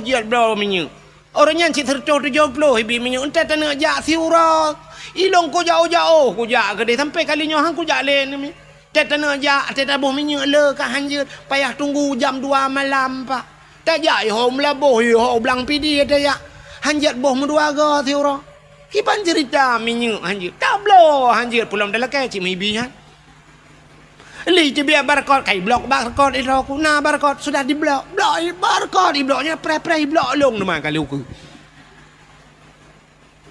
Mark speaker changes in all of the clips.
Speaker 1: je blo minyak. Orangnya si tercau 70 ibi minyak entar tanah jak siura. Ilong ko jauh-jauh ko jak ke dia sampai kalinya hang ko jak len ni. Tanah jak tabuh minyak le ka hanjut payah tunggu jam 2 malam pak. Tak jak ho melabuh ho belang pidi ada ya. Hanjut boh menduaga siura. Kipan cerita minyak hanjut. Tak blo hanjut pulang dalam kai cik mibi han. Li je biar barcode kai blok barcode itu aku nah barcode sudah di blok barcode di bloknya pre blok long nama kali aku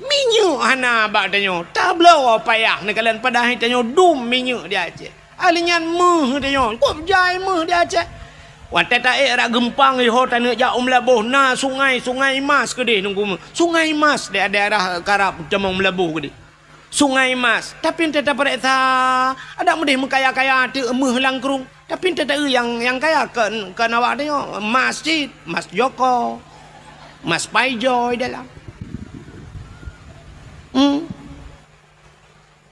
Speaker 1: minyak hana bak tanyo tablo payah ne kalian pada hai tanyo dum minyak dia aje alinyan meh tanyo kop jai meh dia aje wate ta era gempang ho tanah jau melabuh na sungai mas ke deh nunggu sungai mas dia daerah karap jamang melabuh ke deh Sungai Mas, tapi entah pada ada mudah mengkaya-kaya tu emeh langkrung, tapi entah yang kaya ke nawak dia masjid, Mas Joko, Mas Paijoy dalam.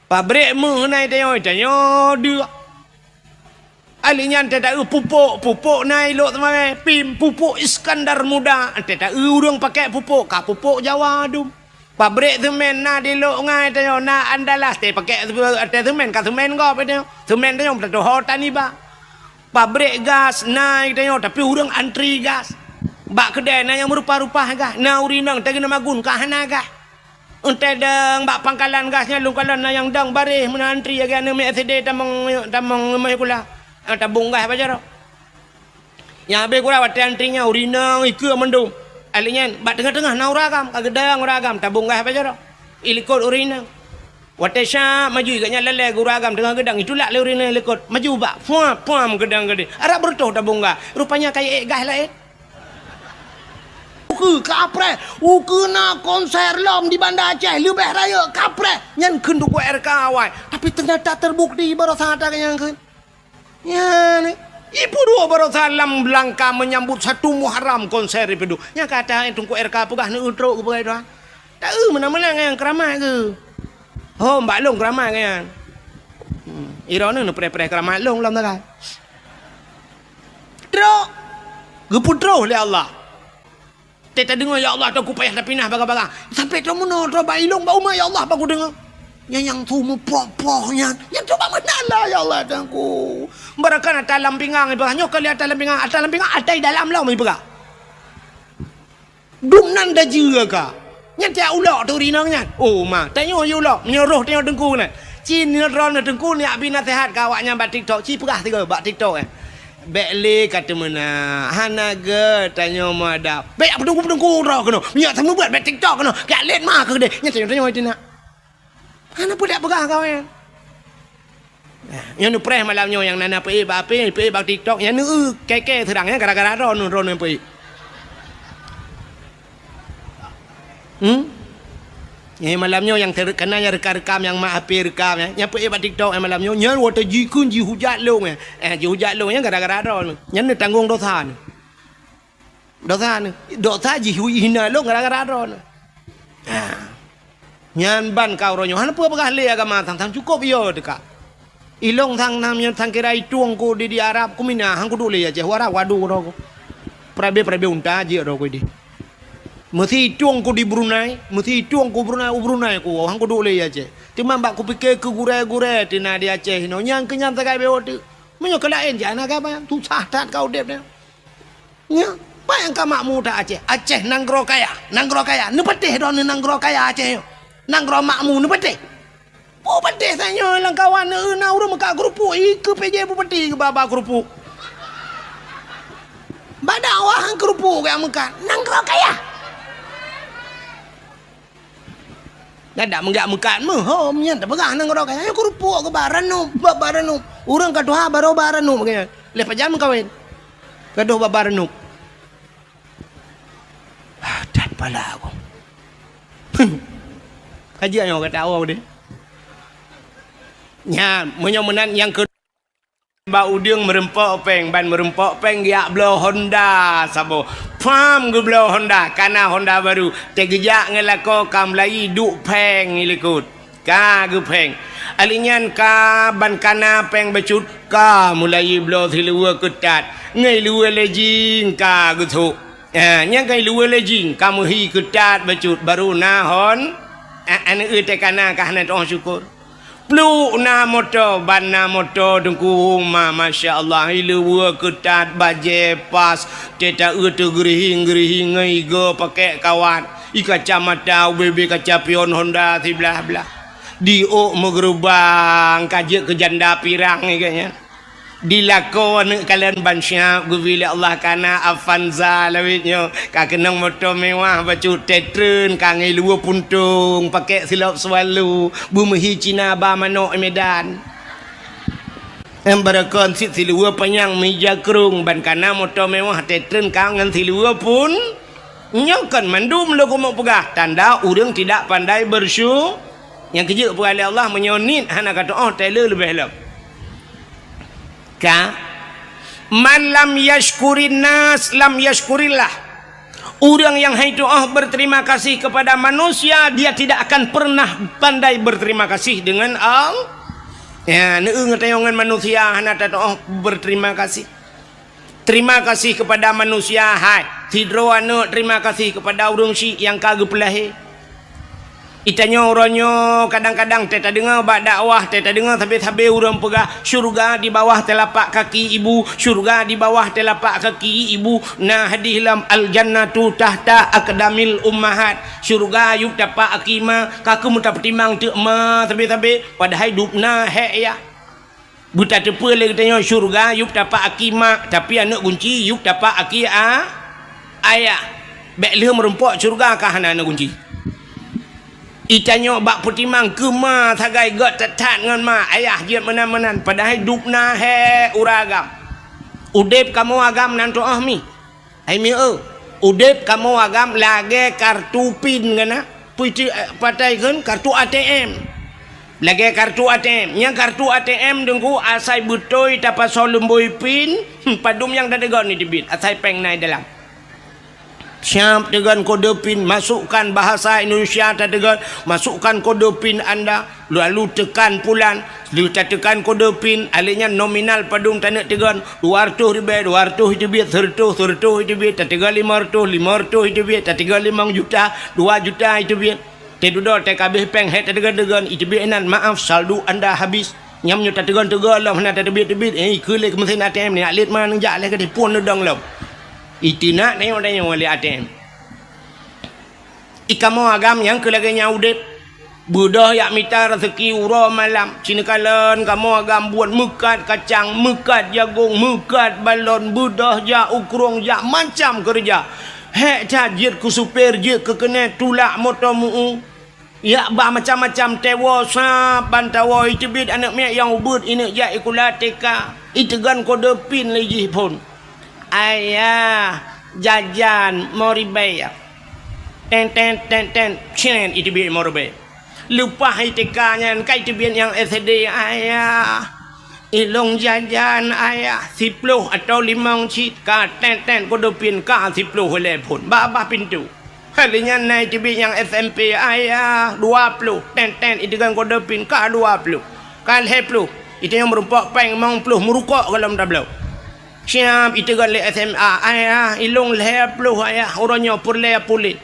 Speaker 1: Pabrik meh naik dia dia. Alinya entah pupuk naik lok teman pim pupuk Iskandar Muda, entah urang pakai pupuk Jawa dum. Pabrik semen na di lok ngai tayo na andalas te pakai semen ka semen go tayo semen tayo betul hotan ni ba pabrik gas naik tayo tapi urang antri gas bak kedai na yang berupa-rupa gas na urinang tagi na magun ka hana gas unte deng bak pangkalan gasnya lungkalan na yang dang baris men antri aga na me SD tamang mai kula tabung gas pajar yang be kula wat antrinya urinang ikeu mendung alinya bak tengah-tengah na uragam kagedang uragam tabung gas pajar ilikot urina watesha maju iganya lele uragam tengah gedang itulah le urina ilikot maju bak puam gedang gede arab bertoh tabung gas rupanya kayak gas lain uku kapre uku na konser lom di Banda Aceh lebih raya kapre nyan keun du RK awai tapi ternyata terbukti baru sadar yang keun ya ni Ibu dua baru salam Belangka menyambut 1 Muharram konser itu. Yang kata tunggu RK pegah ni utro ke pegah itu. Tak mana-mana yang keramai ke. Oh mbak long keramai kan. Irona ni pre-pre keramai long lam tak. Tro. Geputro oleh Allah. Teta dengar ya Allah aku payah dah pindah baga-baga. Sampai tu mana tro bailong bau ma ya Allah aku dengar. Yang tu mu poh-pohnya. Yang coba menala ya Allah tangku. Mereka nak dalam pinggang ibu. Hanya kali dalam pinggang ada dalam lau ibu. Dum nan dah juga ka. Yang tiap ulok tu rinangnya. Oh ma, tanya you ulok, menyuruh tengok dengku ni. Cin ni ron dengku ni abi nasihat kawaknya bak TikTok. Ci pegah tiga bak TikTok Bekle kata mana hanaga tanya madap. Bek apa dengku ro kena. Minyak sama buat bak TikTok kena. Kak let mah ke deh. Yang tanya itu nak. Mana pun tak pegah kau yang. Yang nu preh malamnya yang nana pe bak TikTok yang nu keke terangnya gara-gara ron yang pe. Yang malamnya yang terkena yang rekam yang mak HP rekam yang pe bak TikTok yang malamnya yang water jikun ji hujat long ji hujat long yang gara-gara ron. Yang nu tanggung dosa ni. Dosa ji hina long gara-gara ron. Nyan ban kau ronyo han apa pegah le agama tang cukup yo dekat ilong tang namnya tang kirai tuang ko di Arab ku mina hang ku dole ya je wara wadu ro ko prabe unta je ro ko di mesti tuang ko di Brunei mesti tuang ko Brunei ko hang ku dole ya je timam bak ku pikir ke gure tina di Aceh no nyang kenyang takai be otu menyo kelain jana ka ba tu sahat kau dep nya pa yang ka makmu ta Aceh nanggro kaya ne petih don nanggro kaya Aceh yo nanggro makmu ni petih. Oh petih saya lang kawan na urang maka grupu ke PJ bu petih ke baba grupu. Badawah grupu ke maka nanggro kaya. Nada menggak mekan meh ho nya tak pegah nanggro kaya grupu ke baranu. Urang kadoha baro baranu begini. Lepas jam kawin. Kadoh baranu. Dan pala aku. Kajian yang kata awak deh. Ya, menyomenan yang kedua Mbak Uding merempok peng dia blow Honda sabo. Pam gue blow Honda karena Honda baru. Tegejak ngelako kam lai duk peng ilikut. Ka gue peng. Alinyan ka ban kana peng becut ka mulai blow silua ketat. Ngai lua lejing ka gue tu. Nya kai luar lejing kamu hi ketat bacut baru nahon ane tekana kah na tong syukur plu na moto ban na moto dengku ma masya-Allah hi luar ketat baje pas teta tu gerihing ngai go pakai kawan i kacamata UBB kaca pion Honda ti belah-belah di megerubang kaje ke janda pirang ni kayaknya dilakon kalian bansya gubila Allah kana Avanza lawitnya kakenang motor mewah baju tetren kangai luar puntung pakai silap swalu bumehi Cina ba manok Medan embarakon sit silua panyang meja kerung ban kana motor mewah tetren kangen silua pun nyokan mandum lo komok pegah tanda urang tidak pandai bersyukur yang kerja kepada Allah menyonit anak kata oh Taylor lebih elok ka man lam yashkurin nas lam yashkurillah orang yang hai doa berterima kasih kepada manusia dia tidak akan pernah pandai berterima kasih dengan Allah ya neung tayongan manusia hana doa berterima kasih terima kasih kepada manusia hai tidro anu terima kasih kepada urang si yang kagep lahi itanya orangnya kadang-kadang teta dengar bak dakwah teta dengar habis-habis urang pegah syurga di bawah telapak kaki ibu syurga di bawah telapak kaki ibu nah hadis lam al jannatu tahta aqdamil ummahat syurga yuk dapat akima kaku muta petimang tu ma habis-habis padahal hidupna he ya buta tepe le katanya syurga yuk dapat akima tapi anak kunci yuk dapat akia ayah bek le merempok syurga kah anak kunci itanya bak putimang kema tagai got tetat ngan ma ayah jiat menan-menan padahal dupna he uragam udep kamu agam nan to mi ai mi udep kamu agam lage kartu pin ngana puiti patai kan kartu ATM lage kartu ATM yang kartu ATM dengku asai butoi tapa solemboi pin padum yang dadegon ni debit asai peng nai dalam siap dengan kode pin masukkan bahasa Indonesia dengan masukkan kode pin anda lalu tekan pulan lalu tekan kode pin alihnya nominal padung tanak tegan 200 ribu 200 hidupit 100 hidupit tegan 500 hidupit tegan 5 juta 2 juta hidupit tedudo TKB peng het tegan hidupit enan maaf saldo anda habis nyamnya tegan lah mana tebit kulik mesin ATM ni alit mana jak leh ke pun dong lah itu nak tengok oleh ATM ikamu agam yang kelaganya udip budah yak mita rezeki uro malam cina kalan kamu agam buat mekat kacang mekat jagung mekat balon budah jak ukrong jak macam kerja hek jajit ku supir jit ke kena tulak motor mu ya bah macam-macam tewa sap bantawa itu bid anak mek yang ubud ini jak ikulah teka itu gan kode pin lagi pun ayah jajan mau ribayar ten cinen itu biar mau ribayar lupa hitekanya kai itu biar yang SD ayah ilong jajan ayah 10 atau 5 cit ka ten kode pin ka 10 oleh pun babah pintu halinya naik itu biar yang SMP ayah 20 ten itu kan kode pin ka 20 kan 10 itu yang merumpak peng mau 10 merukok kalau tak belau siap itu kan le SMA ayah ilung le puluh ayah orangnya purle pulit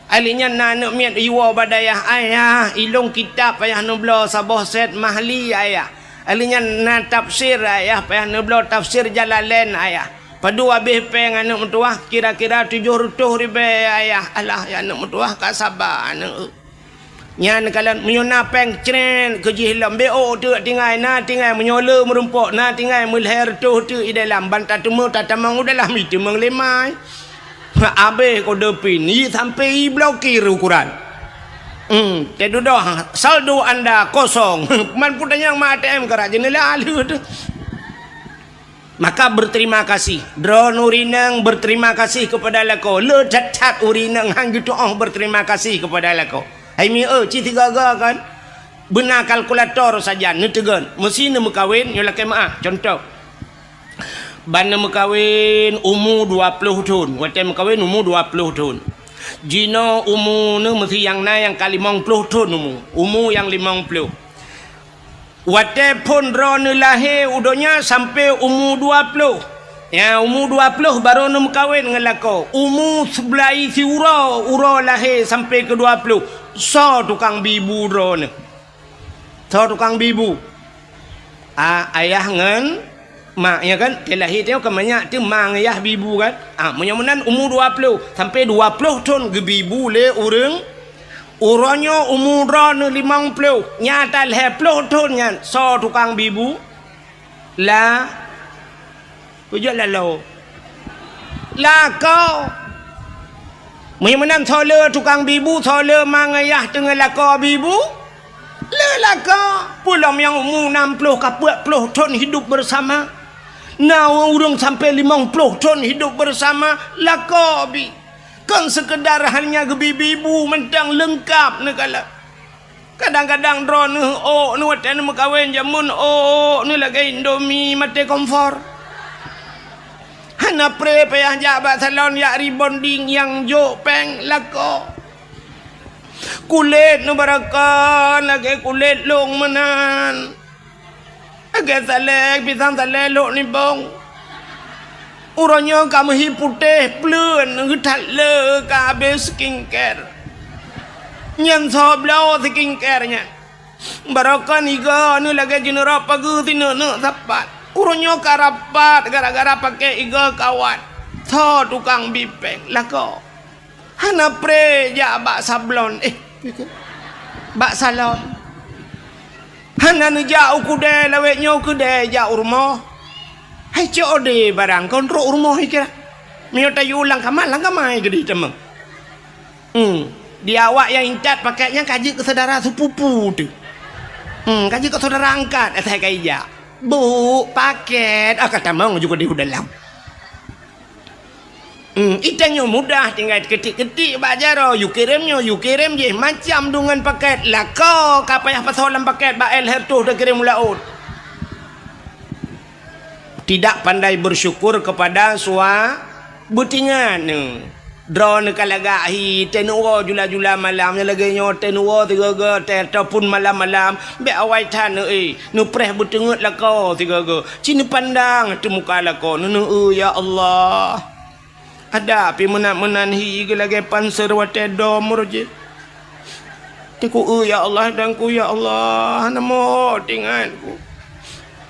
Speaker 1: alinya nanak miat iwa badayah ayah ilung kitab ayah nublo sabah set mahli ayah alinya na tafsir ayah payah nublo tafsir Jalalain ayah padu habis peng anak mentuah kira-kira 700 ribu ayah alah ya anak mentuah ka sabar anak nyan kalian menyona peng cren keji hilam bo tu tinggal na tinggal menyola merumpok na tinggal melher tu i dalam bantah temu tatamang dalam itu menglemai abe kode pin ni sampai blokir ukuran tedu dah saldo anda kosong man punya yang ATM kerajaan lalu tu maka berterima kasih drone urinang berterima kasih kepada lako le cat urinang hang gitu berterima kasih kepada lako hai mi citi gaga kan benar kalkulator saja netegan mesin mekawin yo lakai maah contoh bana mekawin umur 20 tahun wate mekawin umur 20 tahun jino umur ne mesti yang na yang kali 50 tahun umur yang 50 wate pun ron lahir udonya sampai umur 20 Ya umur 20 baru nak kahwin dengan lako. Umur sebelah si ura lahir sampai ke 20. So tukang bibu dro ni. So tukang bibu. Ayah ngan mak ya kan. Dia lahir tengok ke banyak tu mang ayah bibu kan. Menyamunan umur 20 sampai 20 tahun ke bibu le orang. Uranya umur ni 50. Nyata lahir 10 tahun kan. So tukang bibu. Lah Pujak lalu lah kau menang solar tukang bibu solar mangayah tengah laka bibu lelaka pulang yang umur 60 ke 40 tahun hidup bersama nah orang sampai 50 tahun hidup bersama laka bi kan sekedar hanya gebibu mentang lengkap negala kadang-kadang drone ni watan makawin jamun ni lagi indomie mati kompor hana pre payah jabat salon ya rebonding yang jo peng lako kulit nu barakan lagi kulit long menan agak salek pisang salek lok ni bong uranya kamu hi putih plun ngetat le ka habis skincare nyan so blau skincare nya barakan iga nu lagi jenera pagi tinu nu sapat urunyo karapat gara-gara pakai iga kawan tho tukang bipeng lako hana pre ja bak sablon bak salon hana nu ja ukude lawe nyo kude ja urmo hai chode barang kontro urmo hikira mio tayu lang kamai gede temeng dia awak yang incat pakainya kaji ke saudara sepupu tu kaji ke saudara angkat saya kaija bu paket kata mau juga di dalam itanya mudah tinggal ketik-ketik bajaro you kirim je macam dengan paket lah kau kapayah pasolan paket bael hertuh dah kirim laut tidak pandai bersyukur kepada sua butingan drone kalaga hi tenua jula-jula malamnya lagi nyo tenua tiga ataupun malam-malam be awai tan nu preh betengut lah kau tiga cini pandang tu muka lah kau ya Allah ada pi menan hi lagi panser wate dom roje tiku ya Allah dan ku ya Allah namo tinganku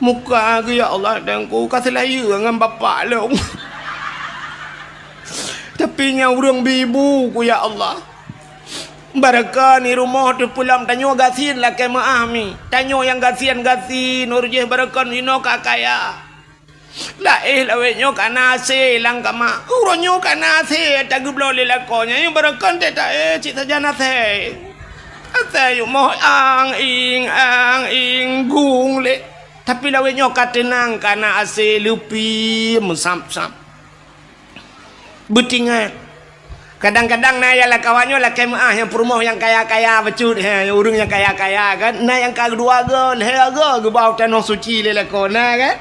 Speaker 1: muka ku ya Allah dan ku kaselayu dengan bapa long tapi nya urang bibu ku ya Allah barakah ni rumah tu pulang tanyo gasin lah ke maami tanyo yang gasin urjeh barakah ni no kakaya la lawe nyo kana se lang kama uronyo kana se tagu blole la konya yang barakah ta cik saja na se ate yo mo ang ing gung le tapi lawe nyo katenang kana ase lupi musam-sam betingan kadang-kadang na ya lah kawannya lah kemah yang perumah yang kaya-kaya becut urung yang kaya-kaya kan na yang kedua gon ge bau tanah suci le ko na kan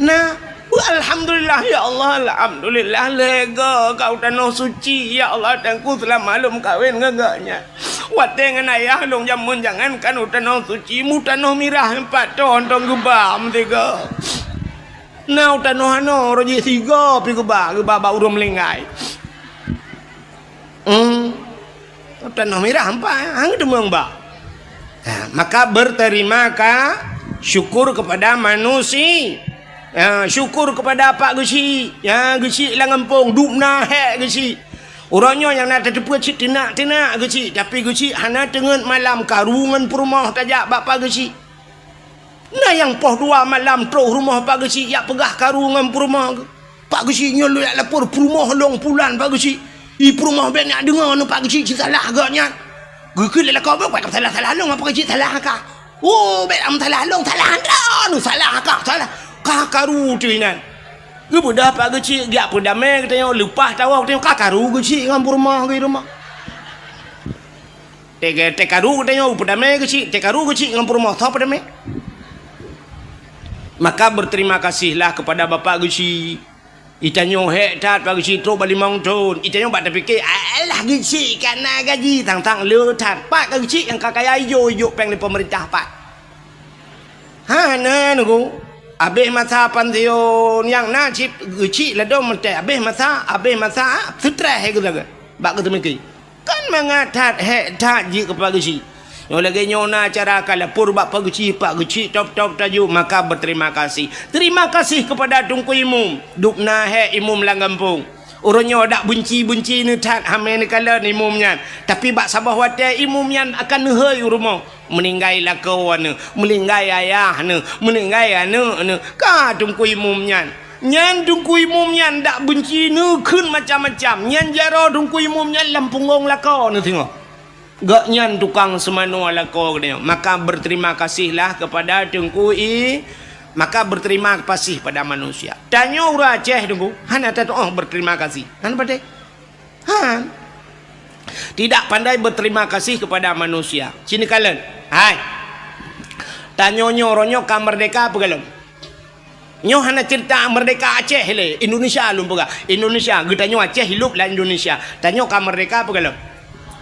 Speaker 1: na alhamdulillah ya Allah alhamdulillah lega kau tanah suci ya Allah dan ku telah malum kawin ngaganya wateng ayah long jamun jangan kan tanah suci mu tanah mirah 4 ton tong gebam tiga na tanah ano roji siga pi geba ba urang melengai tanah merah hampa hang demang ba maka berterima syukur kepada manusia syukur kepada Pak Gesi Gesi lah ngampung dupna hek Gesi orangnya yang nak terdepa cik tenak Gesi tapi Gesi hana tengen malam karungan perumah tajak Bapak Gesi nah yang poh 2 malam terus rumah Pak Gesi yak pegah karungan perumah Pak Gesi nyolok yak lapor perumah long pulan Pak Gesi perumah ben nak dengar nu Pak Gesi salah agaknya geukeul lah kau buat salah long apa Gesi salah ka bet am salah long salah anda nu salah ka salah kakaru tu inan gebudah Pak Gesi dia pun damai katanya lepas tahu katanya kakaru Gesi ngam perumah ke rumah tekaru katanya pun damai Gesi tekaru Gesi ngam perumah tho pun damai. Maka berterima kasihlah kepada Bapak Gesi. Itanyo hektat Pak Gesi terus balik mangton. Itanyo bak terfikir, alah Gesi kana gaji tang-tang letat. Pak Gesi yang kakaya ijo peng di pemerintah Pak. Nah nunggu. Habis masa pantion yang najib gecik lah dong mentek. Habis masa stres ke tak? Bak kata meki. Kan mengatat hek tak ji kepada gecik. Yang lagi nyona cara kala pur bak pagecik pak gecik top tajuk maka berterima kasih. Terima kasih kepada Tunku Imum. Dukna hek imum lang kampung. Orangnya dak benci ni tat hamen kala ni imumnya. Tapi bak sabah wate imumnya akan hei rumah. Meninggai lah kawan, meninggai ayah ni, meninggai anak ni. Ka Tunku Imumnya. Nyan Tunku Imumnya dak benci ni kun macam-macam. Nyan jaro Tunku Imumnya lampungong lah kau ni tengok. Gak nyan tukang semano lah kau ni. Maka berterima kasihlah kepada Tunku Maka berterima kasih pada manusia. Tanya orang Aceh tunggu, hana tak berterima kasih. Han pandai? Han tidak pandai berterima kasih kepada manusia. Sini kalian. Hai. Tanya nyoronyo ka merdeka apa kalian? Nyo hana cerita merdeka Aceh le, Indonesia lum pega. Indonesia, getanyo Aceh hidup lah Indonesia. Tanya ka merdeka apa kalian?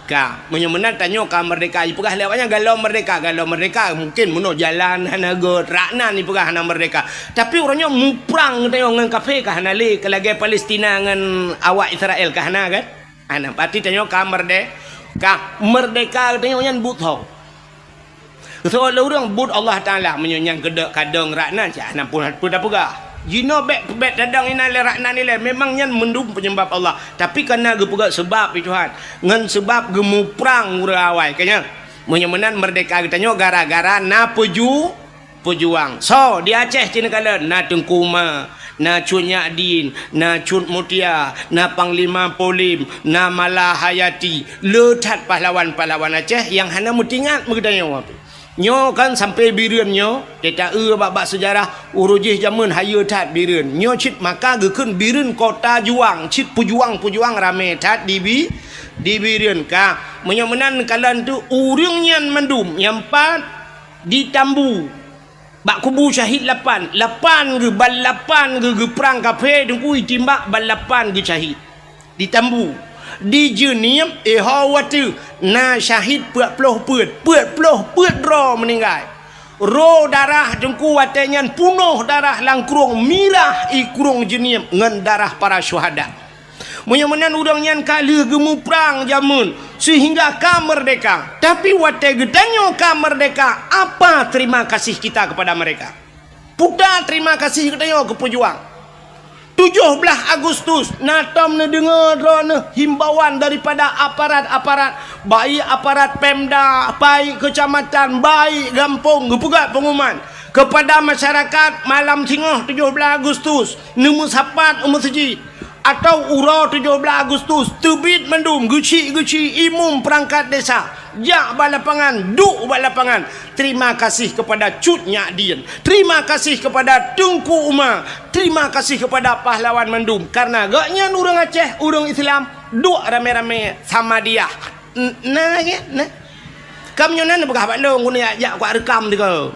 Speaker 1: Ka, menyemenan tanya ka merdeka i pegah lewatnya galau merdeka mungkin muno jalan hana go rakna ni pegah hana merdeka. Tapi orangnya muprang tanya ngan kafe ka hana le kelagi Palestina ngan awak Israel ka hana kan? Ana pati tanya ka merdeka tanya nyan buto. So lurang but Allah Taala menyang kedek kadang rakna ja hana pun dah pegah. Jino bet dadang ina le rakna ni le memang nyan mendum penyembah Allah tapi kena ge pegak sebab Tuhan ngan sebab gemu perang urawai kanya menyemenan merdeka getanyo gara-gara na pejuang so di Aceh cina kala na Tengkuma na Cun Nyadin na Cun Mutia na Panglima Polim na Malahayati letat pahlawan-pahlawan Aceh yang hana mutingat mengetanyo apa nyo kan sampai bireun nyo kita bab sejarah urujih zaman haya tat bireun nyo cit maka gekeun bireun kota juang cit pujuang rame tat di bireun ka menyemenan kalan tu urang nyan mandum yang pat di Tambu bak kubu syahid 8 ge bal 8 ge perang kafe dengkui timbak bal 8 ge syahid di Tambu di jenim hawatu na syahid puluh put ro meninggal ro darah dengku watenyan punuh darah langkrung mirah ikurung jenim ngan darah para syuhada menyemenan udang nyan kali gemu perang jamun sehingga ka merdeka tapi wate gedanyo ka merdeka apa terima kasih kita kepada mereka putar terima kasih gedanyo ke pejuang 17 Agustus natom ne dengar himbauan daripada aparat-aparat baik aparat Pemda baik kecamatan baik kampung gepugat pengumuman kepada masyarakat malam tengah 17 Agustus nemu sapat masjid atau urau 17 Agustus terbit mendung geci imum perangkat desa jak balapangan duk balapangan terima kasih kepada Cut Nyadin terima kasih kepada Tunku Umar terima kasih kepada pahlawan mendum karena gaknya orang Aceh orang Islam duk rame-rame sama dia nah lagi nah kamu nyonan begah balong guna ajak kuat rekam dia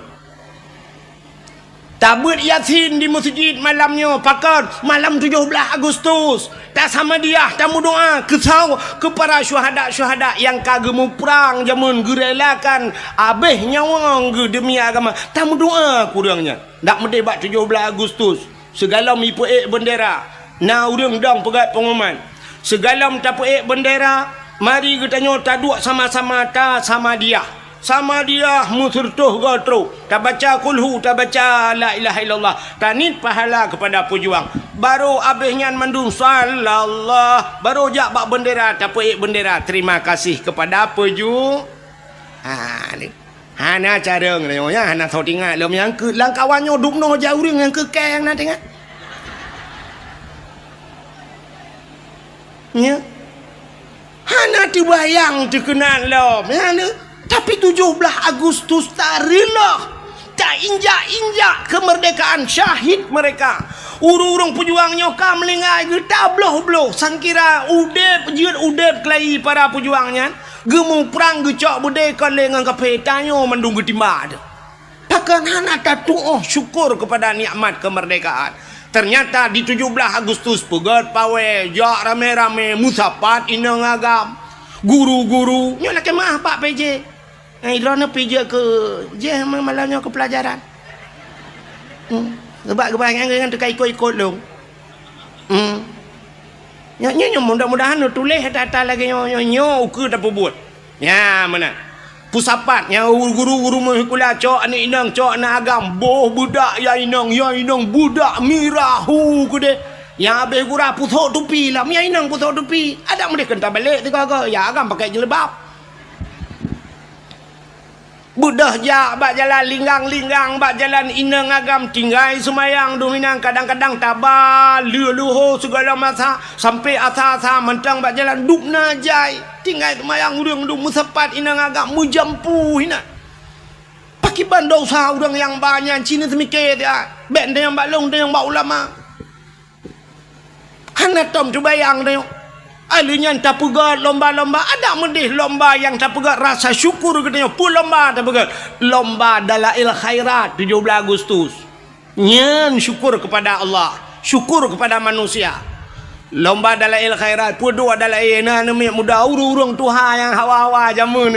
Speaker 1: tabut Yasin di masjid malamnya pakat malam 17 Agustus tak sama dia tamu doa kesau kepada syuhada yang kagemu perang jamun gerelakan abeh nyawang ge demi agama tamu doa kurangnya nak mendebat 17 Agustus segala mipu bendera na urang dong pegat pengumuman segala tapu bendera mari kita nyota dua sama-sama ta sama dia musurtuh gotro tak baca kulhu tak baca la ilaha illallah tanit pahala kepada pejuang baru abihnya mandum sallallahu baru jak bak bendera tapi bendera terima kasih kepada pejuang ni hana cara ngnya hana thau tingat lom yang ke lang kawannya dukno jauh yang ke keng na tengah nya hana dibayang dikenal lom hana tapi 17 Agustus tak rela tak injak kemerdekaan syahid mereka urung-urung pejuangnya ka melingai ge tabloh sangkira udep kelai para pejuangnya gemu perang gecok bude kale ngan kape tanyo mendung getimba ada pakan hana tatu syukur kepada nikmat kemerdekaan ternyata di 17 Agustus pegat pawe jak rame-rame musapat inang agam guru-guru nyola kemah Pak PJ Idrona PJ ke je malamnya ke pelajaran Sebab kebanyakan dengan tekan ikut-ikut lu. Nyo mudah-mudahan lu tulis atas lagi nyo ke tak buat. Ya mana? Pusapat nya guru-guru mahkula cok ni inang cok na agam boh budak ya inang budak mirahu ke de. Yang habis gura putok tupi lah. Ya inang putok tupi. Ada mereka kena balik tu ke. Ya agam pakai jelebab. Budah jak bak jalan linggang-linggang bak jalan inang agam tinggai semayang dominang kadang-kadang tabah luho segala masa sampai asa-asa mentang bak jalan duk najai tinggai semayang urang duk musapat inang agam mujampu hina pakai bandau sah urang yang banyak Cina semikir dia bek dia yang bak long dia yang bak ulama hana tom cuba yang dia alinya tak pegat lomba-lomba ada mendih lomba yang tak pegat rasa syukur katanya pun lomba tak pegat lomba dalail khairat 17 Agustus nyen syukur kepada Allah syukur kepada manusia lomba dalail khairat pun dua dalail na nemi muda urung tuha yang hawa-hawa jamun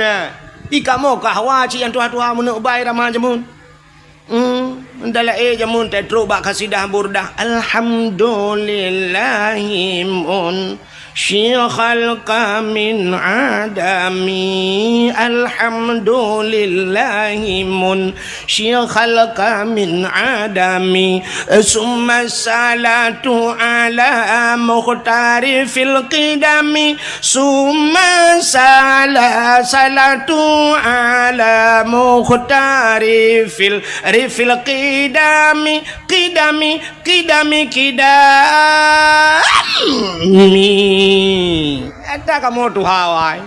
Speaker 1: ika mo ka hawa ci yang tuha-tuha mun bai ramah jamun dalail jamun tetro bak kasidah burdah alhamdulillahimun شيخ الخلق من عدمي الحمد لله شيخ الخلق من عدمي ثم الصلاة على مختار في القدم ثم الصلاة على مختار في القدم قدم ada kamu tuhawai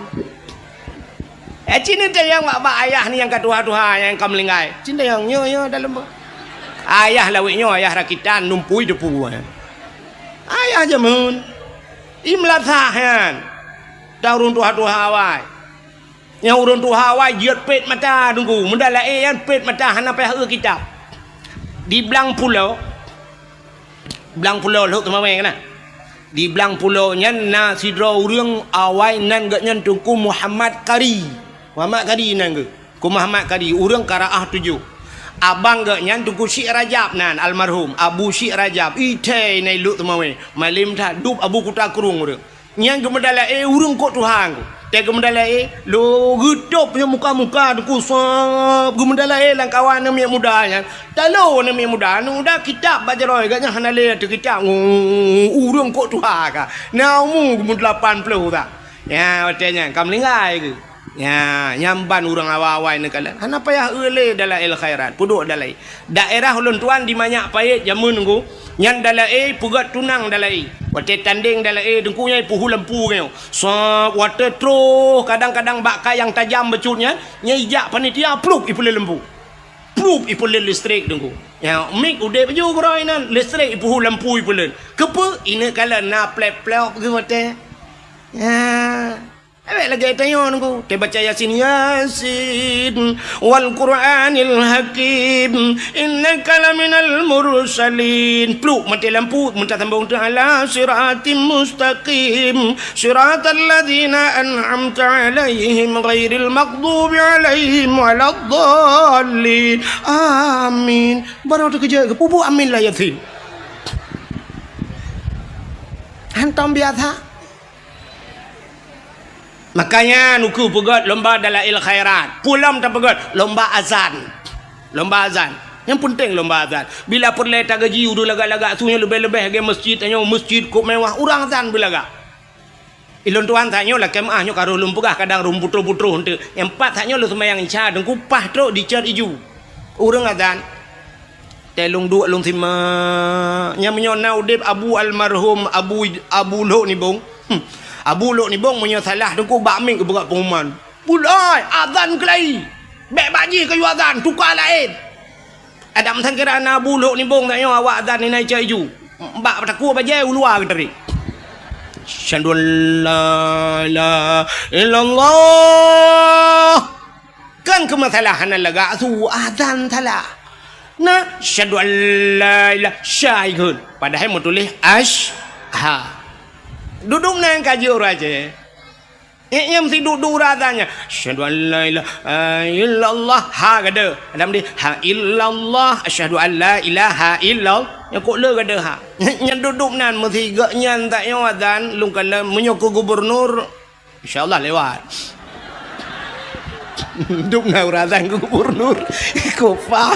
Speaker 1: Cina tu yang bak ayah ni yang katuha-tuha yang kamu lingkai Cina yang nyo dalam ayah lawiknya ayah rakitan numpui depu ayah jamun imlathahan dah urun tuha-tuhawai yang urun tuhawai jiat pet mata tunggu mendala yang pet mata hana payah kitab di belang pulau lu teman-teman kena di belang pulau nyan na sidra urang awai nan gak nyan tungku Muhammad Kari nan ke ku Muhammad Kari urang Karaah 7 abang gak nyan tungku Syekh Rajab nan almarhum Abu Syekh Rajab ite nai lu temawe malim tha dup Abu Kuta Kurung urang nyan gemedala urang kok Tuhan ku te gemedala lo gedup nya muka-muka tungku sab gemedala lang kawan nem muda nya talo nem muda udah kitab bajaroi gaknya hanale tu kitab urang kok Tuhan ka naumu gum 80 tak ya watenya kam linggai ke ya nyamban urang awai ne kala hana payah eule dalail khairat puduk dalai daerah ulun tuan di manyak payet jamun ngku nyan dalai pugat tunang dalai wate tanding dalai dengku nyai puhu lempu kau so wate tro kadang-kadang bakka yang tajam becutnya nyai jak panitia pluk ipule lempu pluk ipule listrik dengku ya mik ude baju groi nan listrik puhu lempu ipule kepe ine kala na plep-plep ke wate ya awak lagi tanya nunggu te baca yasin wal qur'anil hakim innaka laminal mursalin pluk mati lampu minta tambung ala siratim mustaqim siratal ladzina an'amta alaihim ghairil maghdubi alaihim waladdallin amin baru tu kerja ke pupu amin lah yasin hantam biasa. Makanya nuku pegat lomba dalail khairat pulam tak pegat lomba azan yang penting lomba azan bila perle tak gaji udah lagak-lagak sunya lebih-lebih ke masjid tanya masjid kok mewah urang azan bila ilon tuan tanya lah kemahnya karo lumpugah kadang rum putro-putro hente yang empat tanya lu semayang isya dan kupah truk di cer iju urang azan telung dua lung sima nya menyona udip abu almarhum abu lo ni bong Abu Lok ni bong punya salah dengku bakmik ke berat pengumuman. Pulai azan kelai. Bek baji kayu azan tukar lain. Ada masa kira Abu Lok ni bong tanya awak azan ni naik caju. Mbak takut bajai luar ke tadi. Syahadu la ilaha illallah. Kan kemasalahan laga su azan salah. Nah, syahadu la ilaha syahid. Padahal mau tulis ha. Duduk nang kaji raja. Yang mesti duduk urazannya. Asyhadu an la ilaha illallah. Ha kata. Dalam dia ha illallah. Asyhadu an la ilaha illallah. Yang kok le kata ha. Yang duduk nan mesti gaknya tak yang azan lung kala menyokong gubernur. Insya-Allah lewat. Duduk na urazan gubernur. Kofah.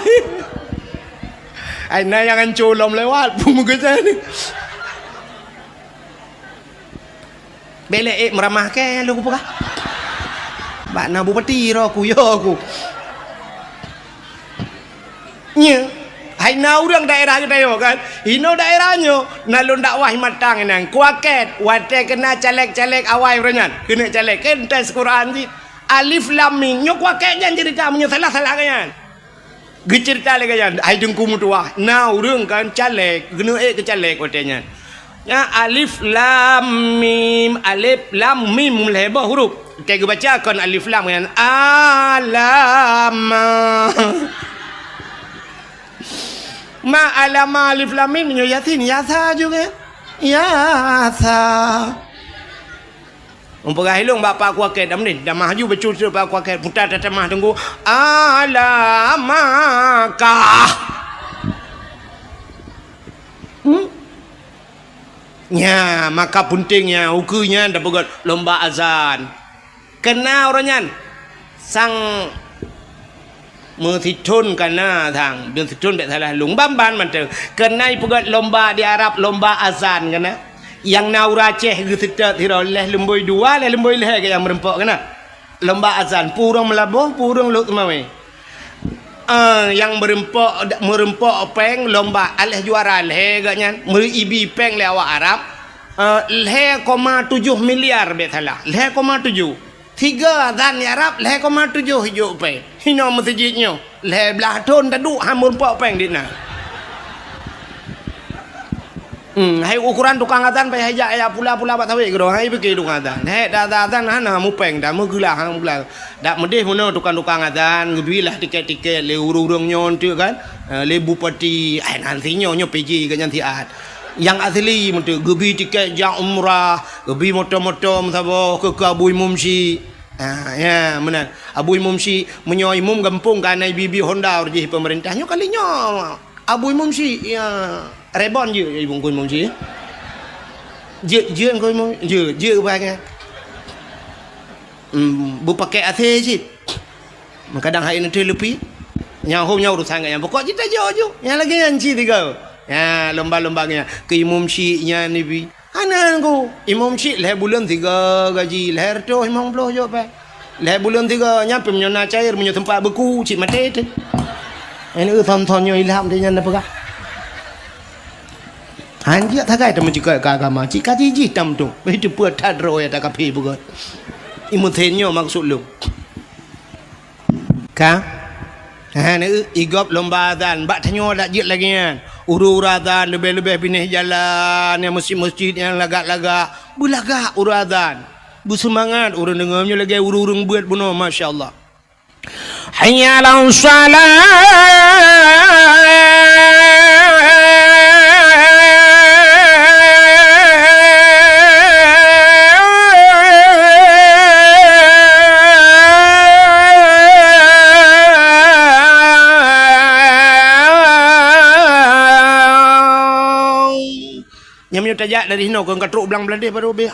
Speaker 1: Ai na yang ancolom lewat pun muka ni. Belek meramah ke lu apa? Bak na bupati ro aku yo aku. Nya, hai na urang daerah kita yo kan. Ino daerahnya nalun dakwah matang nang kuaket, wate kena caleg-caleg awai renyan. Kena caleg kentas Quran di alif lam mim nyo kuaket jan cerita menyo salah-salah kan. Gecerita le kan. Ai dengku mutua. Na urang kan caleg, kena ke caleg watenya. Ya alif lam mim lebah huruf. Kita baca kan alif lam kan alama. Ma alama alif lam mim nyo yasin yasa juga. Yasa. Umpah hilung bapa aku aket dah menit dah maju bercucur bapa aku aket putar tatamah tunggu alamakah. Ya, maka pentingnya ukunya dah buat lomba azan. Kena orangnya sang mesitun kena thang, biar situn tak salah lung bamban mantu. Kena buat lomba di Arab lomba azan kena. Yang naura ceh gitu tidak leh lemboi dua leh lemboi leh yang merempok kena. Lomba azan purung melabuh purung lut mawe. Yang merempok peng lomba aleh juara leh gaknya meribi peng le awak Arab 0,7 miliar betala 0,7 tiga dan Arab 0,7 hijau peng hino masjidnya leh belah ton tadu hamur pok peng dina. Hai ukuran tukang azan payah ajak ya pula-pula bat tawe gero hai pergi tukang azan. Hai dah azan hana mu peng dah mu gelah hang bulan. Dak medeh mono tukang azan ngeduilah tiket-tiket le urung-urung nyon tu kan. Le bupati ai nantinya nyo PJ kan nanti ad. Yang asli mentu gebi tiket yang umrah, gebi motor-motor sabo ke Abu Mumsi. Ya benar. Abu Mumsi menyoi mum gampung kan ai bibi Honda urji pemerintahnya kalinya. Abu Mumsi ya rebon je ibu kun Mumsi. Je kun Mumsi je apa kan. Bu pakai AC sih. Kadang hari nanti lebih. Yang home urusan yang pokok kita jauh. Yang lagi anci tiga. Ya lomba-lombanya ke Imam Syi'nya ni bi. Anan ko Imam Syi' leh bulan 3 gaji leher tu 50 je apa. Leh bulan 3 nyampe menyona cair menyo tempat beku cik mate tu. Ini thon-thonnya ilham dia nyanda pegah. Hanjia takai temen jika agama cik kaji jitam tu. Itu buat tadro ya tak kapi buat. Imutenyo maksud lu. Ka? Ni igop lomba azan. Bak tanyo dak jit lagi kan. Uru azan lebih-lebih pindah jalan yang masjid-masjid yang lagak-lagak. Bulagak uru azan. Bu semangat urang dengarnya lagi urung-urung buat bunuh masya-Allah. Hayya 'alas salat. Yang tajak dari hino kau katruk belang beladih pada obeh.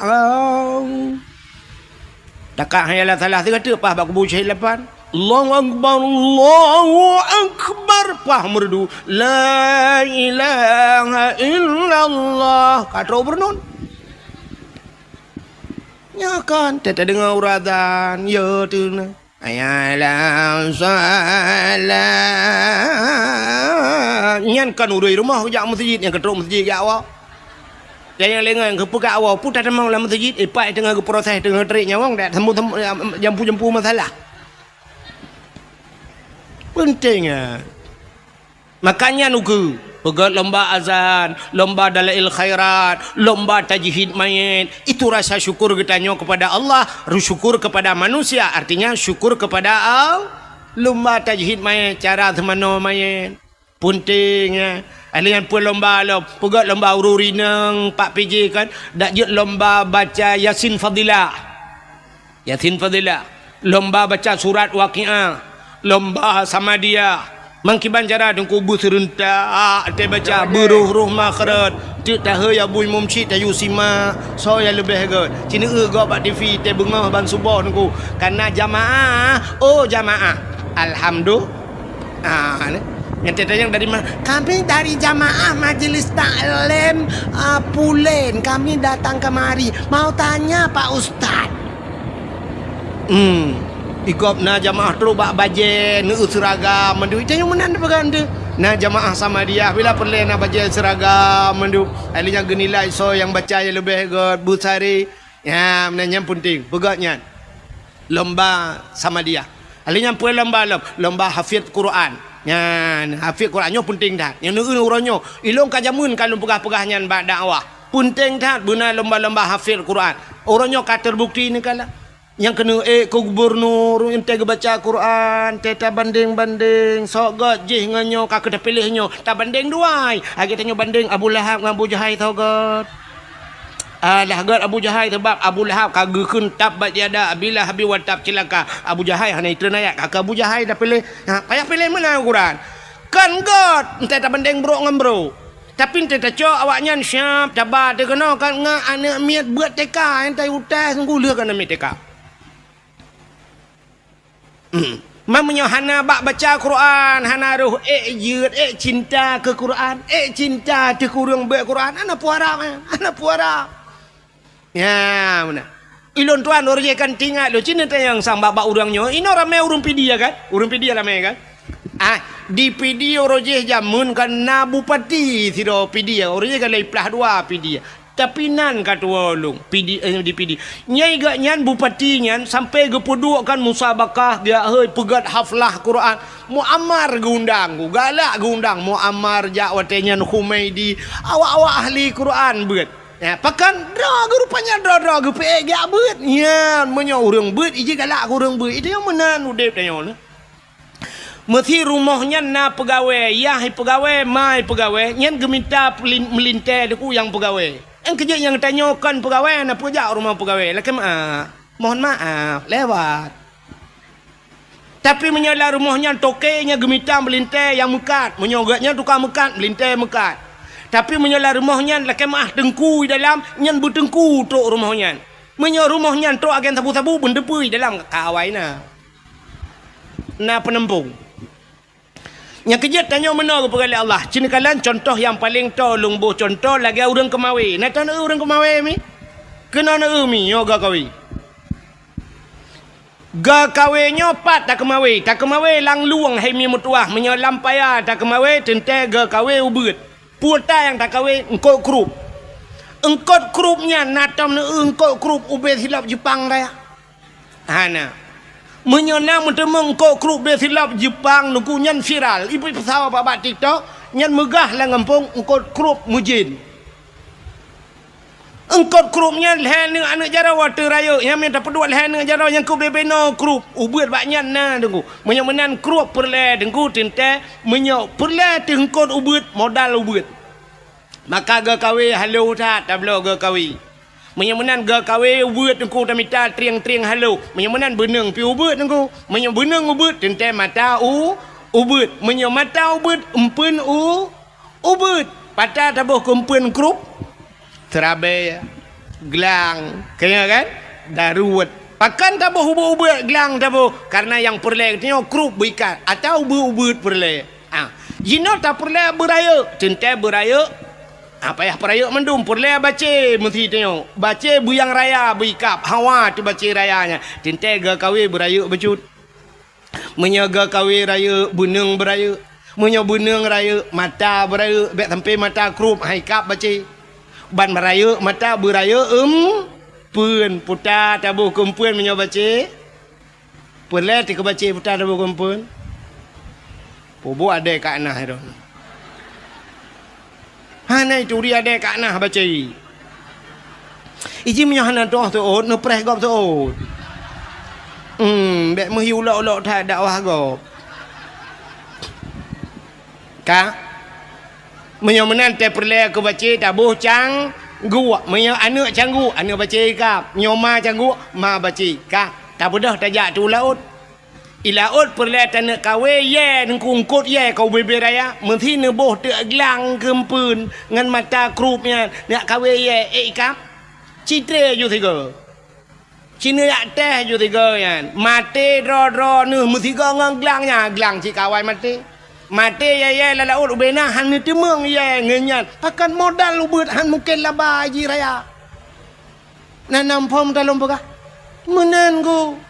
Speaker 1: Takak hayalah salah tiga tu pah bak buci lepan. Allahu akbar Allahu akbar pah merdu la ilaha illallah katruk bernun. Ya kan tak dengar urazan ya tu na. Ayalah salat. Nyan kan urui rumah jak masjid yang katruk masjid jak awak. Yang lengan ke pekat awal putar temang dalam masjid ipai tengah ke proses tengah terik nyawang dak temu jampu masalah pentingnya makanya nuku pegat lomba azan lomba dalail khairat lomba tajhid mayit itu rasa syukur kita kepada Allah syukur kepada manusia artinya syukur kepada Allah lomba tajhid mayit cara semano mayit pentingnya alian pun lomba lo pegat lomba ururi nang 4 PJ kan dak je lomba baca Yasin Fadilah Yasin fadilah, lomba baca surat Waqiah, lomba Samadiyah, mangkiban cara dengku bu serentak te baca beruh-ruh makhraj te tahe ya bui mumci ta yusima so ya lebih ge cina go bak TV te bengah ban subuh dengku karena jamaah jamaah alhamdulillah yang yang dari mana? Kami dari jamaah Majelis Taklim Pulen. Kami datang kemari mau tanya Pak Ustaz. Ikop na jamaah tu bak baje nu seragam mendu itu yang menan baganda. Na jamaah sama dia bila perle na baje seragam mendu. Alinya genilai so yang baca yang lebih god busari. Ya menanya penting. Begaknya lomba sama dia. Alinya pun lomba hafiz Quran. Yan hafiz Qurannya penting dah. Yang nu uronyo ilong kajamun kalau pegah-pegahnya bak dakwah. Penting dah guna lomba-lomba hafiz Quran. Uronyo ka terbukti ni kala. Yang kena ke gubernur ente baca Quran teta banding-banding sok gajih nganyo ka kena pilihnya tak banding duai agi tanyo banding Abu Lahab dengan Abu Jahal tau god lah god Abu Jahal sebab Abu Lahab kagekeun tab bat yada bila habi wa tab cilaka Abu Jahal hana itu nayak ka Abu Jahal dah pilih payah pilih mana Quran kan god ente tak banding bro dengan bro tapi ente tak cok awaknya siap tabar dia kena kan ngak anak miat buat teka ente utas sungguh leh kan miat teka mamanya hana bak baca Quran hana ruh yud cinta ke Quran cinta te kurang baca Quran ana puara ya mana ilon tuan orang kan tinggal lo cina yang sang bak urangnya ino ramai urang pidia kan urang pidia ramai kan di pidia roje jamun kan na bupati siro pidia orangnya kan leiplah dua pidia tapi nan katua long di PD nyai gak nyan bupati nyan sampai gepuduk kan musabakah dia pegat haflah Quran muammar gundang galak gundang muammar jawatenya Humaidi awak-awak ahli Quran beut ya pakan rupanya ge pe gak beut nya menyo urang beut iji galak urang beut itu yang menan udep tanya mesti rumahnya na pegawai pegawai mai pegawai nyan geminta melintai deku yang pegawai kerja yang tanyakan pegawai nak pejak rumah pegawai laki mohon maaf lewat tapi menyala rumahnya tokenya gemita melintai yang mekat menyogatnya tukang mekat melintai mekat tapi menyala rumahnya laki dengku dalam nyan bertengku tok rumahnya menyo rumahnya tok agen sabu-sabu bendepui dalam kawai na penempung yang kerja tanya mana kepada Allah. Cina kalian contoh yang paling tolong buh contoh lagi orang kemawi. Nak tahu orang kemawi mi? Kena nak mi yoga kawi. Ga kawinya pat tak kemawi lang luang hai mi mutuah menyolam payah tak kemawi tente ga kawi ubut. Puta yang tak kawi engkau krup. Engkau krupnya natam na engkau krup ubet hilap Jepang raya. Hana. Menyona mentemeng kok grup dia silap Jepang nuku nyan viral ibu pesawat babak TikTok nyan megah lah ngampung engkau grup mujin engkau grupnya lehan dengan anak jara water raya yang minta pedua lehan dengan jara yang ku bebeno grup ubut baknya na dengku menyan grup perle dengku tinte menyok perle tengkot ubut modal ubut maka ga kawe halo tak tablo ga kawe menyemenan ga kawe ubut engku tamita triang-triang halo menyemenan beneng pi ubut engku menyo beneng ubut tente mata ubut menyo mata ubut empen ubut patah tabuh kumpen grup terabai gelang kaya kan daruat pakan tabuh ubut gelang tabuh karena yang perle tengok grup berikat atau ubut perle jino tak perle beraya tente beraya apa ya peraya mendum perle baca mesti tengok baca buyang raya berikap hawa tu baca rayanya tente ga kawe beraya becut menyaga kawe raya buneng beraya menyo buneng raya mata beraya bek sampai mata krup haikap baca ban beraya mata beraya pun puta tabuh kumpun menyo baca perle tik baca puta tabuh kumpun pobo ada kat nah itu hana itu dia ada kat nah baca iji menyo hana doh tu no preh gop tu bek mesti ulak-ulak tak dakwah gop ka menyo menan te perle aku baca tabuh cang gua menyo anak canggu anak baca kap nyoma canggu ma baca ka Tak bedah tajak tu laut. Ilaut perle tanah kawe ye nengkungkut ye kau bebe raya mesti neboh te glang kempun ngan mata krupnya nak kawe ye ikam citre ju tiga cina yak teh ju tiga yan mate ro nu mesti ngan glangnya glang ci kawai mate ye laut ubena han ni temeng ye ngenyan pakan modal ubut han mungkin laba ji raya nanam pom dalom boga menen go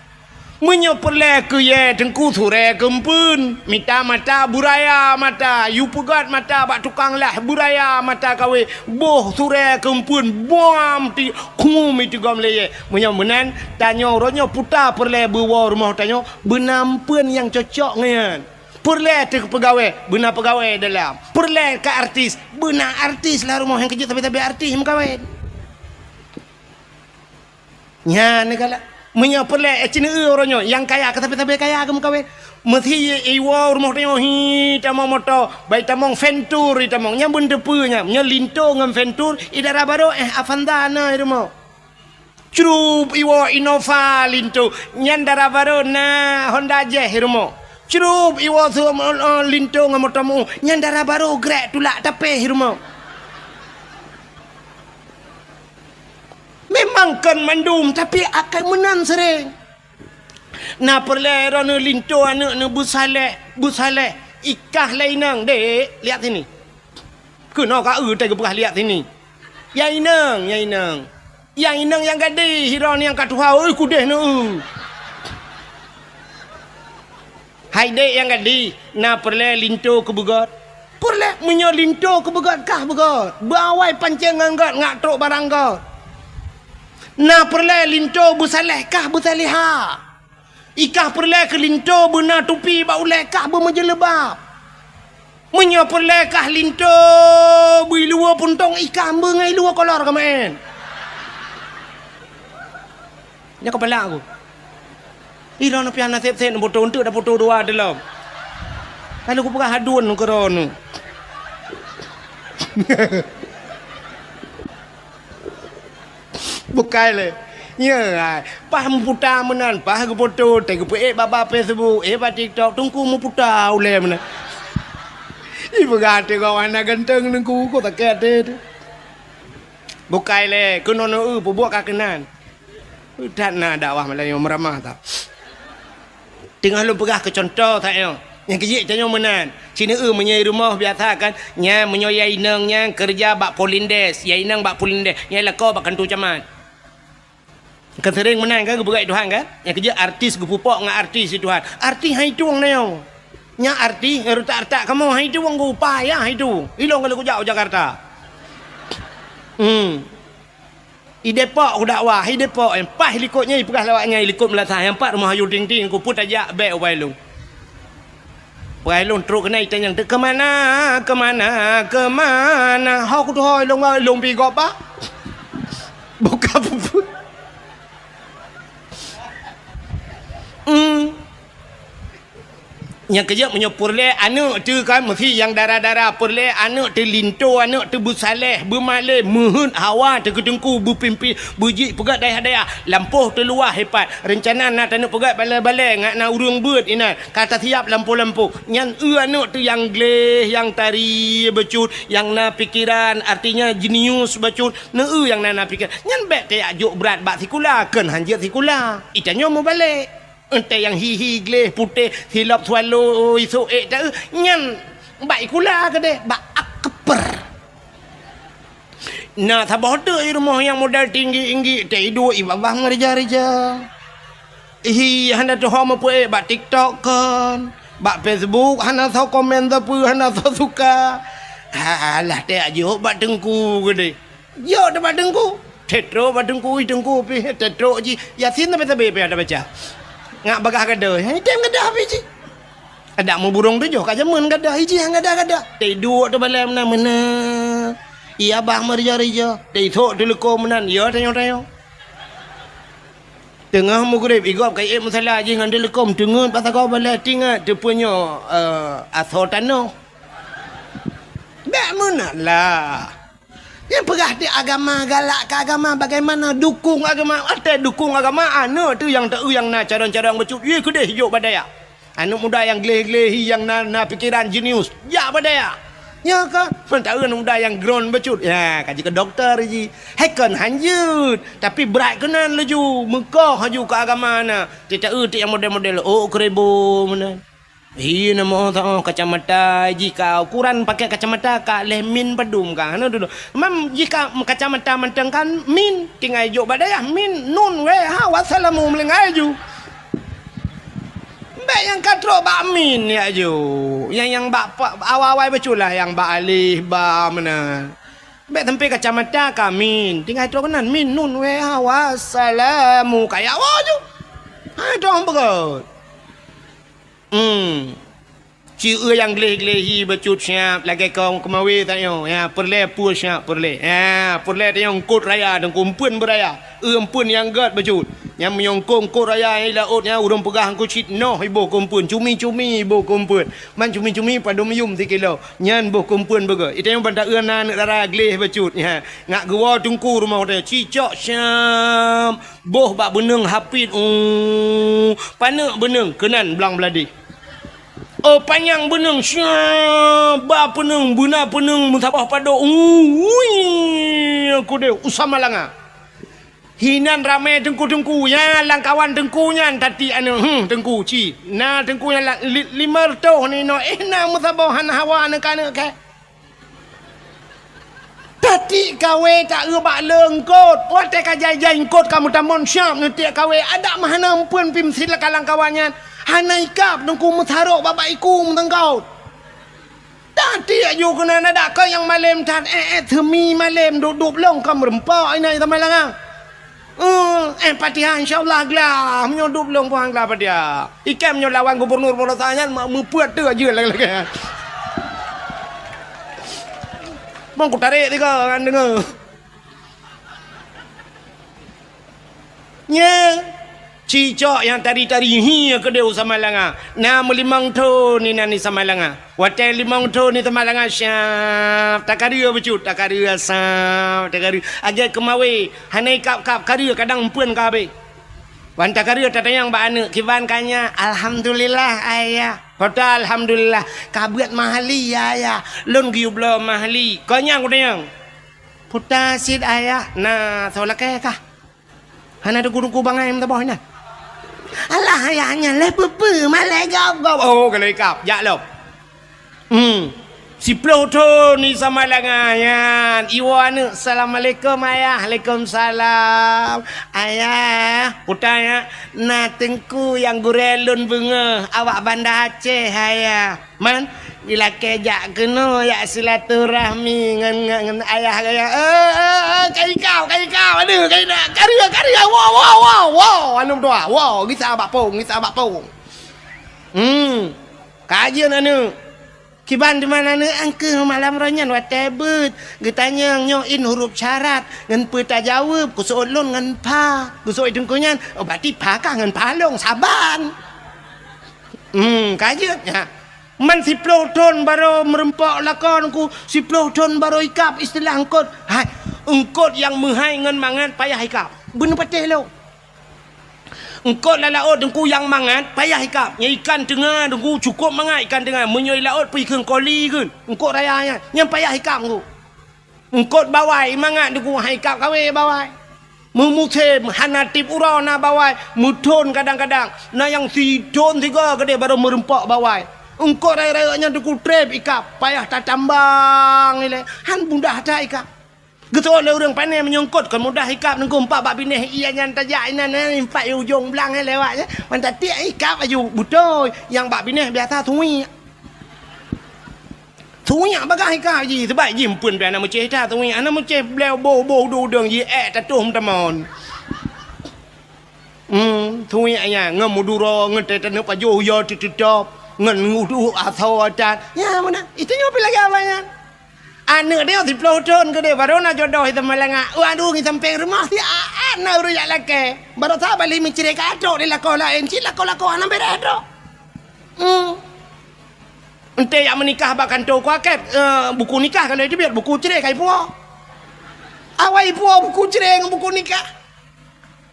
Speaker 1: menyo perle ke ye tengku sure kempun mita mata buraya mata yu pegat mata bak tukang lah buraya mata kawe boh sure kempun bom ti kum itu gam le ye menyo menan tanyo ronyo puta perle bewa rumah tanyo benampeun yang cocok ngan perle te pegawai benar pegawai dalam perle ke artis benar artis lah rumah yang kerja tapi artis mengkawin nya ne kala menyo perle cina orangnya yang kaya tapi kaya kamu kawin mesti iwa rumah tengok hi tamong moto baik tamong ventur tamong nya benda punya nya linto ngam ventur idara baru avantana rumah curup iwa Innova linto nya dara baru na Honda Jazz rumah curup iwa su linto ngam motomu nya dara baru grek tulak tapi rumah memang kan mandum tapi akan menang sering. Na perle rana linto anak na busale ikah lainang dek lihat sini. Kena ka tak berah lihat sini. Yang inang yang gadi hiran yang katuha oi kudeh na hai dek yang gadi na perle linto ke begot. Perle menyo linto ke begot kah begot. Bawai pancengan got ngak trok barang got. Na perle linto busaleh kah busaliha ikah perle ke linto bena tupi ba uleh kah bermajelebab menyo perle kah linto bui luar puntong ikah bengai luar kolor kemain nya kepala aku irana piana sep foto untuk dah foto dua dalam kalau aku pegang hadun koronu bukai le ya paham puta menan pah ke foto teg pe baba Facebook ba TikTok tungku mu puta ule menan ibu gate kau anak ganteng nengku ko tak kete bukai le kunono buat kakenan dan na dakwah Melayu meramah tak tengah lu pegah ke contoh tak yo yang kejik tanya menan Cina menyai rumah biasa kan nya menyoyai nang nya kerja bak polindes yai nang bak polindes nya lako bak kantu camat kan sering menang kan berai Tuhan kan yang kerja artis gupupok dengan artis Tuhan artis hai tuang neo nya artis rutak kamu hai tuang go upaya hai tu ilong kalau jauh Jakarta I Depok ku dakwah hi Depok yang pas likutnya pegah lawaknya likut melatah yang empat rumah ayu ting-ting ku put ajak baik wailung wailung teruk kena itanya ke mana hok tu hoi long pi gop ba buka pupu yang kerja menyopur le anak tu kan mesti yang darah-darah perle anak tu linto anak tu busaleh bermalih muhun hawa tu kedengku berpimpi buji pegat daya lampuh tu luar hebat rencana nak anak pegat balai-balai ngak nak urung beut ina kata siap lampu-lampu yang anak tu yang gleh yang tari becut yang na pikiran artinya jenius becut na yang na pikir nyan bet te ajuk berat bak sikula kan hanjat sikula itanyo mau balik ente yang hihi gleh putih hilap swallow isu tak nyan baik kula ke deh bak akper nah sabah tu rumah yang modal tinggi teh dua ibabah ngereja hana tu hama pue bak TikTok kan bak Facebook hana tau komen tapi hana tau suka alah teh aja bak dengku ke deh yo dah bak dengku tetro bak dengku pi tetro ji yasin tapi ada baca ngak bagah kada tem kada habis ji ada mu burung tu jo ka jaman kada hiji hang kada tei dua tu balai mana iya bah merja tei thok tu leko menan ya tanyo tengah mu grep igop kai masalah ji ngan telekom dengun pasal kau balai tingat tu punya asotano bak mana lah Yang perah di agama, galak ke agama, bagaimana dukung agama. Ada dukung agama, anu tu yang tak yang nak cadang-cadang becut. Ya kedai hijau badaya. Anu muda yang geleh-geleh yang na pikiran jenius. Ya badaya. Ya kan? Tak muda yang ground becut. Ya, kaji ke dokter ji. Hekan hanjut. Tapi berat kenan laju. Mekah haju ke agama na. Tidak yang model-model. Oh, keribu mana. Iya nama tahu kacamata jika ukuran pakai kacamata kak leh min pedum kan dulu. Mam jika kacamata menteng kan min tinggal jok badaya min nun we ha wassalamu melengai ju. Baik yang katro bak min ya ju. Yang bak awal-awal beculah yang bak alih ba mana. Baik tempe kacamata kak min tinggal jok kanan min nun we ha wassalamu kayak wa ju. Ha dong begot. Cia yang geleh-gelehi becut siap lagi kau kemawi tanya ya perle pu siap perle ya perle yang kot raya dan kumpun beraya empun yang gat becut yang menyongkong kot raya ni lautnya urang pegah ku cit noh ibu kumpun cumi-cumi ibu kumpun man cumi-cumi pada meyum 3 kilo nyan boh kumpun bega itu yang bandak euna nak dara geleh becut ya ngak gua tungku rumah dia cicak siap boh bak beneng hapit panak beneng kenan belang beladi. Oh panjang beneng syah ba peneng buna peneng mentabah pada aku dia usama langa hinan ramai tengku-tengku ya langkawan tengkunya tadi anu tengku ci na tengkunya 5 tahun ni no na mentabah hawa anak ke tadi kawe tak ubak lengkot wate ka jai-jai kot kamu tamon syam ngetik kawe ada mahana ampun pim sila kalang kawannya hanai kap nungku mutharok bapak iku mentengkau tadi ayo kena ada kau yang malam tan themi malam duduk long kam rempok ini tamai langa patihan insyaallah glah menyodup long puang glah padia ikem nyo lawan gubernur Porotanyan mepuat tu aja lagi mau ku tarik tiga kan dengar nya cicok yang tari-tari hi ke dia sama langa na melimang tu ni nani sama langa watai limang tu ni sama langa syap takaria becut takaria sap takaria agak kemawi hanai kap karia kadang empun ka be wan takaria tatayang ba anu kiban kanya alhamdulillah ayah kota alhamdulillah kabuat mahali ya lon giublo mahali kanya kudayang puta sid ayah na solake ka hana de guru bangai mta boh na alah ayahnya le pepe malai gap oh kalau ikap ya lo si ploto ni sama langayan iwan assalamualaikum ayah waalaikumsalam ayah putanya na tengku yang gurelun bunga awak Banda Aceh ayah man bila kejak kena ya silaturahmi ngan ayah kaya kai kau aduh kai nak karya wow anu doa wow kita abak pong kajian anu kiban di mana ni angke malam ranyan watebut getanya nyoin huruf syarat ngan peta jawab ku soolon ngan pa ku sooi dengkunyan berarti pa kah ngan palong saban kajian ya man si ploton baru merempok lakon ku si ploton baru ikap istilah engkot hai engkot yang menghai ngan mangan payah ikap bener patih lo engkot lalaot dengku yang mangan payah ikap nya ikan tengah dengku cukup mangan ikan tengah menyoi laot pergi ke koli kan engkot rayanya yang payah ikap ku engkot bawai mangan dengku hai ikap kawe bawai memuthe hanatip urana bawai muton kadang-kadang na yang sidon tiga gede baru merempok bawai engkau raya-rayanya dukul trep ikap payah tak tambang ni han mudah tak ikap gitu oleh orang pandai menyongkot kan mudah ikap nengku empat bab bineh iya yang tajak inan empat ujung belang lewat je mantap tiak ikap aju betul yang bab bineh biasa thui bagah ikap ji sebab ji pun biar nak meceh dah thui anak meceh beliau boh dudung ji tatuh teman thui anya ngemuduro ngetetan apa jo yo titop ngan ngudu atau adat ya mana itu nyopi lagi apanya anak dia di ploton ke dia baru nak jodoh itu malanga waduh kita sampai rumah si anak udah laki baru tak balik mencari kado di lako lain si lako anak beredo ente yang menikah bahkan tahu kuaket buku nikah kalau itu biar buku cerai kai puak Awai puau buku cereng buku nikah.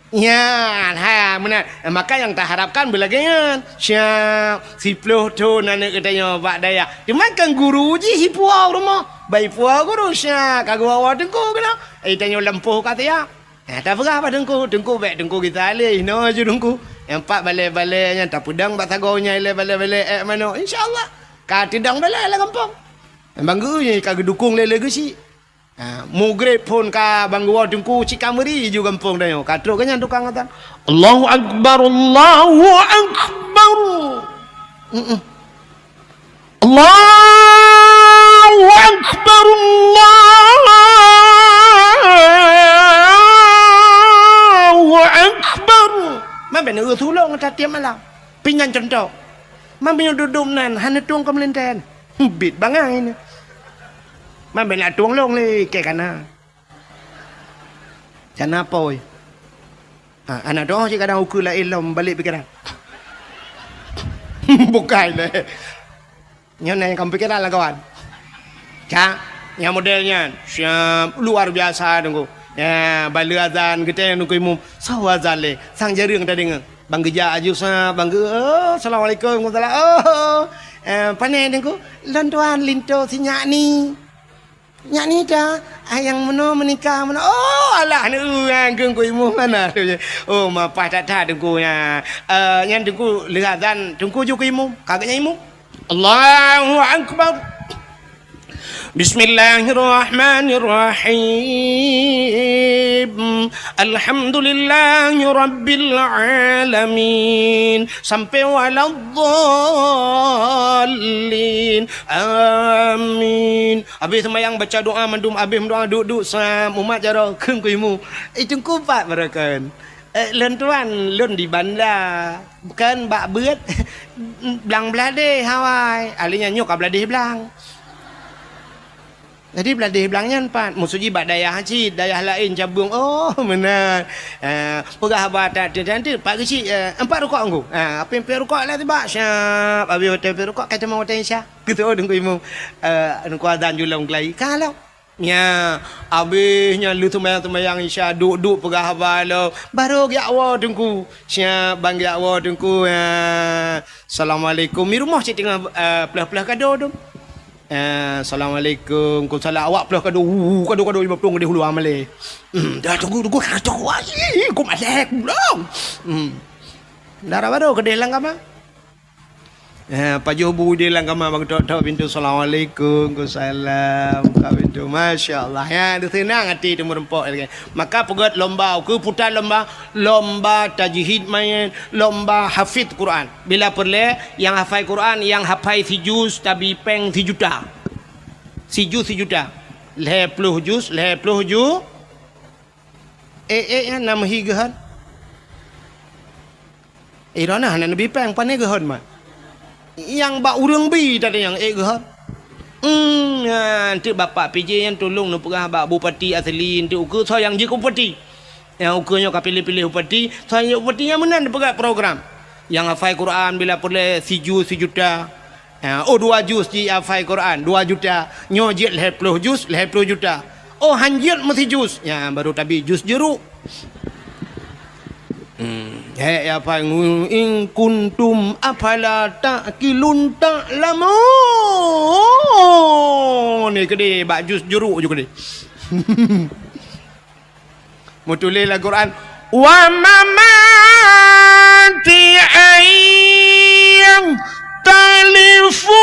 Speaker 1: Ya, benar. Maka yang tak harapkan belakangnya siap si peluh tu nana katanya Pak Daya. Dimakan guru je si puau rumah. Baik puau guru siap kagak awak dengku kena. Tanya lempuh kata ya. Tak apa dengku baik dengku kita alih no je dengku. Yang pak balik-baliknya tak pudang bak tagonya ile balik-balik mana. InsyaAllah. Ka tidang balik lah kampung. Bangga ni kagak dukung lele ke si. Mugrib pun ka bangga dengku cik kameri juga kampung dah yo. Katruk kan tukang kata. Allahu akbar Allahu akbar. Allahu akbar Allahu akbar. Man benar tulung ta tiap malam. Pingan contoh. Man benar duduk nan hana tuang kemelenten. Bit bangai ni. Man benar tuang long le ke kana. Jana apa oi? Anak doa je kadang ukur lah ilmu balik pikiran. Bukan le. Yang kamu pikiran lah kawan. Cak, yang modelnya siap luar biasa tunggu. Ya, bala azan kita nunggu imam. Sawa azan le. Sang jaring tadi ngeng. Bang geja ajusa, bang assalamualaikum warahmatullahi. Panai tunggu. Lantuan linto si nyak ni. Nyak ni dah yang mana menikah mana. Oh alah ni gengku imam mana. Oh mapah tak tunggu ya. Yang tunggu lihat azan tunggu juga imam. Kagaknya imam. Allahu akbar. Bismillahirrahmanirrahim. Alhamdulillahi rabbil alamin. Sampai waladdallin. Amin. Habis sembahyang baca doa mandum habis doa duduk umat jara keung kuimu. Itu kupat barakan. Lentuan lun di bandar bukan bak beut belang belade Hawaii alinya nyok belade belang. Jadi belade belangnya empat musuji bak dayah haji dayah lain cabung. Oh benar. Pegah batat nanti pak kecil empat rukuk anggu. Apa yang rukuk lah tiba syap habis hotel rukuk kata mau hotel insya gitu dengku imu dengku azan julang kelai kalau nya habisnya lu tumayang isya duk pegah balo baru ya Allah dengku siap bang ya Allah dengku assalamualaikum mi rumah cik tengah pelah-pelah kado dong assalamualaikum ku salah awak pelah kado kado 50 gede hulu amale dah tunggu kado wasi ku malek belum darah baru gede lang kama Pak Jobu dia lang kama bang tok pintu assalamualaikum ku salam ka pintu masyaallah ya dia senang hati tu merempok maka pegat lomba ke putar lomba tajwid main lomba hafid Quran bila perle yang hafal Quran yang hafal si juz tabi peng 3 juta si juta 10 juz yang nama higahan irana hana nabi peng pane gahan mah yang bak urang bi tadi yang gahan nanti bapak PJ yang tolong nu pegah bak bupati asli nanti ukur sayang je bupati yang ukurnya ka pilih-pilih bupati sayang bupati yang menan pegah program yang hafal Quran bila perle si juta 2 juz di hafal Quran 2 juta nyojit 10 juta oh hanjit mesti juz ya baru tabi juz jeruk ya apa in kuntum afala taqilun ta'lamun ni gede bak jus jeruk juga gede mutulis Al-Quran wa mamati ayyam talifun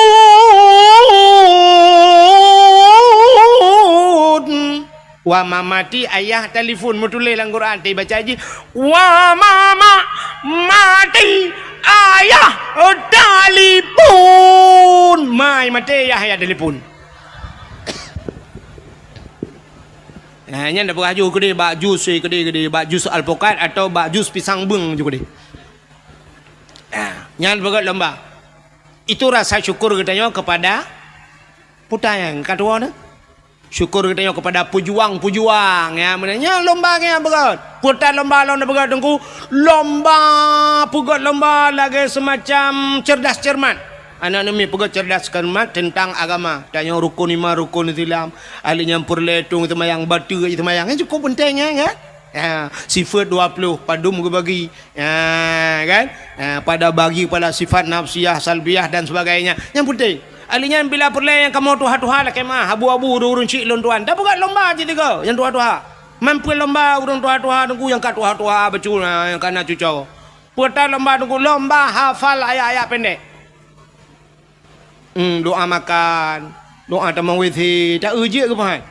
Speaker 1: wa mamati ayah telefon mutulis Al-Quran ti baca aja wa mama mati ayah telefon mai mati ayah telefon nya ndak beraju gede bak jus gede bak jus alpukat atau bak jus pisang beng juga gede nya berat lomba itu rasa syukur katanya kepada putayang kedua tu syukur katanya kepada pejuang ya menanya lomba nya berat putar lomba berat tengku lomba pugat lomba lagi semacam cerdas cermat Anak ni pergi cerdaskan mat tentang agama. Tanya rukun 5 rukun Islam. Ahli nyampur letung semayang batu semayang. Ini cukup penting kan? Ya, sifat 20 padum ke bagi. Ya, kan? Ya, pada bagi pada sifat nafsiyah, salbiyah dan sebagainya. Yang penting. Ahlinya bila perle yang kamu tuha-tuha lah kemah. Abu-abu urun cik lon tuan. Dah bukan lomba je tiga. Yang tuha-tuha. Mampu lomba urun tuha-tuha tunggu yang kat tuha-tuha betul yang kana cucau. Putar lomba tunggu lomba hafal ayat-ayat pendek. Doa makan, doa tamang withi, tak uji ke pahan?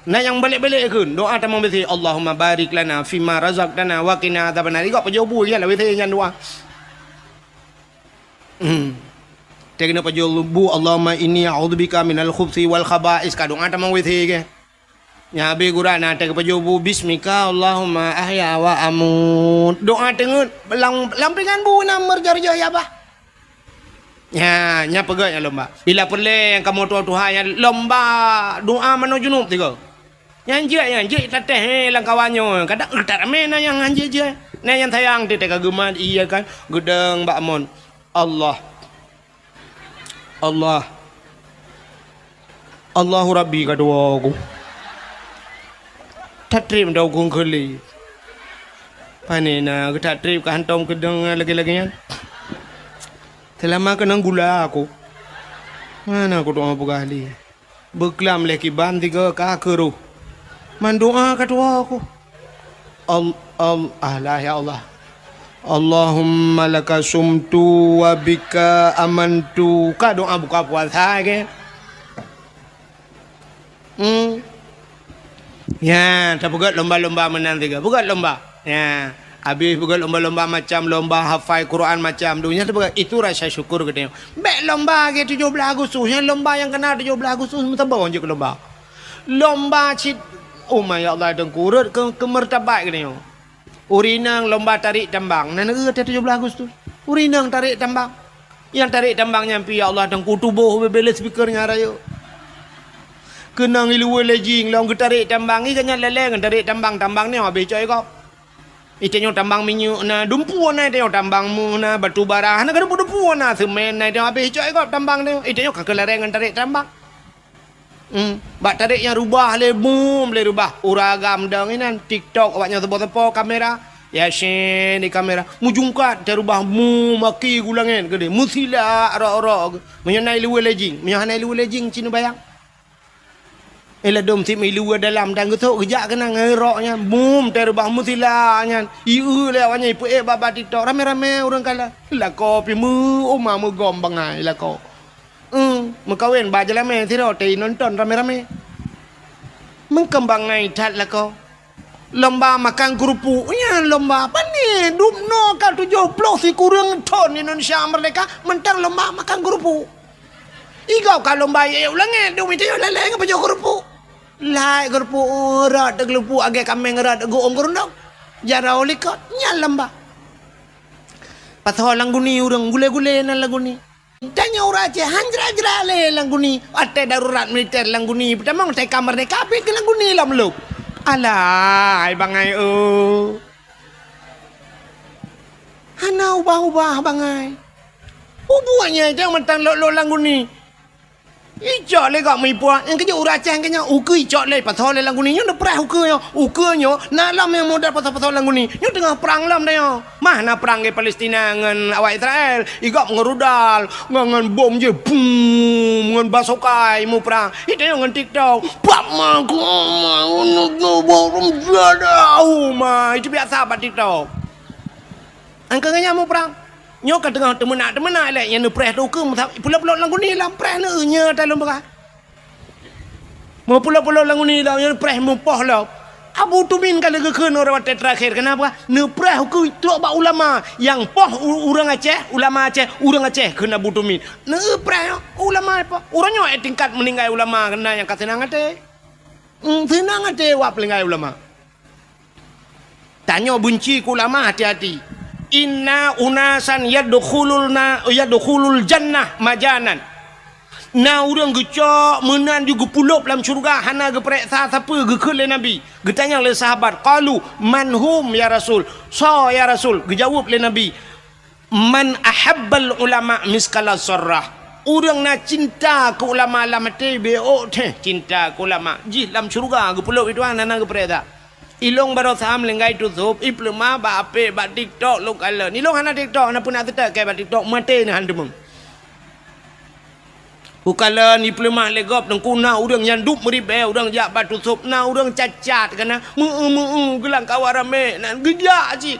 Speaker 1: Nah yang balik-balik ke doa tamang withi, Allahumma barik lana fima razaqtana wa qina adzabannar. Ikut pejobu ya lah withi yang doa. Tekna pejobu Allahumma inni a'udzubika minal khubthi wal khaba'is. Ka doa tamang withi ke. Ya habis Quran nak tek pejobu bismika Allahumma ahya wa amut. Doa tengut lampingan bu namar jarja ya bah. Ya, nya pegang yang lomba. Bila perle yang kamu tuha-tuha yang lomba doa mano junub tiga. Yang je tateh lang kawanyo. Kadang tak ramai na yang anje je. Na yang sayang ti tek agama iya kan. Gedeng Mbak Mon. Allah. Allahu Rabbi kadua aku. Tatrim dau kung keli. Panena ke tatrip ke hantom kedeng lagi-laginya. Selama kena gula aku. Mana aku doa berkali. Berkelam leki ban 3 kakeruh. Mendoa kedua aku. Allah ya Allah. Allahumma laka sumtu wa bika amantu. Ka doa buka puasa ke? Ya, tak buat lomba-lomba menang 3. Buat lomba. Ya. Habis bukan lomba-lomba macam lomba hafal Quran macam dunia tu bukan itu rasa syukur katanya. Baik lomba ke 17 Agustus, yang lomba yang kena 17 Agustus mesti bawa je ke lomba. Lomba cit oh my Allah dan kurut ke martabat katanya. Urinang lomba tarik tambang. Nana ke 17 Agustus. Urinang tarik tambang. Yang tarik tambang nyampi ya Allah dan kutubuh bebel speakernya raya. Kenang ilu lejing long tarik tambang ni kan leleng tarik tambang ni habis coy kau. Itanya tambang minyak na dumpu na itanya tambang mu na batu bara na kada dumpu na semen na itanya habis coy kau tambang dia itanya kakelarengan tarik tambang. Bak tarik yang rubah le boom le rubah uragam dang inan TikTok awaknya tepo-tepo kamera ya shen di kamera mujungkat dia rubah mu maki gulangin gede musila ro-ro menyanai luwe lejing cina bayang. Ela dom tim ilu dalam dan getuk kejak kena ngeroknya boom terbah mutilanya iu lewanya ipu baba TikTok rame-rame orang kala la kopi mu oma mu gombangai la ko mengkawin ba jalame tiro tei nonton rame-rame mengkembangai tat la ko lomba makan kerupuk ya lomba apa ni dumno ka 70 si kurang ton Indonesia merdeka mentang lomba makan kerupuk igau ka lomba ye ulange dum itu lele apa jo kerupuk lai kerupuk rat kerupuk agak kameng rat go ongkorndok jara olikot nyalamba patho langguni urang gule-gule na langguni tanya urace hanjra-jra le langguni ate darurat militer langguni pertama te kamar de kape ke langguni lam lu alai bangai hana ubah-ubah bangai ubuanya jangan mentang lo langguni ijak le gak mipua yang kerja uracang kenya uku ijak le patho le langguni nyo perah uku nyo na lam yang modal patho langguni nyo tengah perang lam dia mah na perang ke Palestina ngan awak Israel igak ngerudal ngan bom je boom ngan basokai mu perang itu ngan TikTok pak ma ku ma borom jada ma itu biasa pak TikTok angkanya mu perang nyo ka tengah temena le yang preh tu ke pula-pula langguni lam preh ne nya dalam berah mau pula-pula langguni lam yang preh mu poh la Abu Tumin kalau ke orang terakhir kenapa ne preh ku tu ba ulama yang poh urang Aceh ulama Aceh urang Aceh kena Abu Tumin ne preh ulama apa urangnya tingkat meninggal ulama kena yang kasenang ate senang ate wa pelinggai ulama tanya benci ku ulama hati-hati inna unasan yadkhulul jannah majanan na urang gecok menan juga puluk dalam syurga hana ge pereksa siapa ge ke nabi ge tanya le sahabat qalu manhum ya rasul ya rasul ge jawab le nabi man ahabbal ulama miskala sarrah Orang nak cinta ke ulama lam hati beok teh cinta ke ulama. Ji lam syurga ke pulau itu nana ke pereda. Ilong baru saham lenggai tutup. Iplema ba ape ba TikTok lu kala. Ni long hana TikTok hana pun nak tetap ke ba TikTok mati ni handemung. Ukala ni pelemah legop dan kuna urang yang dup meribe urang jak batu sop na urang cacat kana gelang kawarame nan gejak cik.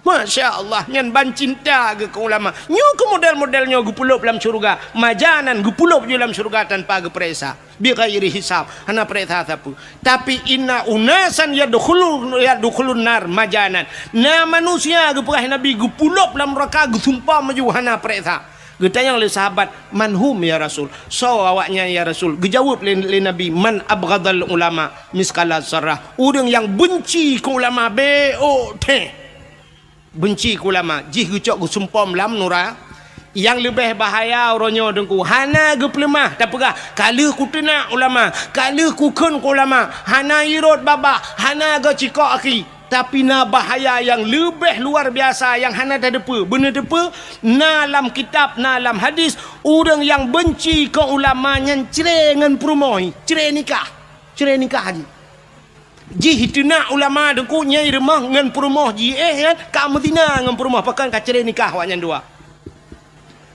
Speaker 1: Masya Allah nyan ban cinta ke ulama. Nyo ke model-modelnya gupulup dalam syurga. Majanan gupulup je dalam syurga tanpa gepresa. Bi ghairi hisab. Hana peresa sapu. Tapi inna unasan yadkhulun nar majanan. Na manusia gepah Nabi gupulup dalam neraka gesumpah maju hana peresa. Getanya oleh sahabat, manhum ya Rasul. So awaknya ya Rasul. Gejawab oleh Nabi, man abghadal ulama miskala sarah. Orang yang benci ke ulama BOT. Benci ke ulama. Jih gecok gesumpom lam nura. Yang lebih bahaya orangnya dengku. Hana geplemah. Tak pegah. Kala ku tenak ulama. Kala ku kun ke ulama. Hana irot baba. Hana gecikok aki. Tapi na bahaya yang lebih luar biasa yang hana tak depa. Benar depa na dalam kitab, na dalam hadis orang yang benci ke ulama yang cerai dengan perumoi, cerai nikah haji. Ji hitna ulama dengku nyai remah dengan perumah ji kan ka Madinah dengan perumah pakan ka cerai nikah awak yang dua.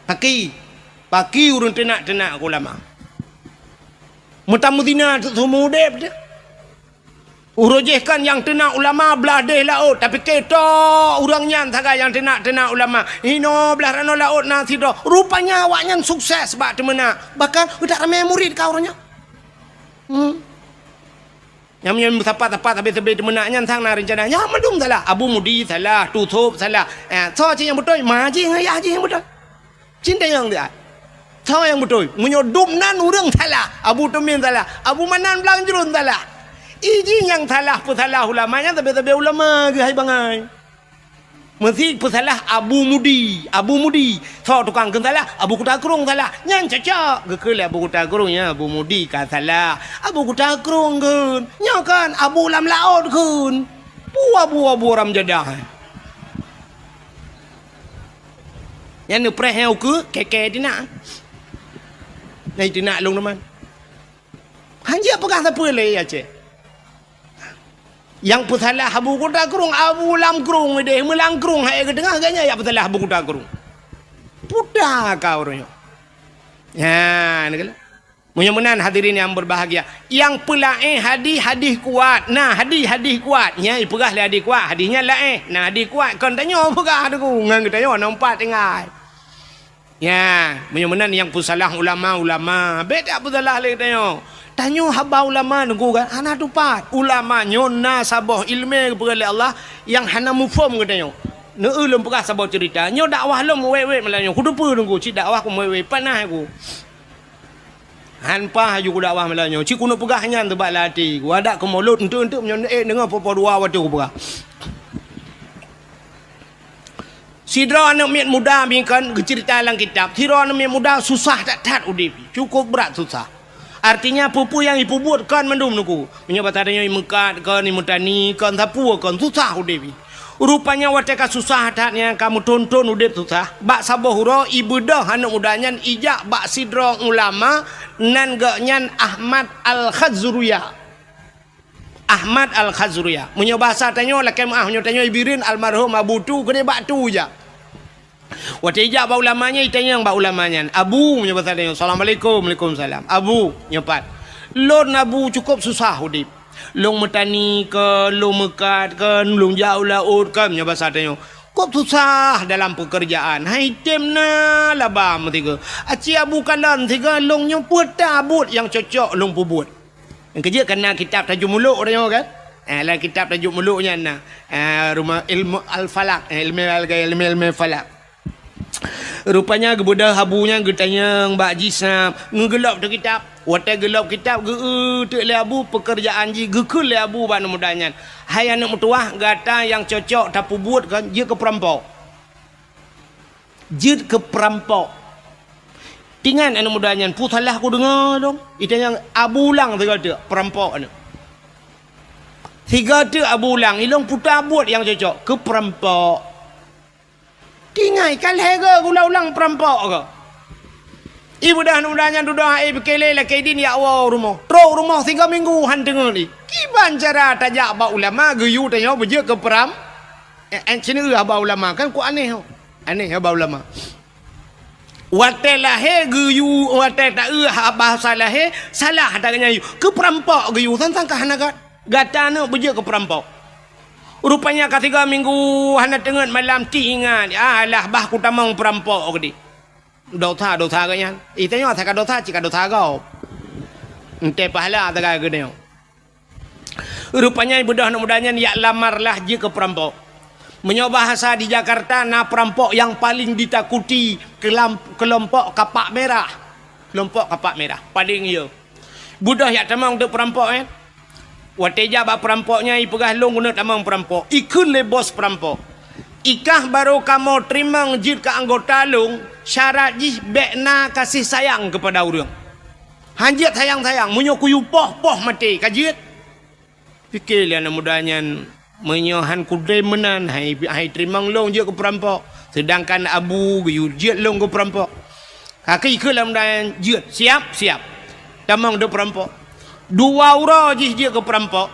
Speaker 1: Paki urun tenak ke ulama. Muta Madinah tu semua dep je. Urujihkan yang tenak ulama belah deh laut. Tapi ketok orangnya saga yang tenak ulama. Hino belah rano laut nanti dah. Rupanya awaknya sukses sebab temena. Bahkan udah ramai murid kau orangnya. Yang tepat habis temenaknya sang na rencana. Ya madum salah. Abu Mudi salah. Tutup salah. So yang betul. Maji ngayah yang betul. Cinta yang dia. So yang betul. Menyodum nan orang salah. Abu Tumin salah. Abu Manan belang jerun salah. Iji yang salah pesalah ulamanya tapi ulama ke hai bangai. Mesti pesalah Abu Mudi. So tukang ke salah Abu Kutakrung salah. Nyan cacak ke Abu Kutakrung ya Abu Mudi kan salah. Abu Kutakrung kan. Nya kan Abu Lam Laut kan. Abu Ram Jadah. Yang ni preheu ke keke dina. Nai dina long teman. Hanya pegang siapa le ya cik. Yang pesalah Abu Kutakrung, Abu Lam Krung deh, melang krung hai ke tengah agaknya ya pesalah Abu Kutakrung. Pudah kau orangnya. Ya, ni kala. Mudah-mudahan hadirin yang berbahagia. Yang pelaih hadis kuat. Nah, hadis kuat. Ya, pegah le hadis kuat. Hadisnya laih. Nah, hadis kuat kon tanya pegah tu. Ngan kita yo nampak tengah. Ya, mudah-mudahan yang pesalah ulama. Beda pesalah le tanya. Tanya haba ulama nunggu kan hana tupat ulama nyona sabah ilmu kepada Allah yang hana mufhum katanya ne ulum pegah sabah cerita nyo dakwah lom wewe melanyo kudu pu nunggu ci dakwah ku wewe panah aku hanpa haju ku dakwah melanyo ci kuno pegah nyan tebak lati ku ada ke mulut untuk menyo dengar popo dua waktu ku pegah sidra anak miat muda bingkan cerita dalam kitab sidra anak miat muda susah tak udip cukup berat susah. Artinya pupu yang ibu buat kan mendum nuku. Menyebut adanya mekat kan imutani kan sapu kan susah udip. Rupanya wateka susah hatnya kamu tonton udip susah. Bak sabah huro ibu dah anak mudanya ijak bak sidro ulama nan gaknyan Ahmad Al-Khazruya. Ahmad Al-Khazruya. Munyo bahasa tanyo lakem munyo tanyo ibirin almarhum Abu tu gede bak tu ja. Waktu ijak bau ulamanya itanya yang bau ulamanya Abu menyebut tadi Assalamualaikum Waalaikumsalam Abu nyepat lon Abu cukup susah udip long metani ke long mekat ke long jauh laut ke menyebut tadi cukup susah dalam pekerjaan hai temna labam tiga aci Abu kalan tiga long yang putabut yang cocok long pubut yang kerja kena kitab tajuk muluk orang kan lah kitab tajuk muluknya nah rumah ilmu al-falak ilmu falak. Rupanya kebudah habunya getanya Mbak Jisam ngegelap tu kitab. Wata gelap kitab tu le Abu pekerjaan ji gekul le Abu ban mudanya. Hai anak mutuah gata yang cocok tapu buat kan je ke perampok. Tingan anak mudanya putalah aku dengar dong. Itu yang Abu Lang tiga tu perampok ni. Tiga tu Abu Lang ilong putar buat yang cocok ke perampok. Tingai kalai ke ulang perampok ke? Ibu dah nudanya dudah bekele la kaidin ya Allah rumah. Trok rumah 3 minggu han dengar ni. Kiban cara tajak ba ulama geyu tanya beje ke peram. Sini ba ulama kan ku aneh. Aneh ba ulama. Watel lahe geyu watel tak bahasa lahe salah adanya yu. Ke perampok geyu tentang kahanagat. Gatana beje ke perampok. Rupanya ka 3 minggu hana tengat malam ti ingat. Alah bah ku tamang perampok gedi. Dosa kanya. Itanya tak dosa cika dosa kau. Ente pahala tak gede. Rupanya budak mudanya ya lamarlah je ke perampok. Menyoba bahasa di Jakarta na perampok yang paling ditakuti kelompok kapak merah. Kelompok kapak merah paling ya. Budak yang tamang untuk perampok Wateja ba perampoknya ipegah long guna tamang perampok. Ikun le bos perampok. Ikah baru kamu terima jid ke anggota long syarat jih bekna kasih sayang kepada orang. Hanjit sayang-sayang menyokuyu poh mati kajit. Fikir lian mudanya menyohan kudai menan hai terima long je ke perampok. Sedangkan abu biu jid long ke perampok. Kaki ke dalam dan jid siap. Tamang de perampok. 2 ura jih je ke perampok.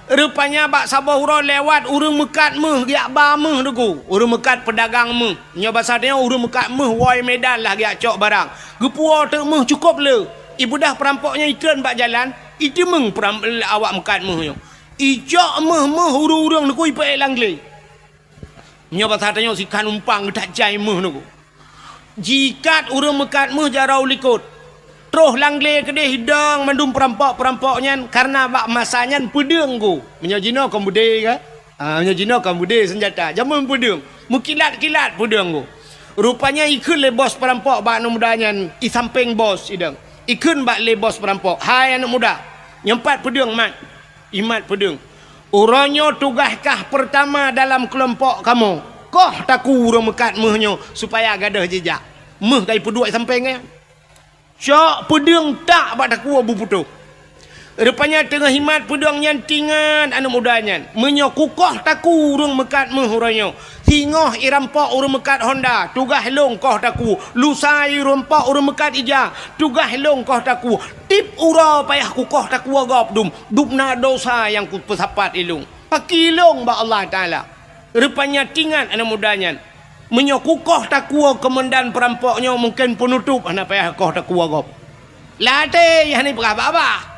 Speaker 1: Rupanya bak sabah ura lewat urang mekat meh giak ba meh deku. Urang mekat pedagang meh. Nya bahasa dia urang mekat meh wai medan lah giak cok barang. Gepua te meh cukup le. Ibu dah perampoknya iklan bak jalan, itu meng awak mekat meh nyo. Icok meh urang deku ipe langle. Nya bahasa dia sikan umpang tak jai meh deku. Jikat urang mekat meh jarau likut. Terus langle kedai hidang mandum perampok-perampoknya karena bak masanya pedang ku. Menyajina kambude ke? Menyajina kambude senjata. Jaman pedang. Mukilat-kilat pedang ku. Rupanya ikun le bos perampok bak anak mudanya di samping bos idang. Ikun bak le bos perampok. Hai anak muda. Nyempat pedang mat. Imat pedang. Uranyo tugaskah pertama dalam kelompok kamu. Koh taku urang mekat mehnyo supaya gadah jejak. Meh kai peduai sampingnya. Cok pedang tak bak taku abu putuh. Rupanya tengah himat pedangnya tingan anak mudanya. Menyokukoh taku urang mekat mehuranyo. Hingoh irampok urang mekat Honda. Tugah long koh taku. Lusai rompok urang mekat Ija. Tugah long koh taku. Tip ura payah kukoh taku agap dum. Dupna dosa yang ku pesapat ilung. Pakilong ba Allah Ta'ala. Rupanya tingan anak mudanya. Menyokukoh takua komandan perampoknya mungkin penutup anak payah koh takua gop. Late yang ni berapa?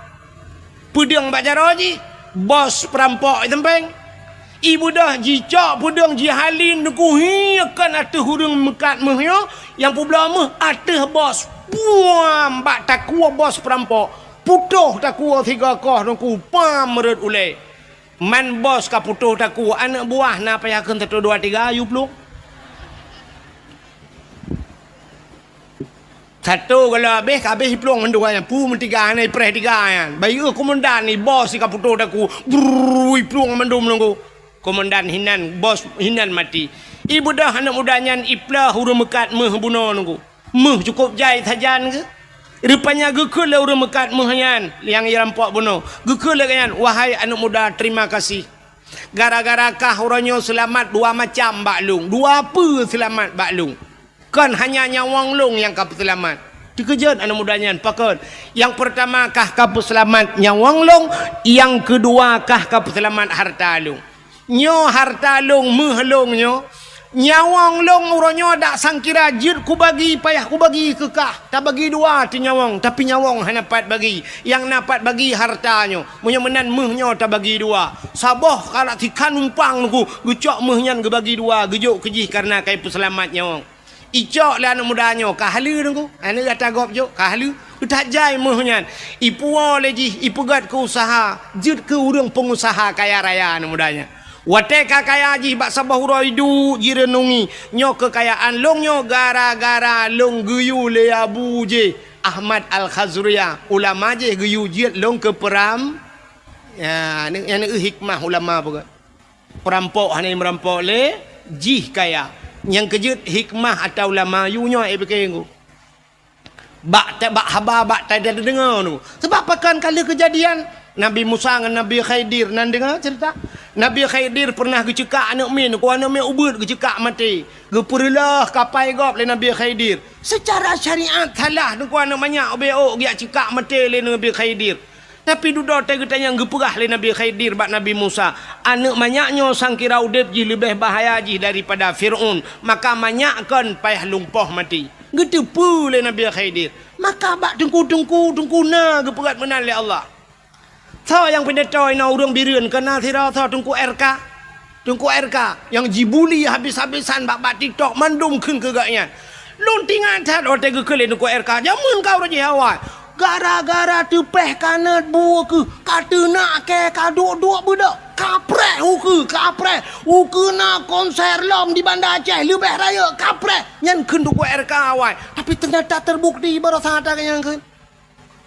Speaker 1: Pedang bajaroji bos perampok tempeng. Ibu dah jicak pedang jihalin deku hiakan ateh hurung mekat mehyo yang publa meh ateh bos. Puam bak takua bos perampok. Putuh takua 3 koh deku pam merut ule. Man bos ka putuh takua anak buah na payah kan 1 2 3 ayu peluk. Satu kalau habis peluang mendua yang pu mentiga ni preh tiga yang. Bayu komandan ni bos si kaputo daku. Brui peluang mendum nunggu. Komandan hinan bos hinan mati. Ibu dah anak mudanya iplah urang mekat meh buno nunggu. Meh cukup jai sajan ke? Rupanya gekul le urang mekat meh yan yang irampok buno. Gekul le kan wahai anak muda terima kasih. Gara-gara kah uranyo selamat 2 macam baklung. 2 apa selamat baklung. Kan hanya nyawang long yang kapu selamat. Dikejut anak mudanya pakon. Yang pertama kah kapu selamat nyawang long, yang kedua kah kapu selamat harta long. Nyo harta long meh long nyo. Nyawang long uronyo dak sangkira jid ku bagi payah ku bagi ke kah. Tak bagi 2 ti nyawang tapi nyawang hanya dapat bagi. Yang dapat bagi hartanyo. Munyo menan meh nyo tak bagi 2. Saboh kalau tikan umpang ku gecok meh nyan ge bagi 2 gejuk kejih karena kai peselamat nyawang. Icok lah anak mudanya kahlu nunggu anak kata gop jok kahlu tak jai mohnya ipu leji ipu gat ke usaha jid ke urang pengusaha kaya raya anak mudanya wate kaya ji bak sabah uraidu jirenungi nyok kekayaan long nyo gara-gara long guyu le abu je Ahmad Al-Khazriyah ulama je guyu jid long ke peram ya ni hikmah ulama pun perampok hanya merampok le jih kaya. Yang kejut hikmah atau ulama yunya fikir bak haba bak tak ada dengar tu sebab pakan kala kejadian Nabi Musa dengan Nabi Khidir nan dengar cerita Nabi Khidir pernah gecekak anak min, ku anak min ubud gecekak mati. Geperlah kapai gop le Nabi Khidir. Secara syariat salah ku anak banyak obeo giak cekak mati le Nabi Khidir. Tapi duda tega tanya geperah le Nabi Khidir bak Nabi Musa. Anak banyaknya sang kira udip ji lebih bahaya ji daripada Firaun. Maka banyakkan payah lumpuh mati. Getepu le Nabi Khidir. Maka bak tungku na geperat menan le Allah. Tho yang pendetoy na urang bireun kena thira tho tungku RK yang jibuli habis-habisan bak TikTok mandum keun kegaknya. Luntingan that ote ke kele tungku RK jamun kau raje awai. Gara-gara tepeh kanat buah ke katena ke kaduk-duk budak. Kaprek uku na konser lom di Banda Aceh lebih raya kaprek nyan keun tungku RK awai. Tapi ternyata terbukti baru sadar yang keun.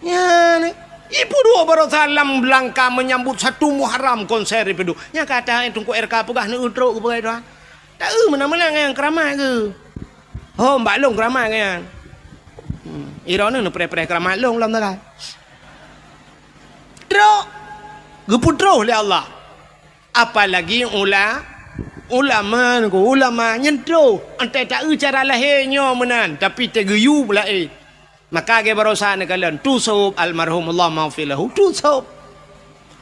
Speaker 1: Ya ni Ibu dua baru salam Belangka menyambut 1 Muharram konser itu. Nya kata tungku RK pegah ni utruk ke pegai tuan. Tak menang-menang yang keramai ke. Oh mbak long keramai kan. Irona nu pre-pre keramai long lam tak. Truk. Geputro oleh Allah. Apalagi ulama nyentro. Ante tak cara lahirnya menan tapi tegeyu pula Maka ke barosa ne kalian tusub almarhum Allah maghfilahu tusub.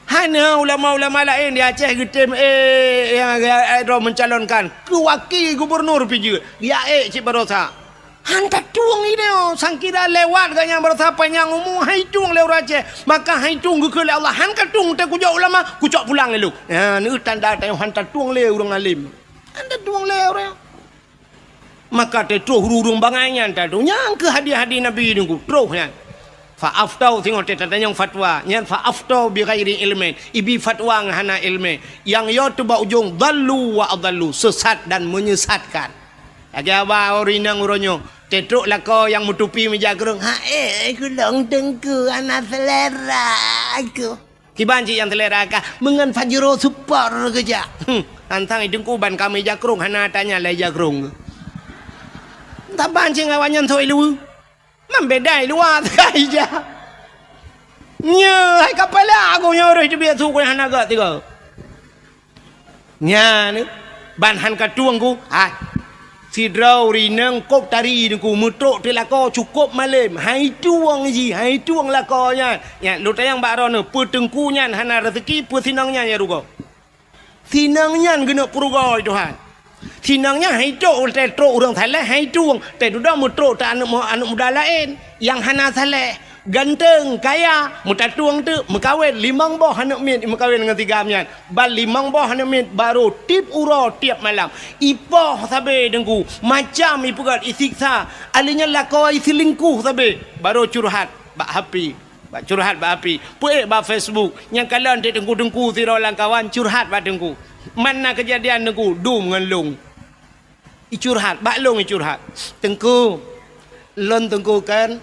Speaker 1: Hanya ulama-ulama lain di Aceh getem yang mencalonkan ke wakil gubernur piju. Dia cik barosa. Hantar tuang ini sang kira lewat ganya barosa panjang umum hai tuang lewat Aceh. Maka hai tuang ke Allah hantar tuang te kujak ulama kucak pulang lu. Ya ni tanda tanya hantar tuang le urang alim. Hantar tuang le orang. Maka te troh rurung banganyan tadu nyang ke hadi-hadi Nabi nunggu troh nyan fa aftau tengok te tanya fatwa nyan fa aftau bi ghairi ilmin ibi fatwa ngahana ilmi yang yo tu ba ujung dallu wa adallu sesat dan menyesatkan aga ba orinang uronyo te troh lako yang mutupi meja gerung aku long tengku anak selera aku kibanci yang selera ka mengan fajro super keja antang idengku ban kami jakrung hana tanya le jakrung tak bancing awanyan thoi lu membedai luar kai ja nya hai kapala aku nyoro itu biar su ko hanaga tiga nya ni ban han ka tuangku si drau rineng kop tari ku mutruk te lako cukup malam hai tuang ji hai tuang lakonya ya lu tayang bak rono petengku nyan hana rezeki pu sinangnya ya rugo sinangnya gena purugo Tuhan Sinangnya hai truk te truk urang saleh hai tuang te duda mutruk ta anak muda lain yang hana saleh ganteng kaya muta tuang tu mekawin 5 boh anak mit mekawin dengan 3 mian bal 5 boh anak mit baru tip uro tiap malam ipoh sabe dengku macam ipugat isiksa alinya lakau isilingkuh sabe baru curhat bak happy bak curhat bak happy puek bak Facebook yang kalian te dengku sira kawan curhat bak dengku mana kejadian dengku dum dengan long curhat bak long curhat tengku lon tengku kan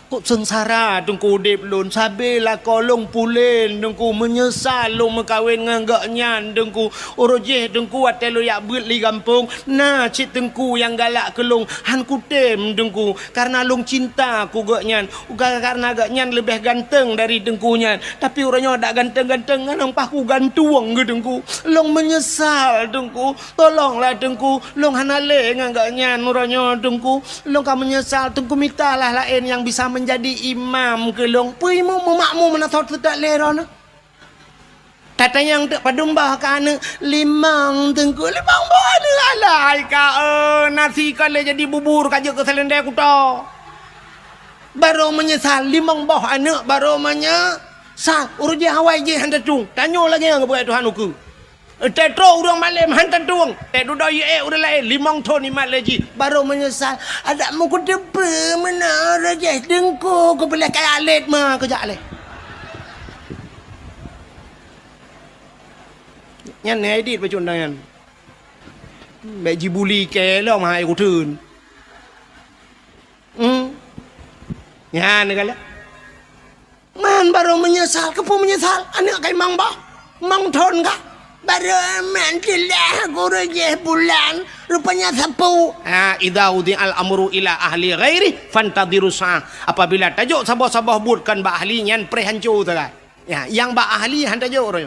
Speaker 1: kok sengsara tengku dip lon sabe la kolong pulen tengku menyesal long mekawin nganggak nyan tengku orojeh tengku atelo yak beut li kampung nah cik tengku yang galak ke long han kutem tengku karena long cinta ku gak nyan karena gak nyan lebih ganteng dari tengku nyan tapi orangnya dak ganteng-ganteng nang paku gantuang ke tengku long menyesal tengku tolonglah tengku long hanale nganggak nyan orangnya tengku long ka menyesal tengku mintalah lain yang bisa menjadi imam ke long puimu makmu menasot tak leron tata yang tak padumbah kana limang tengku limang boh alai ka nasi kale jadi bubur kaje ke selendai kuto baru menyesal limang boh anak baru menyesal uruje hawai je hantar tung tanyo lagi yang buat Tuhan uku tetro urang malam hantar tung te duda ye udah lain limang ton imat lagi baru menyesal ada mu ku depe mana raja dengku ku boleh kaya alit mah kejak leh nyan edit bacun dangan mek jibuli ke lo mai ku thun nyan kala man baru menyesal kepu menyesal anak kai mang bah mang thon ka baru mantilah guru je bulan rupanya sapu idza udi al amru ila ahli ghairi fantadiru sa apabila tajuk sabah-sabah budkan ba ahli nyan pre hancu tu kan ya yang ba ahli han tajuk ro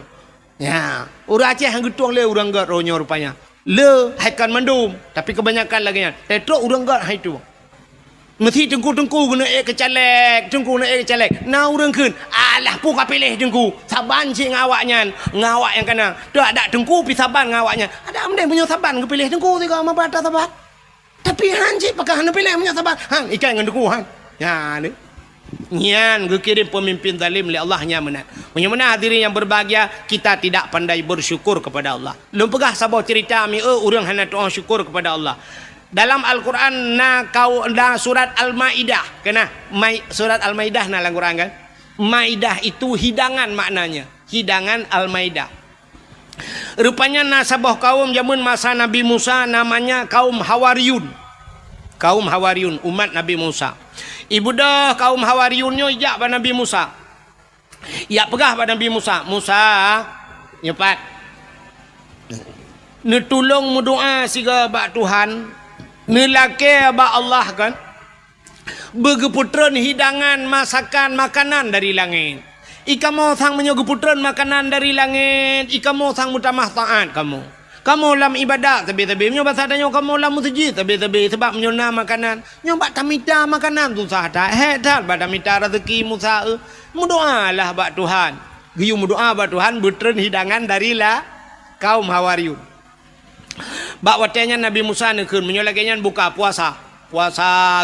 Speaker 1: Ya, orang Aceh hang getuang le orang gat ronya rupanya. Le haikan mandum, tapi kebanyakan lagi nya. Tetrok orang gat hai tu. Mesti tengku-tengku kena kecalek, tengku kena kecalek. Na urang keun, alah pu ka pilih tengku. Saban cik ngawaknya, ngawak yang kena. Dak ada tengku pi saban ngawaknya. Ada mending punya saban ke pilih tengku tiga sama bata saban. Tapi han cik pakai han pilih punya saban. Han ikan dengan tengku han. Ya ni. Nyan kirim pemimpin zalim oleh Allah nya menat. Menyamana hadirin yang berbahagia, kita tidak pandai bersyukur kepada Allah. Lum pegah sabah cerita mi urang hana doa syukur kepada Allah. Dalam Al-Quran surat Al-Maidah, kena surat Al-Maidah na Al-Quran kan? Maidah itu hidangan maknanya, hidangan Al-Maidah. Rupanya nasabah kaum zaman masa Nabi Musa namanya kaum Hawariyun. Kaum Hawariyun, umat Nabi Musa. Ibu dah kaum Hawariyunnya ijak pada Nabi Musa. Ya pegah pada Nabi Musa. Musa, nyepat. Netulong mudoa siga bak Tuhan. Nelake ba Allah kan begeputran hidangan masakan makanan dari langit. Ika mau sang menyegeputran makanan dari langit. Ika mau sang mutamah taat kamu lam ibadat tapi nyo bahasa danyo kamu lam masjid tapi sebab menyona makanan nyo bak tamita makanan tu sah dak dak bak tamita rezeki Musa mudoalah bak Tuhan giyu mudoa bak Tuhan betren hidangan dari la kaum Hawariyun. Bak watenya Nabi Musa nekeun menyolagenyan buka puasa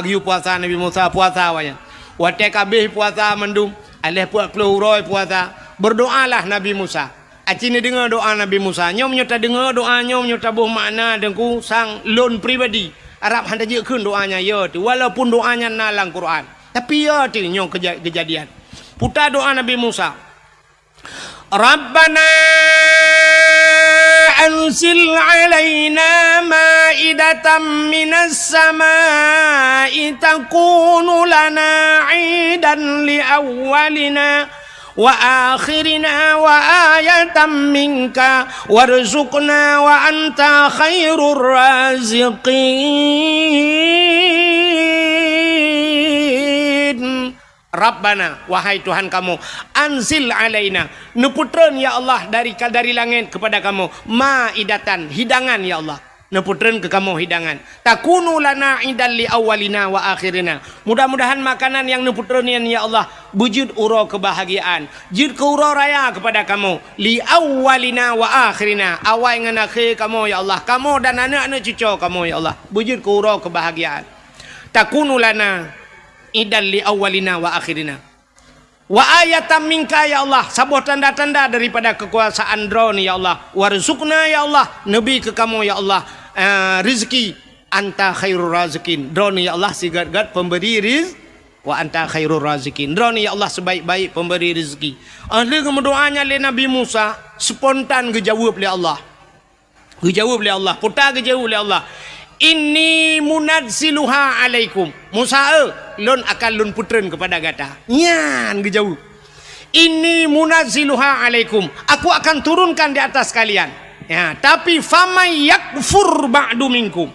Speaker 1: giu puasa Nabi Musa puasa wanya wate kabeh puasa mendung alih 40 roy puasa berdoalah Nabi Musa acine dengar doa Nabi Musa nyom nyota dengar doa nyom nyota buh makna dengku sang lon pribadi Arab handa jekeun doanya ya tu walaupun doanya nalang Quran tapi ya tu nyom kejadian putar doa Nabi Musa Rabbana anzil alaina ma'idatan minas samai takunu lana 'idan li awwalina wa akhirina wa ayatan minka warzuqna wa anta khairur raziqin. Rabbana, wahai Tuhan kamu, anzil alaina, neputran ya Allah dari langit kepada kamu, ma'idatan, hidangan ya Allah, neputran ke kamu hidangan. Takunu lana idan li awalina wa akhirina. Mudah-mudahan makanan yang neputranian ya Allah wujud uro kebahagiaan, jud ke uro raya kepada kamu. Li awalina wa akhirina, awal dengan akhir kamu ya Allah, kamu dan anak-anak cucu kamu ya Allah, wujud ke uro kebahagiaan. Takunu lana idan li awalina wa akhirina wa ayatan minka ya Allah, sebuah tanda-tanda daripada kekuasaan drone ya Allah, warzuqna ya Allah, nabi ke kamu ya Allah, rezeki anta khairur razikin, drone ya Allah sigat-gat pemberi rizki, wa anta khairur razikin, drone ya Allah sebaik-baik pemberi rezeki. Ahli kemudoanya le Nabi Musa spontan gejawab le Allah, putar gejawab le Allah, inni munazziluha alaikum. Musa lon akan lon putren kepada gata. Nyan gejauh. Inni munazziluha alaikum. Aku akan turunkan di atas kalian. Ya, tapi famay yakfur ba'du minkum.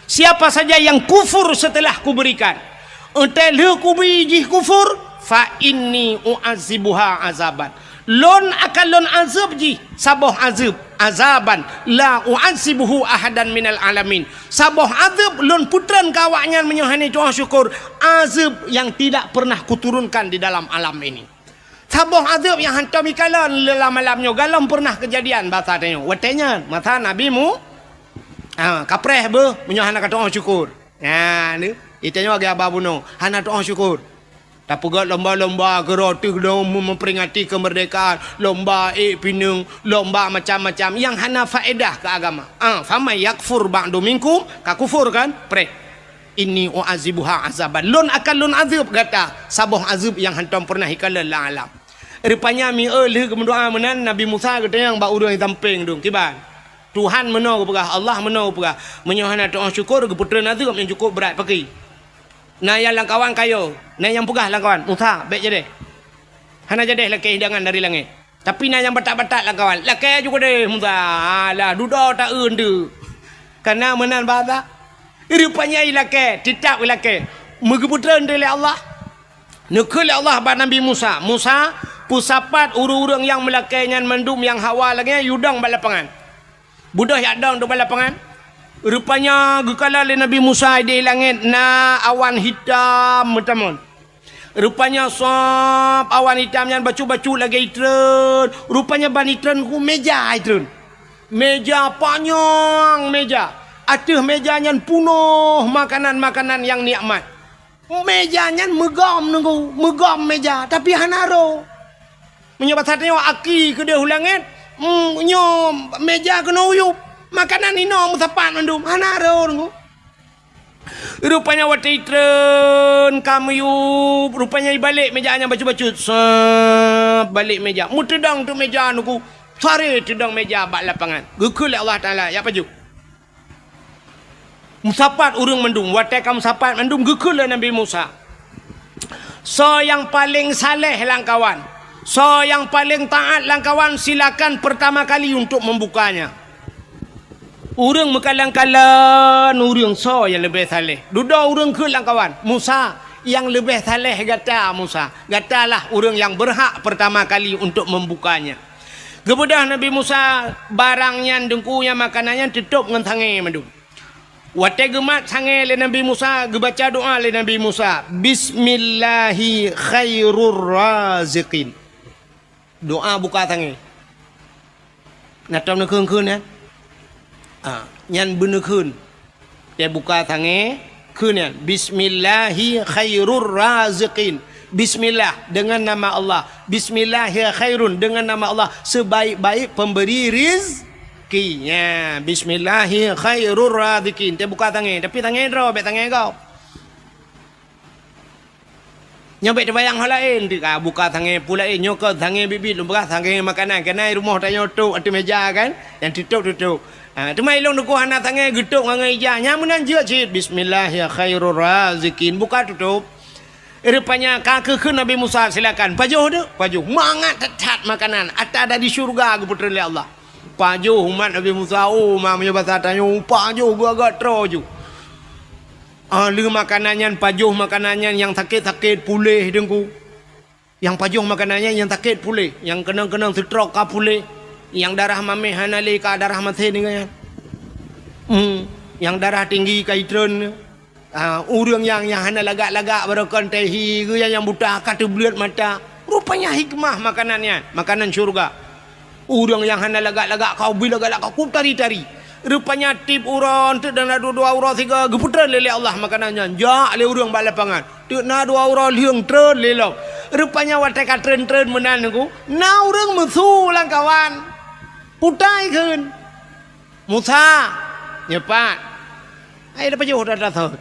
Speaker 1: Siapa saja yang kufur setelah kuberikan. Entel ku biji kufur fa inni u'azibuha azaban. Lon akan lon azab ji saboh azaban la u'azibuhu ahadan minal alamin. Saboh azab lon putran kawaknya menyuhani doa syukur, azab yang tidak pernah kuturunkan di dalam alam ini. Saboh azab yang hantar mikalan dalam alamnya galam pernah kejadian bahasa tanya watenya mata nabimu kapreh be menyuhana doa syukur. Ya ni itanya bagi ababuno hana doa syukur. Tak pegat lomba-lomba geroti memperingati kemerdekaan, lomba pinung, lomba macam-macam yang hana faedah ke agama. Famay yakfur ba'du minkum, ka kufur kan? Pre. Inni u'azibuha azaban. Lon akan lon azab kata, saboh azab yang hantam pernah hikala la alam. Rupanya mi leh kemendoa menan Nabi Musa kata yang ba urang tamping dong kiban. Tuhan meno kepegah, Allah meno kepegah. Menyohana doa syukur ke putra azab yang cukup berat pakai. Nah yang langkawan kayo, nah yang pegah langkawan, Musa baik je deh. Hana je deh laki hidangan dari langit. Tapi nah yang batak-batak langkawan, laki juga deh Musa. Alah duda tak undu. Karena menan bahasa. Rupanya laki, tidak laki. Mengeputra dari Allah. Nekul Allah pada Nabi Musa. Musa Pusapat urang-urang yang melakainya mendum yang hawa lagi yudang balapangan. Budah yak dang do balapangan. Rupanya gekala le Nabi Musa di langit na awan hitam metamun. Rupanya sop awan hitam yang bacu-bacu lagi itren. Rupanya ban itren ku meja itren. Meja panjang meja. Atas mejanya penuh makanan-makanan yang nikmat. Mejanya megam nunggu, megam meja tapi hanaro. Menyobat hatnya aki ke dia hulangit. Nyo meja kena uyup. Makanan ino musapan mendum. Hanaro nunggu. Rupanya waktu itren kamu yuk. Rupanya balik mejanya bacu-bacu. Balik meja. Mutedang tu meja nunggu. Sari tedang meja bak lapangan. Gekul Allah Ta'ala. Ya paju. Musapat urang mendum. Waktu kamu musapat mendum. Gekul Nabi Musa. So yang paling saleh lang kawan. So yang paling taat lang kawan, silakan pertama kali untuk membukanya. Urang mekalang-kalang urang so yang lebih saleh. Duda urang ke lang kawan. Musa yang lebih saleh gata Musa. Gatalah urang yang berhak pertama kali untuk membukanya. Kemudian Nabi Musa barangnya dengkunya makanannya tutup dengan tangan mendung. Wate gemat sange le Nabi Musa, gebaca doa le Nabi Musa. Bismillahi khairur raziqin. Doa buka tangan. Natam nak kun ya. Nyan bener kun. Dia buka tangan kun ya. Bismillahi khairur raziqin. Bismillah dengan nama Allah. Bismillahi khairun dengan nama Allah sebaik-baik pemberi rizkinya. Bismillahi khairur raziqin. Dia buka tangan, tapi tangan ro, bet tangan kau. Nyobek terbayang hal lain dia buka tangan pula nyokot tangan bibit lumbah tangan makanan kenai rumah tak nyotok atas meja kan yang tutup tu mai long duku hana tangan getuk ngai ija nyamunan je cit bismillahirrahmanirrahim khairur raziqin buka tutup. Rupanya kakek Nabi Musa silakan pajuh tu pajuh mangat tetat makanan ada di syurga keputra oleh Allah. Pajuh umat Nabi Musa mamanya bahasa tanya pajuh gagak troju. Lu makanannya pajuh makanannya yang sakit-sakit pulih dengku. Yang pajuh makanannya yang sakit pulih, yang kenang-kenang stroke ka pulih, yang darah mameh hanali ka darah mati dengan. Yang darah tinggi ka itren. Urang yang hana lagak-lagak barakan tehi ke yang buta kata belut mata. Rupanya hikmah makanannya, makanan syurga. Urang yang hana lagak-lagak kau bila galak kau tari-tari. Rupanya tip uron tu dan dua uron tiga geputan lele Allah makanannya jak le urang balapangan tu na dua uron liang tren lelo rupanya wateka tren menan aku na urang musuh lang kawan putai keun Musa nyepat ai dapat jauh dah tahu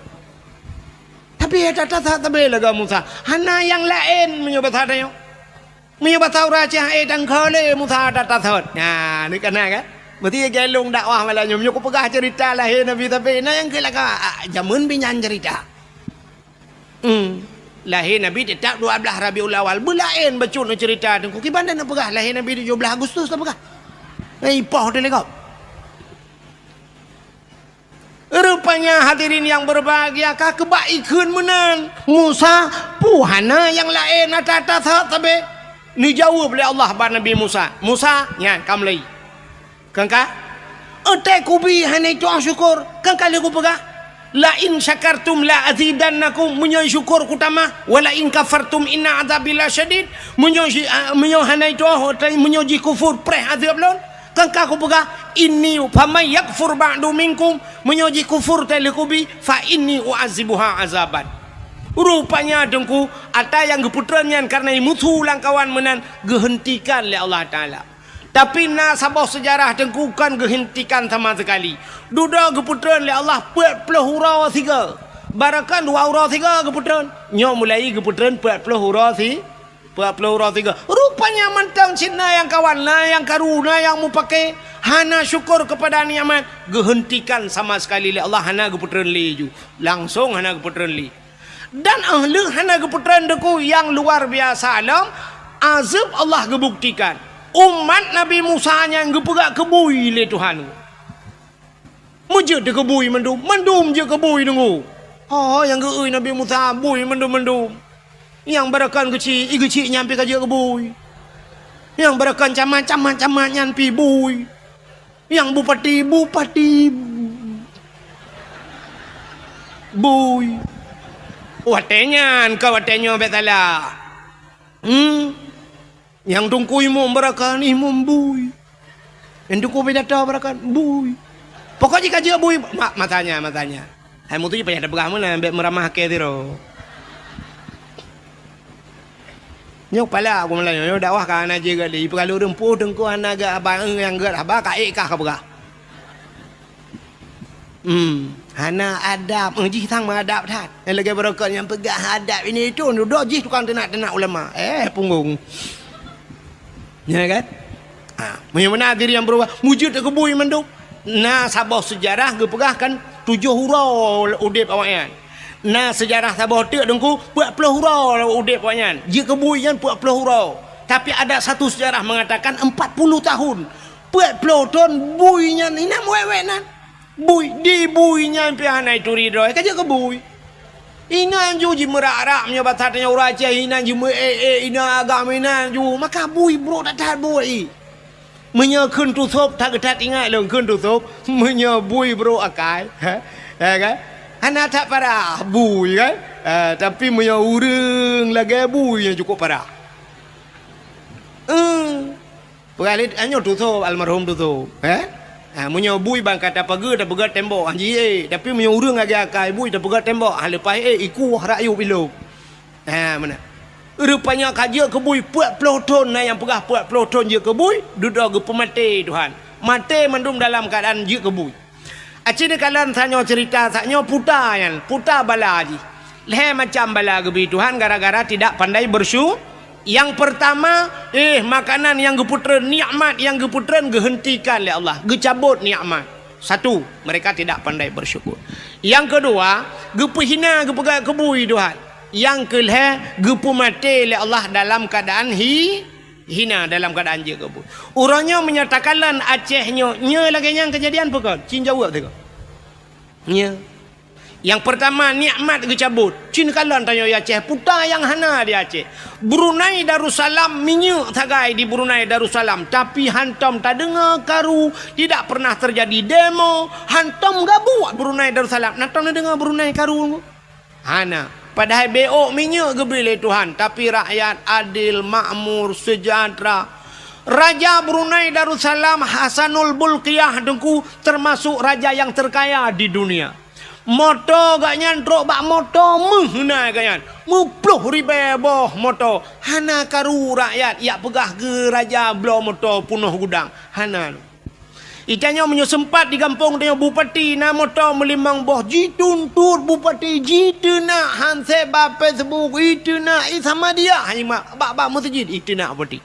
Speaker 1: tapi ada tapi laga Musa hana yang lain menyobat hadayo menyobat tahu raja dan khale Musa dah tahu nah ni kena kan. Berarti gelong dakwah malah nyum aku pegah cerita lahir Nabi tapi na yang kelaka jamun binyan cerita. Lahir Nabi tetap 12 Rabiul Awal belain bacun cerita tu. Ki bandar nak pegah lahir Nabi 17 Agustus tak pegah. Poh dia lekau. Rupanya hadirin yang berbahagia kah kebaikan menan. Musa puhana yang lain ada tapi ni jawab oleh Allah bar Nabi Musa. Musa nya kam lai. Kangka ate kubi hanai tu syukur kangka le ku pegah la in syakartum la azidannakum munyo syukur kutama wala in kafartum inna adzabil syadid munyo hanai tu munyo ji kufur preh azab lon kangka ku pegah inni famay yakfur ba'du minkum munyo ji kufur ta le kubi fa inni uazibuha azaban. Rupanya dengku ada yang geputrannya karena mutu lang kawan menan gehentikan oleh Allah Taala. Tapi na sabah sejarah dengkukan gehentikan sama sekali. Duda geputran oleh Allah 40 hurau 3. Barakan 2 hurau 3 geputran. Nyo mulai geputran 40 hurau 3. Rupanya mentang Cina yang kawan lah yang karuna yang mu pakai hana syukur kepada nikmat gehentikan sama sekali oleh Allah hana geputran li ju. Langsung hana geputran li. Dan ahli hana geputran deku yang luar biasa alam azab Allah gebuktikan. Umat Nabi Musa yang gepegak kebui le Tuhan. Mujud de kebui mendum je kebui dengu. Yang geui Nabi Musa bui mendum. Yang barakan kecil, kecil nyampe kerja kebui. Yang berkan camat nyan pi bui. Yang bupati bui. Watenyan ke watenyo betala. Yang tungku imum berakan imum bui. Yang tungku bedata berakan bui. Pokoknya kaji bui matanya. Hai mutu je payah ada berah mana ambek meramah ke tiro. Nyok pala aku melanya nyok dakwah kan aja gali perlu rempuh dengku anaga abang yang gerak abah kaik kah kabah. Hana adab ji tang adab tat. Yang lagi berokok yang pegang adab ini itu duduk ji tukang tenak ulama. Punggung. Ya kan? Mana diri yang berubah wujud ke bui menduk. Nah sabah sejarah ge pegahkan 7 hurau udip awaknya. Nah sejarah sabah tu dengku 40 hurau udip awaknya. Jika bui kan 40 hurau. Tapi ada satu sejarah mengatakan 40 tahun. 40 tahun buinya ni nak wewek nan. Bui di buinya piana itu ridoi kaja ke bui. Ina yang juji merak-rak punya batatnya uraja ina jume ina agama ina ju maka bui bro tak tahan bui. Menya kun tutup tak ketat ingat long kun tutup menya bui bro akai kan anak tak parah bui kan tapi menya urang lagi bui yang cukup parah Peralit anyo tutup almarhum tutup menya bui bang kata pagi dah pegat tembok anji tapi menya urang lagi akai bui dah pegat tembok lepas iku rayu biluk mana rupanya kaji kebui 40 tahun na yang pegah 40 tahun je kebui duduk ke pemati Tuhan mati mendum dalam keadaan je kebui acini kalian tanya cerita saknya puta bala ji leh macam bala gebi Tuhan gara-gara tidak pandai bersyukur. Yang pertama makanan yang geputren nikmat yang geputren gehentikan oleh Allah gecabut nikmat. Satu, mereka tidak pandai bersyukur. Yang kedua, gepehina gepegak kebui Tuhan. Yang kelih gepu mati oleh Allah dalam keadaan hina dalam keadaan je gepu. Orangnya menyatakanlah Acehnya nya lagi yang kejadian pekon. Cin jawab teko. Nya. Yang pertama nikmat gecabut. Cin kalan tanya Aceh puta yang hana di Aceh. Brunei Darussalam minyak tagai di Brunei Darussalam tapi hantam tak dengar karu, tidak pernah terjadi demo, hantam gak buat Brunei Darussalam. Nak tahu dengar Brunei karu hana. Padahal beok minyak gebeli Tuhan. Tapi rakyat adil, makmur, sejahtera. Raja Brunei Darussalam Hasanul Bolkiah dengku termasuk raja yang terkaya di dunia. Moto gak nyantrok bak moto mehna ganyan. 10,000 boh moto. Hana karu rakyat yak pegah ke raja blow moto punuh gudang. Hana. Itanya sempat di kampung dengan bupati na moto melimang boh jitun tur bupati jitu na hanse ba Facebook itu na sama dia hanya bak masjid itu na bupati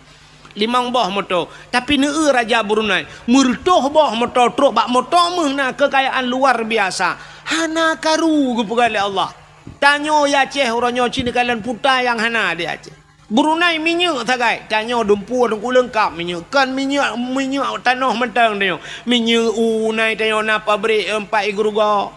Speaker 1: limang boh moto tapi neu raja Brunei murtoh boh moto truk bak moto mehna kekayaan luar biasa hana karu gupegale Allah tanyo ya Aceh orangnya Cina kalian puta yang hana di Aceh Brunei minyak tagai tanyo dumpu dengku lengkap minyak kan minyak tanah mentang dia minyak nai tanyo na pabrik 4 igruga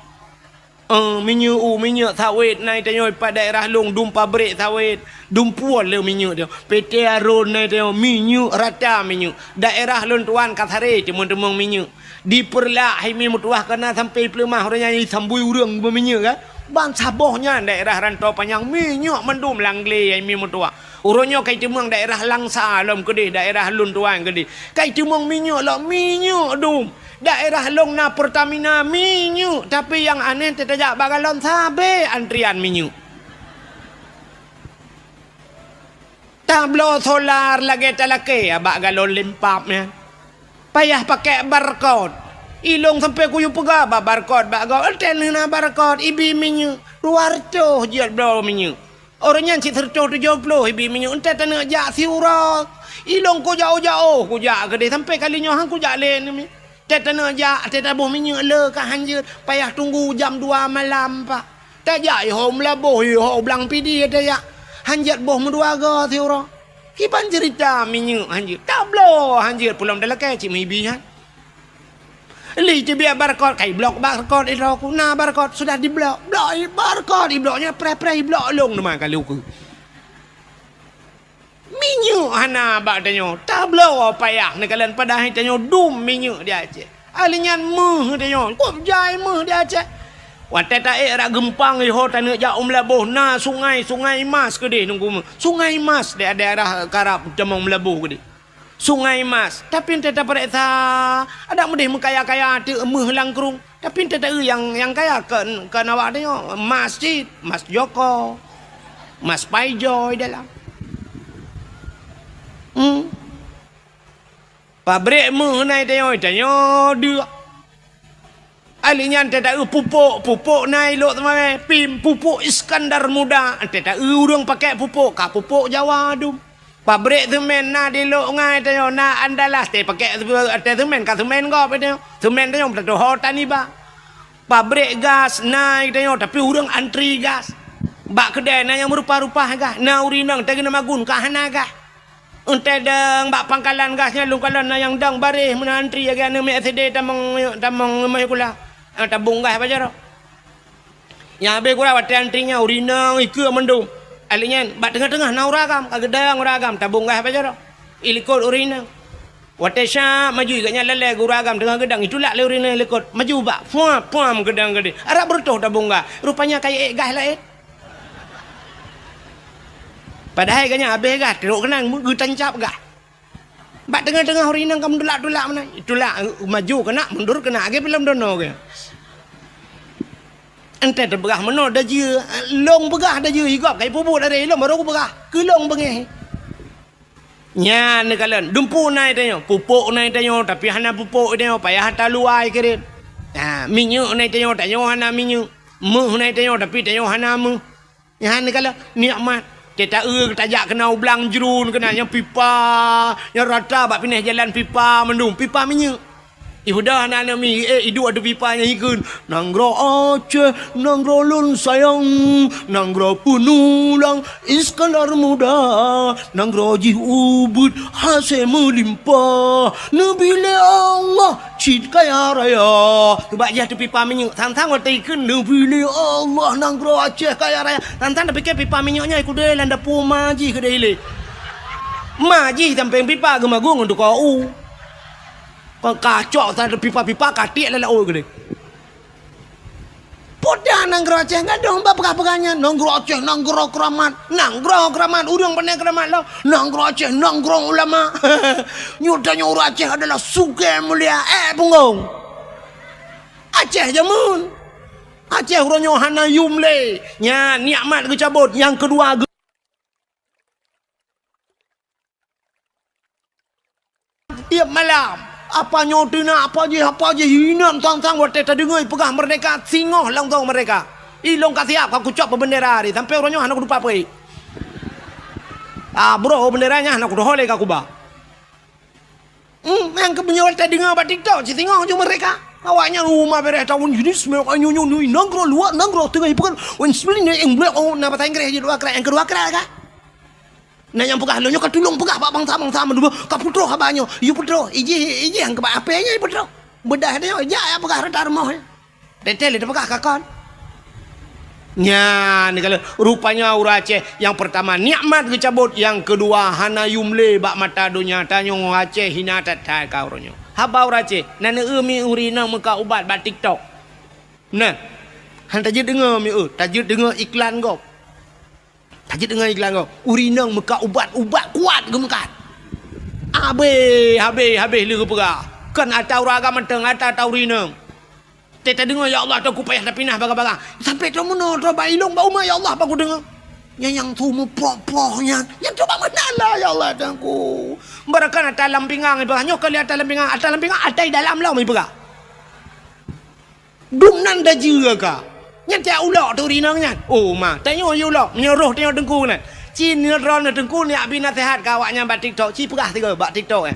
Speaker 1: minyak sawit nai tanyo pada daerah long dum pabrik sawit dumpu le minyak dia PT Aron nai tanyo minyak rata minyak daerah lon tuan Kathare teman-teman minyak diperlah himi mutuah kena sampai pelemah orangnya sambui urang berminyak kan ban sabohnya daerah rantau panjang minyak mendum langle himi mutuah urunyo kai temang daerah Langsa lom kedih daerah Lun Tuan kedih kai temang minyak lah minyak dum daerah long na Pertamina minyak tapi yang aneh tetajak bagalon sabe antrian minyak tablo solar lagi talake abak galon limpapnya payah pakai barcode ilong sampai kuyu pegah barcode bagau tenena barcode ibi minyak luar tuh jiat bro minyak orangnya cik tercoh 70 ibi minyak entah tanah jak siurak ilong ku jauh-jauh ku jak kedai sampai kalinya hang ku jak len ni tak tanah jak tak tabuh minyak le ka hanjir payah tunggu jam 2 malam pak tak jak hom labuh ho blang pidi tak jak hanjat boh menduaga siurak kipan cerita minyak hanjir tak bloh hanjir pulang dalam ke cik mibi kan li je biar barcode kai blok barcode itu aku nah barcode sudah di blok barcode di bloknya pre blok long nama kali aku minyak hana bak tanyo. Tak belawa payah ni kalian pada hari tanyo dum minyak dia Aceh. Alinya meh tanyo. Kop jai meh dia Aceh. Watai tak rak gempang ho tanah jak Melabuh na sungai Mas ke dia nunggu. Sungai Mas dia daerah Karab Jamong Melabuh ke dia. Sungai Mas. Tapi ente tak periksa ada mudih mengkaya-kaya tu meh langkrung. Tapi ente tak yang kaya ke awak tanyo masjid, Mas Joko. Mas Paijoy dalam. Pabrik meh nai tanyo dia. Alinya tak pupuk nai lok teman pim pupuk Iskandar Muda. Tak urang pakai pupuk pupuk Jawa dum. Pabrik semen na di lok ngai tanyo na Andalas te pakai semen semen go tanyo. Semen tanyo tak hotan ni ba. Pabrik gas nai tanyo tapi urang antri gas. Bak kedai na yang merupa-rupa gas. Na urinang tak kena magun ka hana gas. Untai dang bak pangkalan gasnya lungkalan na yang dang baris mena antri aga na MSD tamang mayukula. Tabung gas apa jaro. Yang habis kura watai antrinya urinang ikut mendung. Alinya bak tengah-tengah na uragam kagedang uragam tabung gas apa jaro. Ilikot urinang. Watai sya maju iganya lele uragam tengah gedang itulah le urinang ilikot. Maju bak puam gedang gede. Arab bertuh tabung gas. Rupanya kayak gas lah Padahal kanya habis gas, teruk kenang gutan cap gas. Bak tengah-tengah urinang kamu dulak-dulak mana? Itulah maju kena, mundur kena age belum dono ke. Ente terbegah meno dah je, long begah dah je igap kai pupuk dari long baru aku begah. Ke long bengeh. Nya ni kalian, dumpu nai tanyo, pupuk nai tanyo tapi hana pupuk tanyo payah hantar luai kirim. Minyak nai tanyo hana minyak. Meh nai tanyo tapi tanyo hana meh. Nya ni kalian nikmat. Kita tajak kena ublang jerun kena yang pipa yang rata bak pindah jalan pipa mendung pipa minyak. Ibu dah anak mi hidup ada pipanya ikun nanggro Aceh nanggro lun sayang nanggro penulang Iskandar Muda nanggro ji ubud hasil melimpah nabile Allah cid kaya raya tubak jah tu pipa minyak tang-tang waktu ikun nabile Allah nanggro Aceh kaya raya tang-tang dah fikir pipa minyaknya ikut dia landa puma ji ke dia maji sampai pipa gemagung untuk kau kacau tak pipa-pipa katik lelak gede. Podah nanggro Aceh enggak dong pegah-pegahnya nanggro Aceh nanggro keramat urang pandai keramat lo nanggro Aceh nanggro ulama nyudanya orang Aceh adalah sugih mulia punggung Aceh jamun Aceh urangnya hana yumle nya nikmat kecabut yang kedua tiap malam apa nyotina apa je hinam tang-tang waktu tadi dengar pegah merdeka singoh lang tau mereka ilong kasiap aku cop bendera ni sampai orangnya anak lupa apa bro benderanya anak udah holek aku ba yang kebenyawal tadi dengar ba TikTok si singoh je mereka awaknya rumah beres tahun jenis nyunyu nanggro luar nanggro tengah ibukan wen sebenarnya yang blok na bahasa Inggris je dua kerak yang kedua kerak kan. Nah yang pegah lo nyok tulung pegah pak bangsa mendu ka putro ka banyo yu putro iji yang ke apenya putro bedah dia ya pegah rata rumah detel dia pegah kakon nya ni kalau rupanya orang Aceh yang pertama nikmat kecabut yang kedua hana yumle bak mata dunia tanyong Aceh hina tatai ka oronyo haba orang Aceh nana mi urina muka ubat bak TikTok nah han tajid dengar mi tajid dengar iklan go tajid dengan iklan kau urinang muka ubat kuat gemekat habis lu pegah kan atau raga menteng atau urinang teta dengar ya Allah aku payah dah pindah baga-baga sampai tu mana tu bailong bau ya Allah aku dengar yang tu mu poh-pohnya yang coba menala ya Allah aku berakan atas dalam pinggang ibu nyok kali atas dalam pinggang atai dalam lah ibu ka dumnan dah juga ka yang tiap ulok tu rinangnya. Oh ma, tengok you ulok, menyeruh tengok dengku ni. Cin neron dengku ni abi nasihat kawaknya bak TikTok. Ci pegah tiga bak TikTok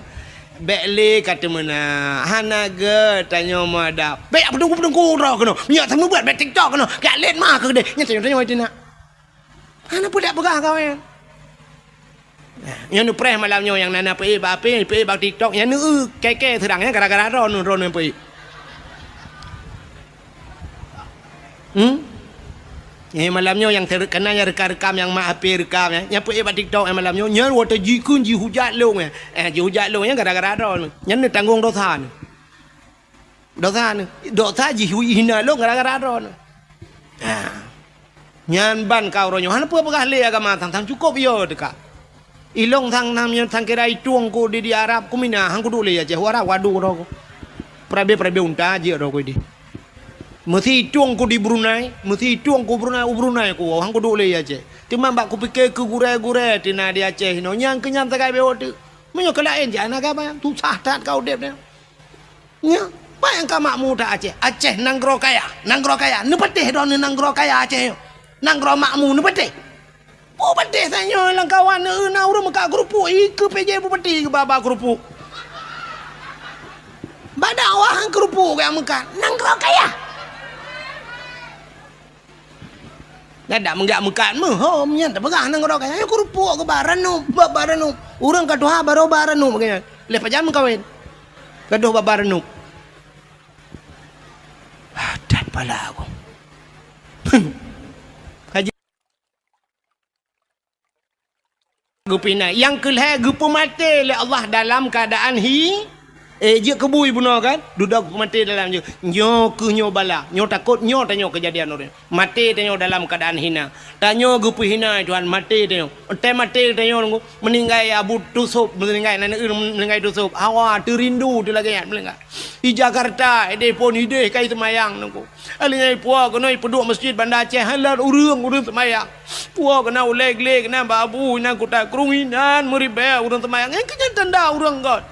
Speaker 1: Bekle kata mana, hanaga tanya madap. Bek apa dengku dah kena. Minyak sama buat bak TikTok kena. Kat let mah ke dia. Yang tengok itu nak. Hana pun tak pegah kawan. Yang nu preh malamnya yang nana pe bak TikTok. Yang nu keke terangnya gara-gara ron pe. Malamnya yang terkena yang rekam yang mak HP rekam yang pun buat TikTok malamnya nya water ji kun ji hujat long ji hujat long yang gara-gara ron nya ni tanggung dosa ni dosa ji hina long gara-gara ron nyan ban kau ronyo han apa pegah le agama tang cukup yo dekat ilong tang namnya tang kira ituang ko di Arab ku mina hang ku dole ya je wara wadu ro prabe unta je ro ko di mesti tuang ku di Brunei, mesti tuang ku Brunei ku, hang ku dole ya je. Timbang bak ku pikir ke gure tina di Aceh no, nyang kenyang takai bewo tu. Menyo kelain je anak apa tu sahtat kau dep dia. Nya, apa yang kau makmu tak Aceh? Aceh nanggro kaya, ne petih don nanggro kaya Aceh. Nanggro makmu ne petih. Oh petih sanyo lang kawan na urang maka grupu ke PJ bu petih ke baba grupu. Badawah hang grupu ke muka, nanggro kaya. Nada menggak mekat hom nya tak pegah nang orang kaya aku rupuk ke baranu urang kaduha baro baranu makanya lepas jam kawin kaduh baranu dan pala aku kaji gupina yang kelih gupu mati oleh Allah dalam keadaan je kebui bunuh kan duduk mati dalam je nyo bala nyo takut nyo tanyo kejadian orang mati tanyo dalam keadaan hina tanyo gupu hina Tuhan mati tanyo mati tanyo meninggai abu tusuk meninggai meninggai tusuk hawa terindu tu lagi meninggai di Jakarta ide pun ide kai semayang nunggu alingai puak kenoi peduk masjid Bandar Aceh halar urang semayang puak kena leg kena babu kena kutak kerunginan meribah urang semayang kenyan tanda urang god.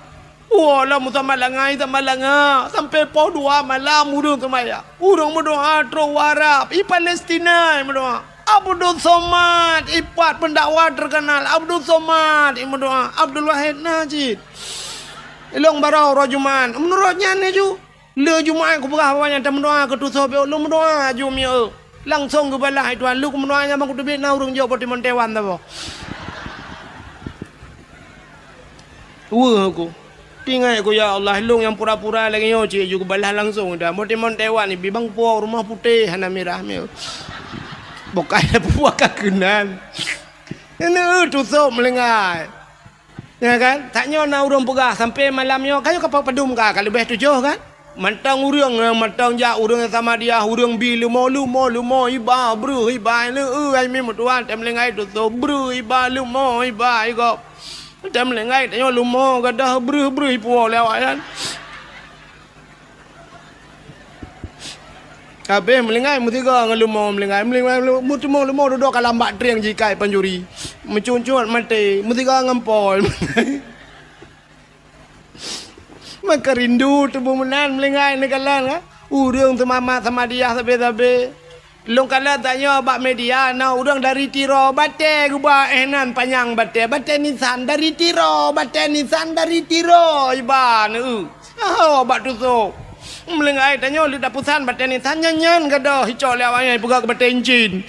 Speaker 1: Wah, lah musa malangai sampai pau 2 malam urang semaya. Urang berdoa tro warap i Palestina berdoa. Abdul Somad ipat pendakwa terkenal Abdul Somad berdoa. Abdul Wahid Najid. Ilong barau rajuman. Menurutnya ni ju. Le Jumaat ku berah banyak tak berdoa ke tu sobe lu berdoa ju mi langsung ke balah Tuhan lu berdoa nya bang ku tebik na urang jo poti montewan ta bo. Aku tinggal aku ya Allah long yang pura-pura lagi yo cik juga balah langsung dah motimon Taiwan ni bibang puak rumah putih hana merah mel bukan puak kakenan ini tutup melengai ya kan taknya na urang pegah sampai malamnya kayu kapal pedum ka kalau lebih 7 kan mantang urang mantang ja urang sama dia urang bi lumo iba bru iba le ai mi mutuan tem lengai tutup bru iba lumo iba go Jam lengai tanya lumo gadah bruh ipo lewat kan. Kabeh melengai mutiga ngelumo melengai mutimo lumo duduk kalambak triang jikai panjuri. Mencuncut mati mutiga ngempol. Maka rindu tubuh menan melengai negalan kan. Urang semama sama dia sabe-sabe. Long kala tanya bak media na urang dari Tiro bate gua enan panjang bate Nissan dari Tiro iban bak tusuk melengai tanya lu dapusan bate Nissan nyanyan gadah hijau lewanya pegak bate engine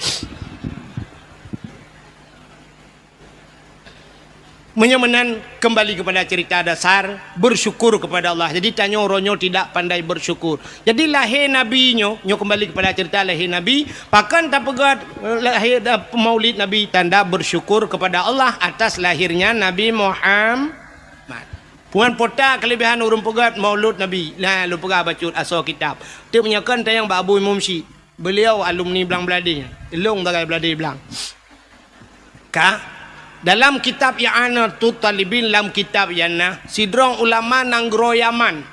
Speaker 1: Menyemenan kembali kepada cerita dasar bersyukur kepada Allah. Jadi tanya orangnya tidak pandai bersyukur. Jadi lahir Nabi nyo kembali kepada cerita lahir Nabi. Pakan tak pegat lahir maulid Nabi tanda bersyukur kepada Allah atas lahirnya Nabi Muhammad. Puan pota kelebihan urang pegat maulud Nabi. Lah lu pegat baca asal kitab. Dia menyakan tayang Pak Abu Imam Syed. Beliau alumni Belang Beladi. Elong tagai Beladi Belang. Dalam kitab I'anatul Talibin dalam kitab Yana sidrong ulama nanggro Yaman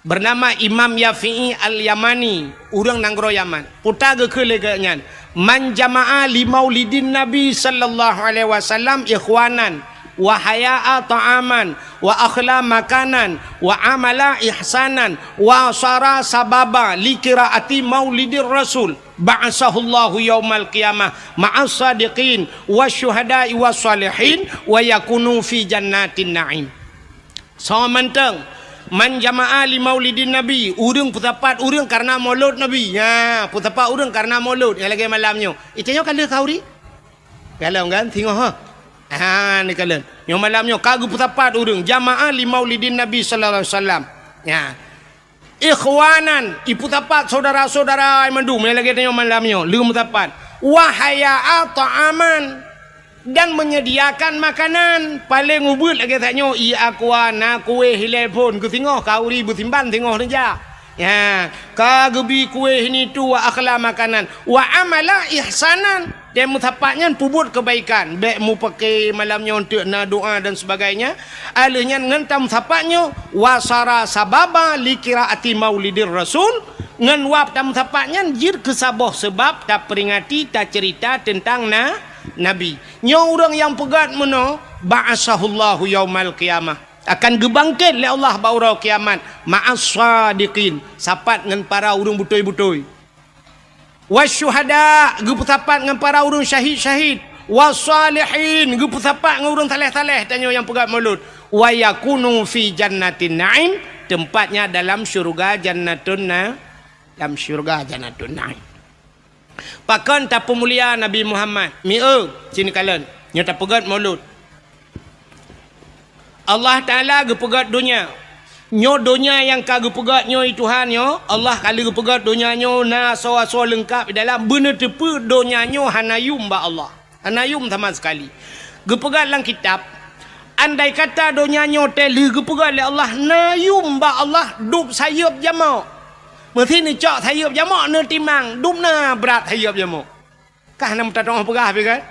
Speaker 1: bernama Imam Yafi'i Al-Yamani urang nanggro Yaman puta ke keleganya man jama'a li maulidin Nabi sallallahu alaihi wasallam ikhwanan wa haya'a ta'aman wa akhla makanan wa amala ihsanan wa sara sababa li qiraati maulidir rasul ba'asahullahu yaumal qiyamah ma'as sadiqin wasyuhada'i wassalihin wa yakunu fi jannatin na'im. So menteng man jama'a li maulidin nabi urang putapat urang karena maulud nabi ya putapat urang karena maulud yang lagi malamnya itanyo kala kauri kalau kan tengok ni kalian yang malamnya kagu putapat urang jama'a li maulidin nabi sallallahu alaihi wasallam ya ikhwanan iputapat saudara-saudara mandu yang lagi tanya malamnya lum tapat Wahaya ta'aman, dan menyediakan makanan. Paling ubud lagi tanya, aku nak kue hilal pun ke tengok kau ribu timban tengok saja. Ya, kagebi kue ini tu wa akhla makanan. Wa amala ihsanan, dia mutapaknya pubut kebaikan. Baik mu pakai malamnya untuk nak doa dan sebagainya. Alihnya ngentam tapaknya wasara sababa likiraati maulidir rasul. Ngan wap tam tapaknya jir kesabah sebab tak peringati tak cerita tentang Nabi. Nya orang yang pegat meno ba'asahullahu yaumal qiyamah, akan gebangkit oleh Allah baurau kiamat ma'as sadiqin, sapat dengan para urang butoi-butoi. Wasyuhada, geputapat dengan para urang syahid-syahid. Wasalihin, geputapat dengan urang taleh-taleh tanya yang pegat mulut. Wa yakunu fi jannatin na'im, tempatnya dalam syurga jannatun dalam syurga jannatun na'im. Pakan tak pemulia Nabi Muhammad mi'e sini kalian nyo tak pegat mulut. Allah Ta'ala gepegat dunia. Nyo dunia yang kagak pegat nyo Tuhan nyo. Allah kali gepegat dunia nyo na so lengkap dalam benar tepu dunia nyo hanayum ba Allah. Hanayum sama sekali. Gepegat dalam kitab. Andai kata dunia nyo teli gepegat oleh Allah nayum ba Allah dup sayup jamak. Mesti ni cak sayup jamak ne timang dup na berat sayup jamak. Kah nak tengah pegah pi kan?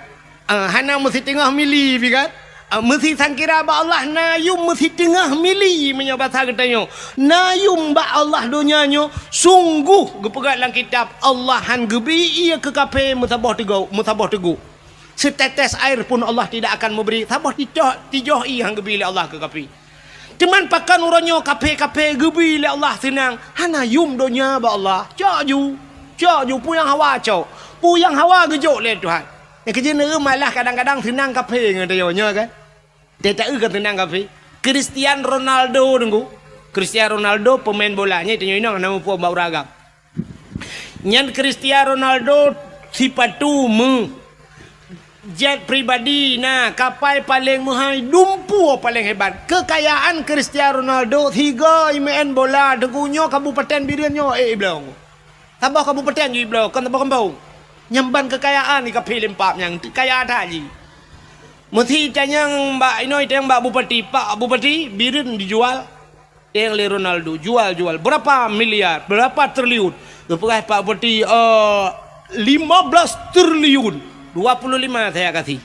Speaker 1: Hana mesti tengah mili pi kan? Mesti sangkira ba Allah nayum mesti tengah mili punya bahasa katanya. Nayum ba Allah dunianya sungguh gepegat dalam kitab Allah han gebi ia ke kape mutabah teguh. Setetes air pun Allah tidak akan memberi. Tabah tijoh i hang gebi Allah ke kape. Cuman pakan uranyo kape gebi Allah senang. Hanayum dunia ba Allah. Cak ju puyang hawa cak. Puyang hawa gejuk le Tuhan. Yang kerja ni malah kadang-kadang senang kape ngatanya kan. Dia tak kan tenang kafe. Cristiano Ronaldo tunggu. Cristiano Ronaldo pemain bolanya itu nyinong nama puak bau ragam. Nyan Cristiano Ronaldo sipatu jet pribadi na kapal paling mahal dumpu paling hebat. Kekayaan Cristiano Ronaldo 3 main bola dengunyo kabupaten Birianyo belau. Tabah kabupaten ju belau kan tabah kampung. Nyamban kekayaan ni kafe lempap yang kaya tadi. Mesti tanyang Mbak Inoi tanyang Mbak Bupati, Pak Bupati birin dijual yang le Ronaldo jual berapa miliar, berapa triliun. Lepas Pak Bupati 15 triliun, 25 saya kasih.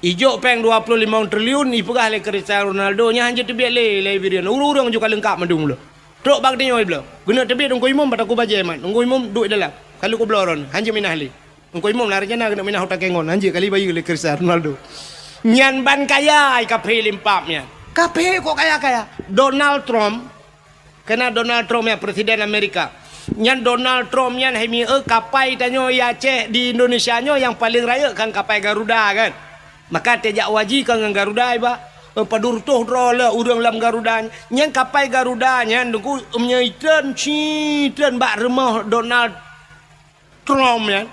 Speaker 1: Ijo peng 25 triliun ni pegah le Cristiano Ronaldo nya hanya tebiat le birin. Urang-urang juga lengkap madung lo. Trok bag tanyoi belo. Guna tebiat ungko imam pada ku baje man. Ungko imam duit dalam. Kalau ku bloron hanya minah le. Engkau imam lari jana kena minah hutak kengon anjir kali bayi oleh Cristiano Ronaldo. Nyan ban kaya kape limpapnya. Kape kok kaya. Donald Trump. Kena Donald Trump ya presiden Amerika. Nyan Donald Trump nyan hemi kapai tanyo ya Aceh di Indonesia nyo yang paling raya kan kapai Garuda kan. Maka tejak waji kan Garuda iba. Padur tuh drola urang lam Garuda. Nyan kapai Garuda nyan dengku menyaitan citen bak remah Donald Trump ya.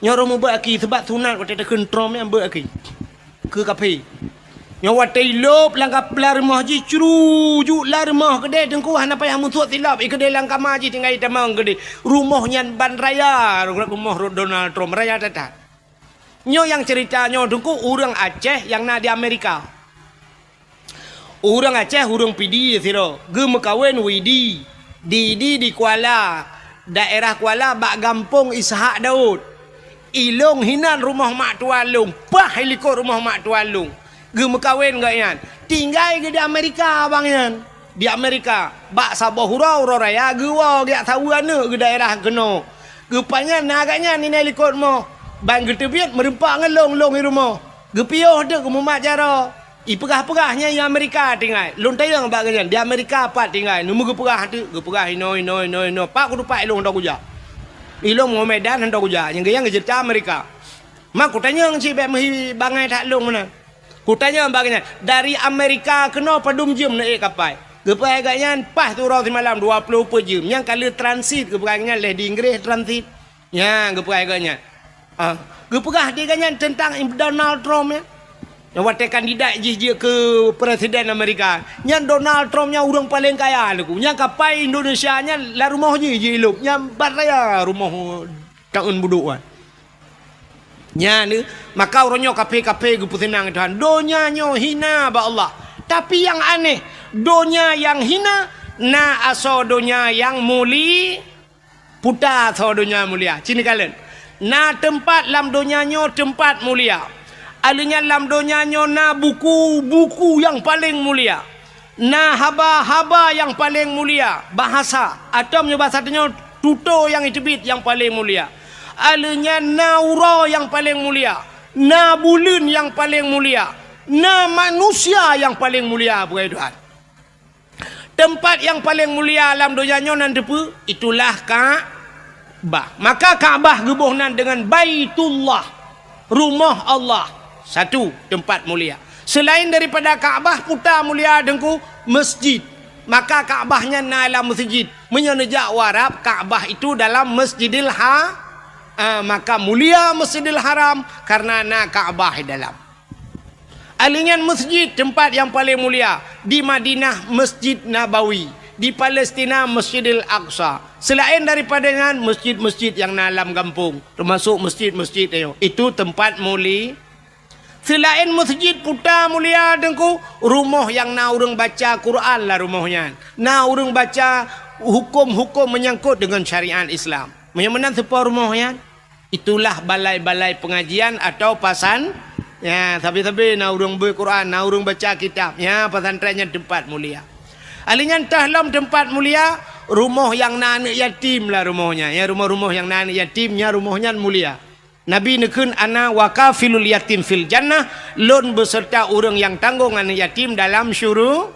Speaker 1: Nyawa mau beraki sebab sunat waktu tekan Trump yang beraki ke kafe. Nyawa telop langkap larmah ji cerujuk larmah kedai tengku hana payah musuh silap kedai langkap maji tinggal tamang kedai rumahnya ban raya rumah Donald Trump raya tata. Nyo yang ceritanya tengku orang Aceh yang nak di Amerika. Orang Aceh orang pidi siro gem kawin widi di Kuala daerah Kuala bak gampung Ishak Daud. Ilong hinan rumah mak tualung, pah helikop rumah mak tualung. Gem kawin gak yan? Tinggal ke di Amerika bang yan. Di Amerika, bak sabah hurau raya gewa gak tahu ane ke daerah keno. Gepanya nagaknya ni helikop mo. Bang getebiat merempak ngelong di rumah. Gepioh dek mumak jara. Pegah-pegahnya di Amerika tinggal. Long tayang bak ganyan. Di Amerika apa tinggal. Numu gepegah tu, gepegah ino. Pak kudu pak ilong dak kujak. Ilong mau Medan hendak kuja yang cerita Amerika. Mak ku tanya si mehi bangai tak long mana. Ku tanya bagainya dari Amerika kena padum jam naik kapal. Gepai agaknya pas tu rau malam 20 jam. Yang kali transit gepegahnya leh di Inggris transit. Ya gepai agaknya. Gepegah dia agaknya tentang Donald Trump ya. Yang waktu kandidat je ke Presiden Amerika. Yang Donald Trump yang orang paling kaya lagu. Yang kapai Indonesia nya lah rumah je elok. Yang baraya rumah tahun buduk kan. Nya ni maka orangnya kape-kape gu putenang Tuhan. Donya nyo hina ba Allah. Tapi yang aneh, donya yang hina na aso donya yang muli puta aso donya mulia. Cini kalian. Na tempat lam donya nyo tempat mulia. Alinya lam donyanya na buku-buku yang paling mulia. Na haba-haba yang paling mulia. Bahasa. Atau bahasanya tuto yang itibit yang paling mulia. Alinya na ura yang paling mulia. Na bulan yang paling mulia. Na manusia yang paling mulia. Bukan Tuhan. Tempat yang paling mulia alam donyanya nanti pun itulah Ka'bah. Maka Ka'bah gebuhnan dengan Baitullah. Rumah Allah. Satu tempat mulia. Selain daripada Kaabah putar mulia dengku masjid. Maka Kaabahnya dalam masjid. Menyenejak warab Kaabah itu dalam Masjidil maka mulia Masjidil Haram karena na Kaabah dalam. Alingan masjid tempat yang paling mulia di Madinah Masjid Nabawi, di Palestina Masjidil Aqsa. Selain daripada dengan masjid-masjid yang dalam kampung, termasuk masjid-masjid itu tempat mulia. Selain masjid putar mulia dengku, rumah yang na urang baca Quran lah rumahnya. Na urang baca hukum-hukum menyangkut dengan syariat Islam. Yang mana sebuah rumahnya? Itulah balai-balai pengajian atau pasan. Ya, tapi na urang berquran, na urang baca kitab. Ya, pesantrennya tempat mulia. Alingan tahlam tempat mulia, rumah yang na anak yatim lah rumahnya. Ya, rumah-rumah yang na anak yatimnya rumahnya mulia. Nabi nekun ana wakafilul yatim fil jannah, lon beserta orang yang tanggung anak yatim dalam syurga.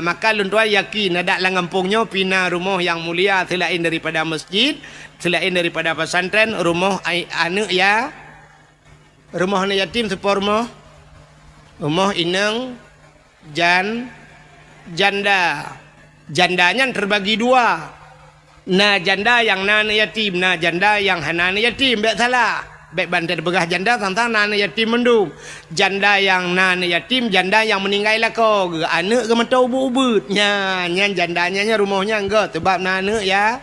Speaker 1: Maka lon tuan yakin ada lang kampungnya pina rumah yang mulia selain daripada masjid, selain daripada pesantren, rumah anak ya. Rumah anak yatim sepa rumah inang janda. Jandanya terbagi dua. Na janda yang na anak yatim, na janda yang hana anak yatim. Baik salah. Baik bantai begah janda tentang na anak yatim mendung. Janda yang na anak yatim, janda yang meninggal lah kau. Anak ke mata ubud-ubud. Nya jandanya rumahnya enggak. Sebab na anak ya.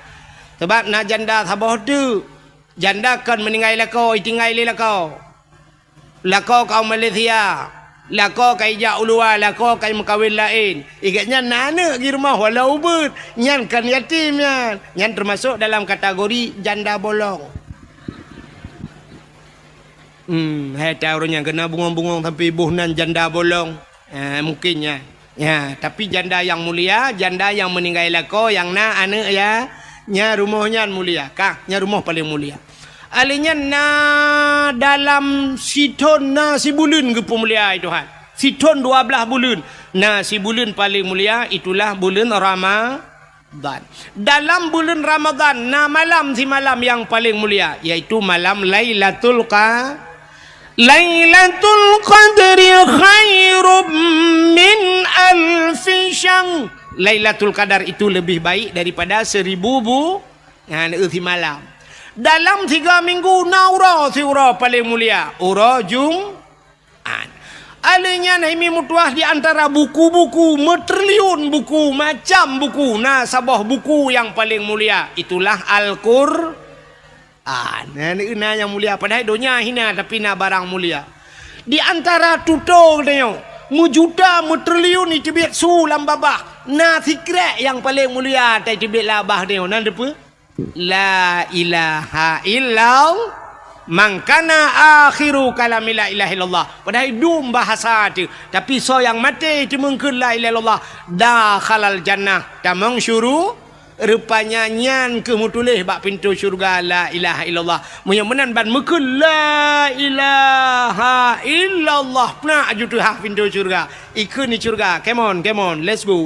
Speaker 1: Sebab na janda sabah tu. Janda kan meninggal lah kau, tinggal lah kau. Lah kau Malaysia. Lako kai ja ulua, lako kai mekawin lain. Igatnya nana di rumah walau ubud. Nyan kan yatim yan. Nyan termasuk dalam kategori janda bolong. Hai tahu orang yang kena bungong-bungong tapi buhnan janda bolong. Mungkinnya. Ya, tapi janda yang mulia, janda yang meninggal lako, yang na anak ya, nya rumahnya mulia. Kah, nya rumah paling mulia. Alinya na dalam siton na si bulan ke mulia Tuhan. Siton 12 bulan. Na si bulan paling mulia itulah bulan Ramadan. Dalam bulan Ramadan na malam si malam yang paling mulia yaitu malam Lailatul Qadri khairum min alfi syahr. Lailatul Qadar itu lebih baik daripada 1000 si malam. Dalam 3 minggu naura si ura paling mulia. Ura Jum'at. Alinya naimi mutuah di antara buku-buku, metriliun buku, macam buku. Nah, sabah buku yang paling mulia. Itulah Al-Qur'an. Nah, yang mulia. Padahal dunia hina tapi na barang mulia. Di antara tuto katanya. Mujuta, metriliun itu biar sulam babah. Nah, sikret yang paling mulia. Tak itu biar labah dia. Nah, apa? La ilaha illallah man kana akhiru kalami la ilaha illallah. Padahal dum bahasa tu, tapi so yang mati itu mungkin la ilaha illallah dakhalal jannah tamang syuru. Rupanya nyan ke mutulih bak pintu syurga la ilaha illallah. Muyamunan ban mungkin la ilaha illallah pernah aju tu hak pintu syurga. Ikut ni syurga. Come on, let's go.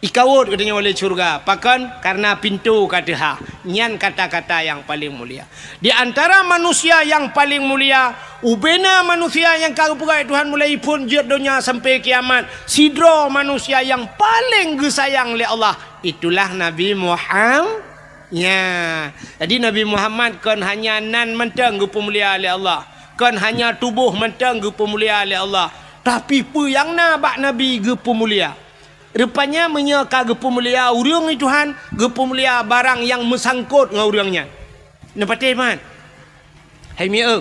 Speaker 1: Ikawut katanya oleh syurga. Pakan karena pintu kata ha. Nyan kata-kata yang paling mulia. Di antara manusia yang paling mulia, ubena manusia yang karupukai Tuhan mulai pun jid dunia sampai kiamat. Sidro manusia yang paling gesayang oleh Allah. Itulah Nabi Muhammad. Ya. Jadi Nabi Muhammad kan hanya nan mentang gupu mulia oleh Allah. Kan hanya tubuh mentang ge pemulia oleh Allah. Tapi pu yang bak Nabi ge pemulia. Rupanya menyeka ge pemulia urang ni Tuhan, ge pemulia barang yang mesangkut dengan urangnya. Nepatih man. Hai mia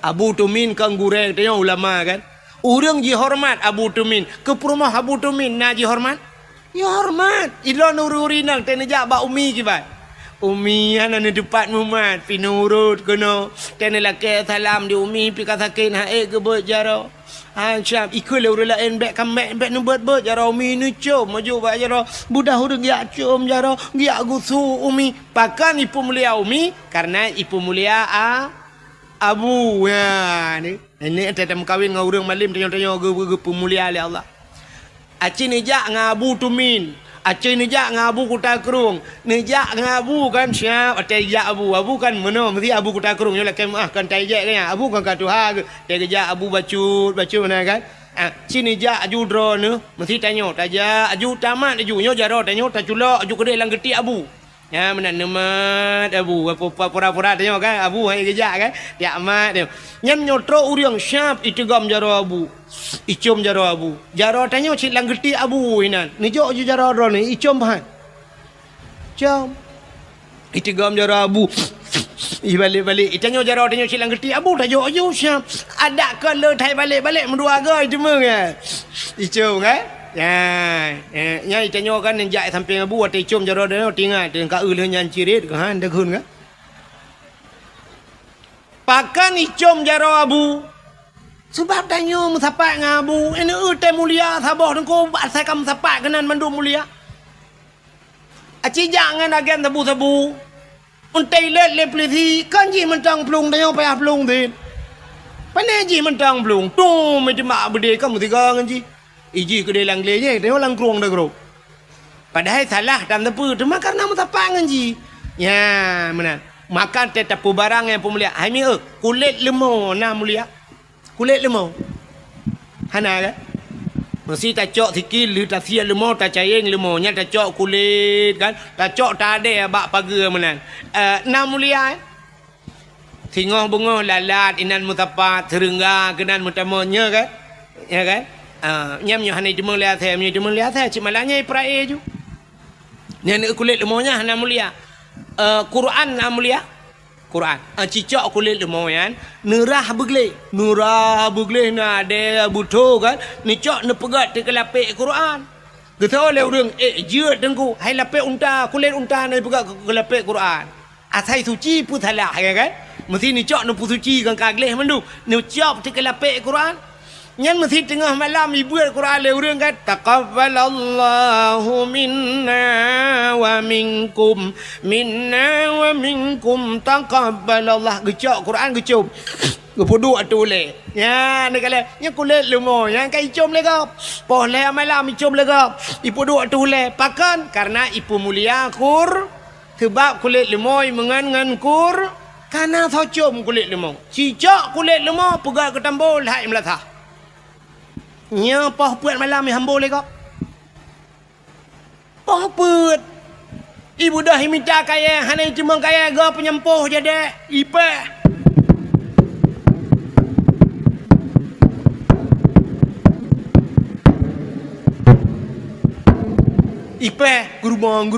Speaker 1: Abu Tumin kang gureng tanya ulama kan. Urang ji hormat Abu Tumin, ke rumah Abu Tumin na ji hormat. Ya hormat. Ilo nururi nang tenejak bak umi kibat. Umi ana ni depan mumat pinurut kono tene lake salam di umi pi kasakin hae ke bot jaro ha syap ikut le urang lain bek kamek bek nu bot jaro umi ni cum maju bak jaro budah urang ya cum jaro ya gusu umi pakan ipu mulia umi karena ipu mulia abu ya ni ini tetap kawin dengan urang malim tanya-tanya ge pemulia oleh Allah aci ni jak ngabu tumin Aceh nejak ngabu kuta kerung, nejak ngabu kan siap, tajak abu kan mana, mesti abu kuta kerung, jolah kan tajak kan, abu kan katuha, tajak abu bacut mana kan, sini nejak aju dro ni, mesti tanya, tajak aju tamat aju, nyo jaro tanya, taculok aju kedai lang getik abu, ya mana nemat abu, pura-pura tanya kan, abu hai kejak kan, tiap mat dia, nyam nyotro uriang siap itu gam jaro abu. Icom jaro abu. Jaro tanya cik lang geti abu inan. Ni jok ju jaro ro ni icom bahan. Jom. Itigam jaro abu. Balik-balik. Tanya jaro tanya cik lang geti abu tak jok ju syam. Ada ke le thai balik-balik mendua ke cuma ke. Icom kan? Ya, tanya kan njak samping abu ate icom jaro dia tinggal dengan ka eul nyan cirit ke han degun kan. Pakan icom jaro abu. Sebab tanya musapak ngabu, ini utai mulia sabah dengko saya kamu sapak kenan mandu mulia. Aci jangan agen sabu-sabu. Untai le polisi kan ji mentang pelung tanya payah pelung din. Pane ji mentang pelung. Tu mesti mak bede kamu tiga nganji. Iji kedai lang le je, tanya lang krong dah krong. Padahal salah dan tepu, cuma karena musapak nganji. Ya, mana? Makan tetap barang yang pemulia. Hai mi kulit lemau na mulia. Kulit lemau. Hana kan? Mesti tak cok sikit lu tak sia lemau tak caireng lemau nya tak cok kulit kan. Tak cok tak ada bak pagar menan. Na mulia. Singoh bungoh lalat inan mutapat serengga kenan mutamonya kan? Ya kan? Nyam nyo hanai cuma lihat saya, nyo cuma lihat saya cik malanya prae ju. Nya kulit lemau nya hana mulia. Quran na mulia. Quran. Cicak kulit lemau kan. Nerah begleh na ada buto kan. Nicak ne pegat te kelapik Quran. Kita oleh urang jeut dengku. Hai lapik unta, kulit unta ne pegat kelapik Quran. Asai suci pu salah kan. Mesti nicak ne pu suci kan kagleh mendu. Nicak te kelapik Quran. Nyan mesti tengah malam ibu Quran le urang kan taqabbalallahu minna wa minkum taqabbalallah gecok Quran gecom gepodu atu le ya ne kale nya kulit lemo yang kai com le gap poh le malam icom le gap ipodu atu le pakan karena ipu mulia kur sebab kulit lemo mengan kur karena thocom kulit lemo cicak kulit lemo pegang ke tambol hai melatah. Nya poh puat malam ni hambol le kok. Poh puat. Ibu dah minta kaya hanai cuma kaya ga penyempoh jadi ipe. Ipe gerubang.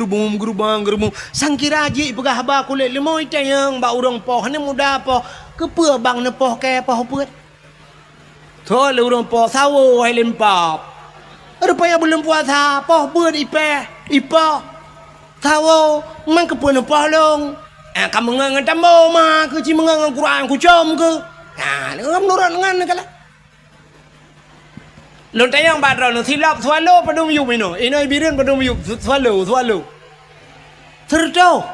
Speaker 1: Sangkira ji pegah ba kulit lemau itayang ba urang poh ni muda poh kepe bang ne poh kaya poh puat. Thôi lu orang po sawo hai lempap. Rupanya belum puasa, poh buat ipa. Sawo man ke pun poh long. Kamu ngangan tambo mah ke ci mengangan Quran ku com ke. Ngam nurut ngan kala. Lon tayang badro no silap swallow padum yu mino. Inoi birin padum yu swallow. Terto.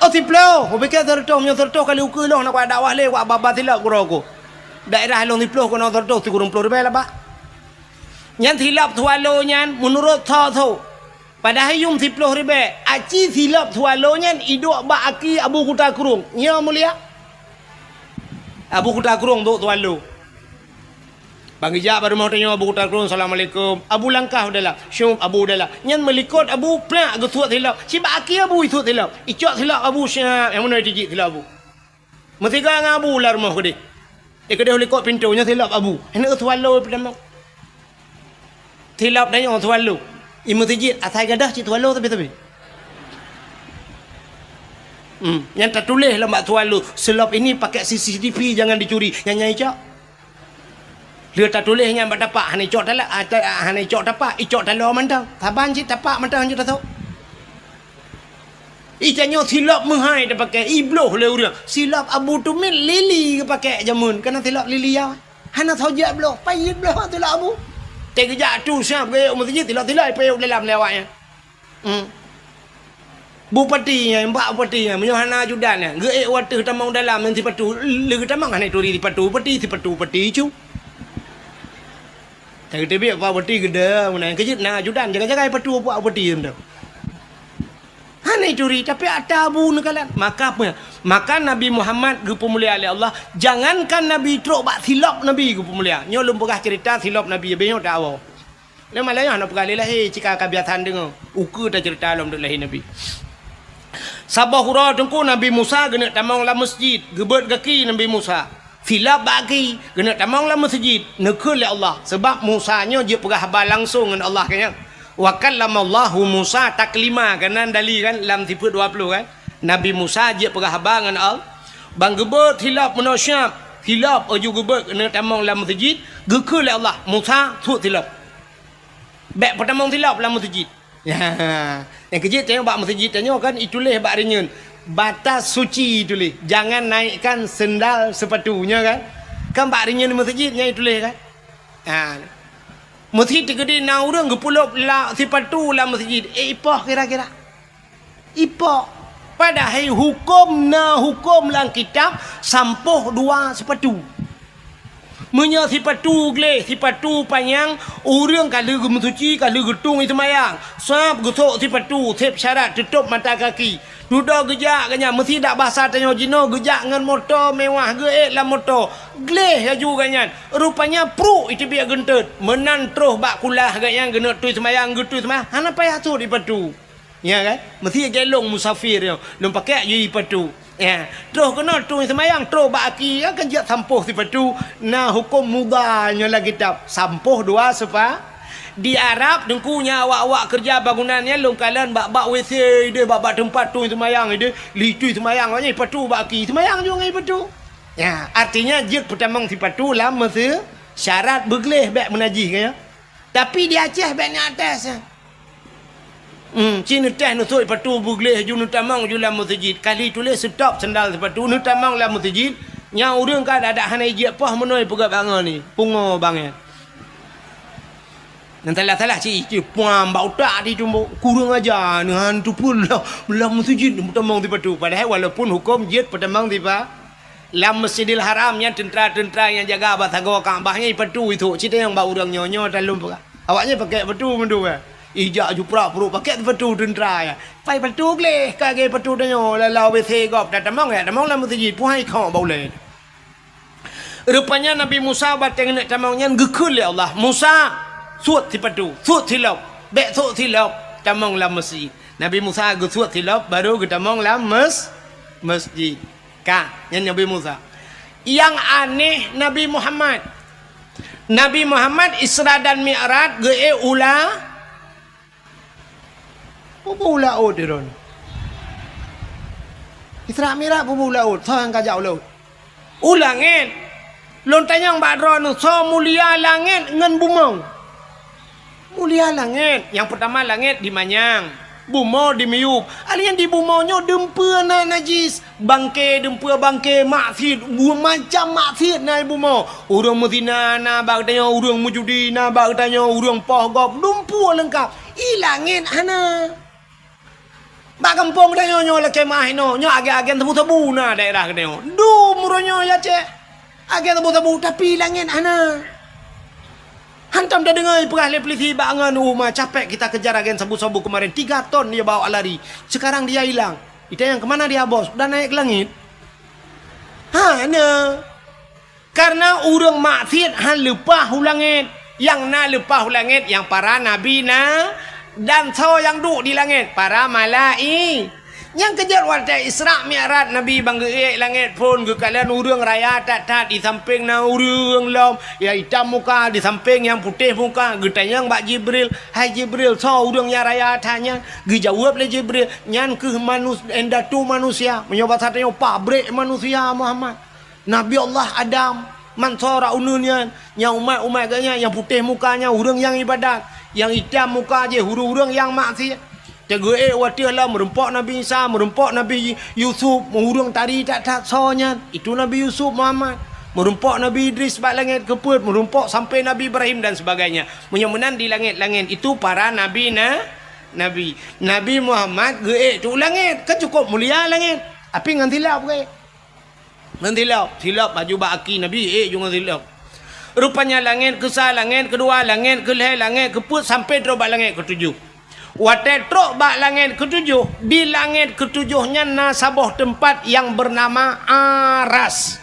Speaker 1: Oh tiplo, obeke terto nyo terto kali uku long nak dakwah le wa baba silap kuroko. Daerah long diploh kono tertok ti kurung ploh rebel apa nyan silap tualo nyan menurut tho padahal yung diploh rebel aci silap tualo nyan idok ba aki abu kuta kurung nya mulia abu kuta kurung do tualo bang ija baru mau tanya abu kuta kurung assalamualaikum abu langkah udahlah syum abu udahlah nyan melikot abu plak gesuat silap si ba aki abu itu silap icok silap abu syah yang mana dijik silap abu mesti ka ngabu lar rumah gede Dia kena lekok pintunya tilap abu. Hendak tualo pertama. Tilap dah yang tualo. Imu tijit atai gadah cik tualo tapi. Yang tertulis lah mak tualo. Selop ini pakai CCTV jangan dicuri. Nyai cak. Dia tak tulisnya mak dapat. Hani cok talak. Hani cok dapat. Icok talo mantang. Taban cik dapat mantang cik tak tahu. Ikannya silap menghai dia pakai ibloh le orang. Silap abu tu min lili ke pakai jamun. Kena silap lili ya. Hana thojak bloh. Payit bloh silap abu. Tek kejak tu siap ke umur tijit tilap-tilap payuk dalam lewatnya. Bupati yang mbak bupati yang menyohana judan ya. Ge water tamang dalam nanti patu. Le tamang hanai turi di patu pati si patu cu. Tak kata biar pak bupati gede. Mana kejit na judan jaga-jaga patu pak bupati tu. Hanai curi tapi ada abu nekalan. Maka apa? Maka Nabi Muhammad ge pemulia oleh Allah, jangankan Nabi truk bak silap Nabi ge pemulia. Nyo lum pegah cerita silap Nabi benyo tak awak. Le malaya nak pergali lahir cika kebiasaan dengar. Uku tak cerita dalam dak lahir Nabi. Sabah hura tengku Nabi Musa genak tamang la masjid, gebet kaki Nabi Musa. Silap bagi genak tamang la masjid, nekul oleh Allah sebab Musa nyo je pegah habar langsung dengan Allah kanya. Wa kallamallahu Musa taklima kanan dali kan lam tipe 20 kan. Nabi Musa je pegah habar dengan Allah. Bang gebet hilap menosyap, hilap oju gebet kena tamang lam masjid, gekul oleh Allah. Musa thuk hilap. Bek pertama hilap lam masjid. Ya. Yang kejit tengok bak masjid tengok kan itulah bak renyun. Batas suci itulah. Jangan naikkan sendal sepatunya kan. Kan bak renyun masjidnya itulah kan. Ha. Masjid tegedi na urang gepulop la sipatu la masjid. Ipah kira-kira. Ipah. Padahal hukum lang kitab sampuh dua sepatu. Menya sipatu gle, sipatu panjang urang kalau gemusuci kalau getung itu mayang. Sab getok sipatu sep syarat tutup mata kaki. Duduk gejak kanya mesti dak bahasa tanya jino gejak dengan motor mewah ge lah motor. Gleh laju ganyan. Rupanya pru itu biar gentut. Menan terus bak kulah ganyan gena tui semayang getui semayang. Hana payah tu di patu. Ya kan? Mesti gelong musafir yo. Lum pakai je patu. Ya. Terus kena tui semayang terus bak aki kan jat sampuh di patu. Nah hukum mudahnya lah kitab. Sampuh dua sepa. Di Arab dengkunya awak-awak kerja bangunannya longkalan bak WC dia bak tempat tu semayang dia litui semayang banyak patu bak ki semayang juga ngai patu. Ya, artinya jek pertamang si patu lah masa syarat bergelih bak menajih kaya. Tapi di Aceh bak ni atas. Cina teh nusuk patu bergelih ju nutamang ju lam masjid. Kali tulis stop sendal sepatu nutamang lam masjid. Nya urang ka ada hanai je pah menoi pegap bangan ni. Pungo bangnya. Nanti lah cik puan bau tak di tumbuh kurang aja dengan tu pun lah masjid pertamang di patu. Padahal walaupun hukum jid pertamang di pa lam Masjidil Haram yang tentera-tentera yang jaga batangga Kaabahnya patu itu cerita yang bau orang nyonyo dalam awaknya pakai patu mendu kan. Ijak jupra perut pakai patu tentera ya. Pai patu gleh kage patu danyo lalau WC gop tamang ya tamang lam masjid puai kau bau le. Rupanya Nabi Musa batang nak tamangnya gekul ya Allah. Musa suat sipatu, suat silap, bek suat silap, tamang lam masjid. Nabi Musa ge suat silap baru ge tamang lam masjid. Ka, yang Nabi Musa. Yang aneh Nabi Muhammad. Nabi Muhammad Isra dan Mi'raj ge ula. Apa ula odron? Isra Mi'raj apa ula od? Sang kajak ula. Ulangin. Lontanyang badron so mulia langit ngan bumong. Mulia langit. Yang pertama langit di manyang. Bumo di miup. Alian di bumonyo dempur na najis. Bangke dempur bangke maksiat. Macam maksiat na bumo. Urang mezina na bagtanya urang mujudi na bagtanya urang pohgop. Dempur lengkap. Ilangit hana. Bak kampung tanya nyo la kemah no. Nyo agen-agen tebu-tebu na daerah kenyo. Muronyo ya cek. Agen tebu-tebu tapi langit hana. Hantam dah dengar perah polisi bangan rumah capek kita kejar agen sabu-sabu kemarin 3 ton dia bawa lari. Sekarang dia hilang. Itu yang kemana dia bos? Dah naik ke langit. Hana. Karena urang maksiat han lepah langit. Yang na lepah langit yang para nabi na dan so yang duduk di langit para malaikat. Yang kejut waktu Isra' Mi'raj Nabi bangga langit pun ke kalian urang raya tak di samping na urang lom yang hitam muka di samping yang putih muka getanya Mbak Jibril, hai Jibril so urang yang raya tanya dijawab oleh Jibril nyan ke endatu manusia menyobat satenya pabrik manusia Muhammad Nabi Allah Adam mansara ununnya yang umat ganya yang putih mukanya urang yang ibadat yang hitam muka je urang yang maksiat jaga watih lah merempok Nabi Isa, merempok Nabi Yusuf, mengurung tari tak sonya. Itu Nabi Yusuf Muhammad. Merempok Nabi Idris bak langit keput, merempok sampai Nabi Ibrahim dan sebagainya. Menyemenan di langit-langit itu para nabi nabi. Nabi Muhammad ge tu langit, kan cukup mulia langit. Api ngan tilap ge. Ngan tilap baju bak aki Nabi juga tilap. Rupanya langit kesal langit kedua, langit kelih, langit keput sampai terus bak langit ketujuh. Watetrok bak langit ketujuh. Di langit ketujuhnya nasabah tempat yang bernama Aras.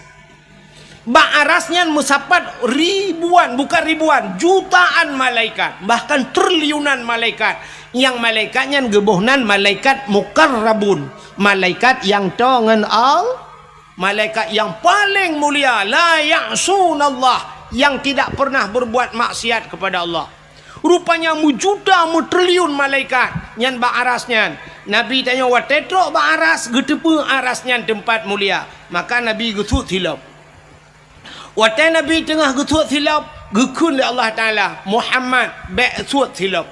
Speaker 1: Bak Arasnya musapat ribuan, bukan ribuan, jutaan malaikat, bahkan triliunan malaikat. Yang malaikatnya gebohnan malaikat mukarrabun, malaikat yang tongen malaikat yang paling mulia, la ya'sunallah, yang tidak pernah berbuat maksiat kepada Allah. Rupanya mujuda mutriliun malaikat nyan bak arasnya. Nabi tanya watetro bak aras getepe arasnya tempat mulia. Maka Nabi getut silap. Watai Nabi tengah getut silap gekun oleh Allah Taala Muhammad bek sut silap.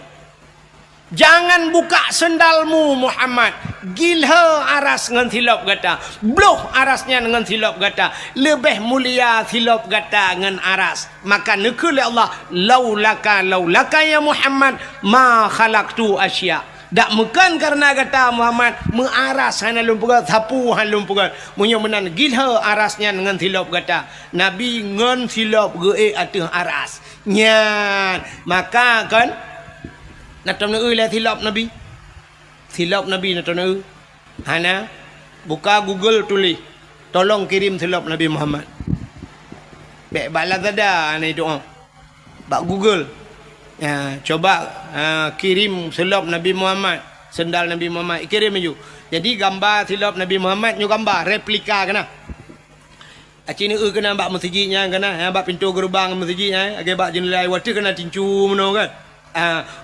Speaker 1: Jangan buka sendalmu Muhammad. Gilha aras ngan silap kata. Bloh arasnya dengan silap kata. Lebih mulia silap kata ngan aras. Maka nekul Allah laulaka ya Muhammad ma khalaqtu asya. Dak mekan karena kata Muhammad mengaras hana lumpugan sapu han lumpugan. Munyo menan gilha arasnya dengan silap kata. Nabi ngan silap ge ateh aras. Nyan. Maka kan natam na lah silap Nabi. Silap Nabi natam na hana buka Google tulis tolong kirim silap Nabi Muhammad. Bek bala tada ana itu bak Google. Ya, coba kirim silap Nabi Muhammad, sendal Nabi Muhammad kirim aja. Jadi gambar silap Nabi Muhammad nyu gambar replika kana. Aci ni kena bak masjidnya kana, bak pintu gerbang masjidnya, age bak jendela wati kena tincu meno kan.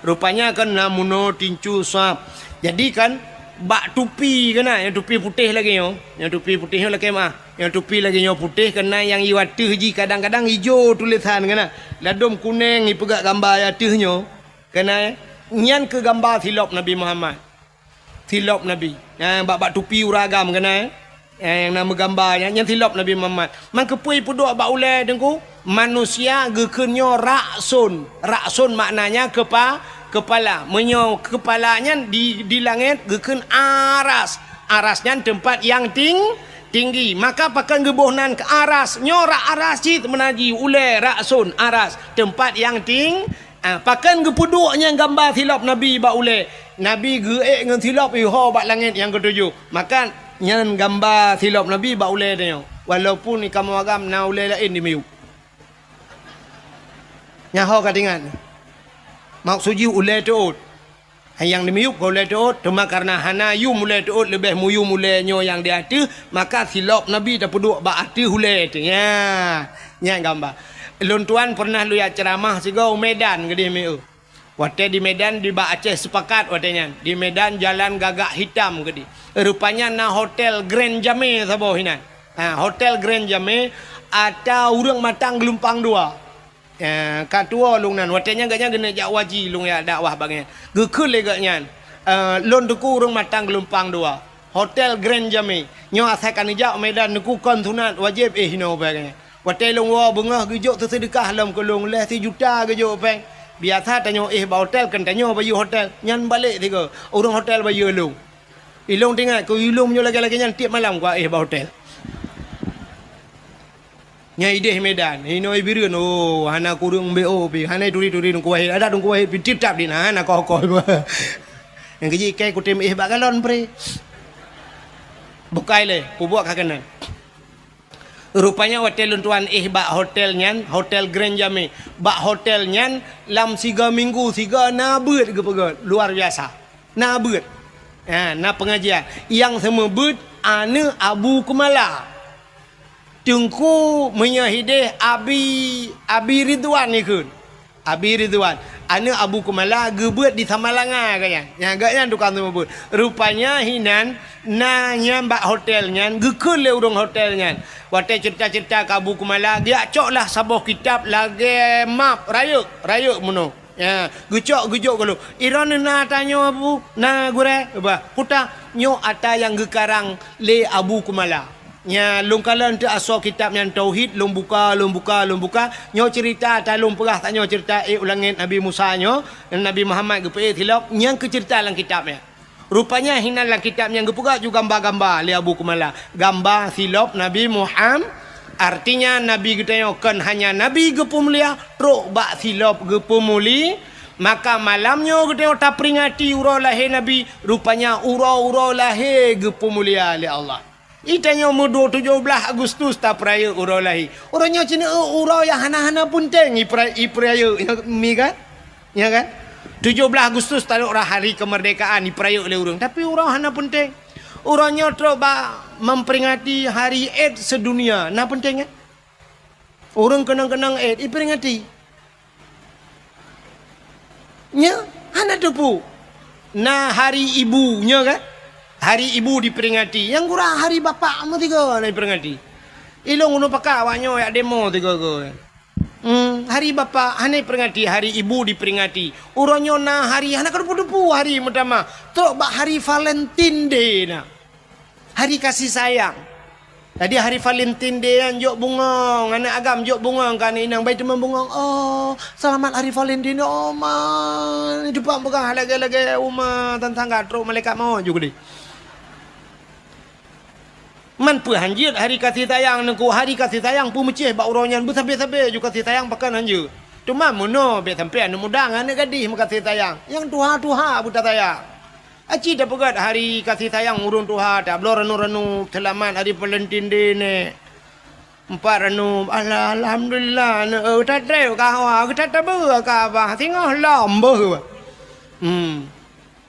Speaker 1: Rupanya kan namuno tincu sap. Jadi kan bak tupi kena yang tupi putih lagi yo. Yang tupi putih lagi mah. Yang tupi lagi yo putih kena yang iwatih ji kadang-kadang hijau tulisan kena. Ladom kuning ipegak gambar yatihnya. Kena nyan ke gambar silap Nabi Muhammad. Silap Nabi. Bak tupi uragam kena. Yang nama gambarnya yang silap Nabi Muhammad. Man kepui puduk bak ulai dengku. Manusia gekenyo raksun. Raksun maknanya kepala. Menyo kepalanya di langit geken aras. Arasnya tempat yang tinggi. Maka pakan gebohnan ke aras. Nyorak aras cit menaji ulai raksun aras. Tempat yang pakan gepuduknya gambar silap Nabi bak ulai. Nabi geek dengan silap iho bak langit yang ketujuh. Maka nyan gambar silap Nabi bak ulai dia. Walaupun ni kamu agam na ulai lain di miu. Nyaho katingan. Maksudnya ulai tuut. Yang dimiup ulai tuut. Cuma karena hana yu mulai tuut lebih muyu mulai nyo yang dia tu. Maka silap Nabi dah peduk bak hati ulai tu. Ya. Nya gambar. Lun tuan pernah lu ya ceramah sigau Medan ke dia miu. Waktu di Medan di bak Aceh sepakat watenya. Di Medan jalan gagak hitam ke dia. Rupanya na hotel Grand Jame saboh hinan. Hotel Grand Jame ada urang matang gelumpang dua. Katua lung nan watenya gaknya gena jak waji lung ya dakwah bagian gekul legaknya lon tuku urang matang gelumpang dua hotel Grand Jame nyo asakan ijak Medan nuku kon sunat wajib hino bagian watel lung wa bengah gejuk tersedekah lam kolong leh 1 juta gejuk peng biasa tanyo ba hotel kan tanyo bayu hotel nyan balik tiga urang hotel bayu lung ilung tinggal ku ilung nyo lagi-lagi nyan tiap malam gua ba hotel Nyai deh Medan, hino ibireun hana kurung BO pi, hana turi-turi nungku wahid, ada nungku wahid pitip-tap di hana kok. Yang keji kai kutim bak galon pre. Bukai le, pubuak kakenan. Rupanya hotel tuan bak hotel nyan, hotel Grand Jame. Bak hotel nyan lam 3 minggu 3 na beut ke pegot, luar biasa. Na beut. Na pengajian yang semebut ana Abu Kumala. Tengku menyahidih Abi Ridwan ni kun. Abi Ridwan. Ana Abu Kumala gebut di Samalanga kaya. Yang agaknya tukang semebut. Rupanya hinan nanya mbak hotelnya gekul le urung hotelnya. Waktu cerita-cerita ke Abu Kumala dia coklah sabuh kitab lagi map rayuk muno. Ya, gejok kalau Iran na tanya Abu na gure ba puta nyo ata yang gekarang le Abu Kumala. Nya lung kala ente aso kitab yang tauhid lung buka nyo cerita talung perah tak nyo cerita ulangin Nabi Musa nyo dan Nabi Muhammad gepe tilap yang ke cerita dalam kitabnya. Rupanya hina dalam kitabnya gepura juga gambar-gambar le Abu Kumala. Gambar silap Nabi Muhammad. Artinya Nabi getanyokan hanya Nabi gepemulia truk bak silap gepemuli. Maka malamnya getanyo tak peringati urau lahir Nabi. Rupanya urau lahir gepemulia oleh Allah. Itanya mudo 17 Agustus tak peraya urau lahir. Orangnya cina urau yang hana-hana punting peraya mi kan? Ya kan? 17 Agustus tak ada hari kemerdekaan diperaya oleh orang. Tapi urau hana penting. Orangnya terus memperingati hari AIDS sedunia. Nah penting kan? Orang kenang-kenang AIDS diperingati. Nya hana tepu. Nah hari ibunya kan? Hari ibu diperingati. Yang kurang hari bapak mu tiga diperingati. Ilong unu pakak awaknya yak demo tiga ke. Hari bapak hana diperingati, hari ibu diperingati. Urangnya na hari hana kedepu-depu hari pertama. Terus bak hari Valentine Day na. Hari kasih sayang. Tadi hari Valentine Day kan jok bunga, anak agam jok bunga kan inang baik teman bunga. Oh, selamat hari Valentine oh man. Depan pegang lagi-lagi rumah tentang gatrok malaikat mau juga deh. Man pu hanjir hari kasih sayang nengku hari kasih sayang pu mecih bak uronyan bu sampai juga kasih sayang pakan hanjir. Cuma mono be sampai anu mudang ane gadih makasih sayang. Yang tuha buta sayang. Aci dah pegat hari kasih sayang urun tuha tak belor ranu selamat hari Valentine Day ne. Empat ranu alhamdulillah tak dreu ka wa tak tabu ka ba tengah lambe.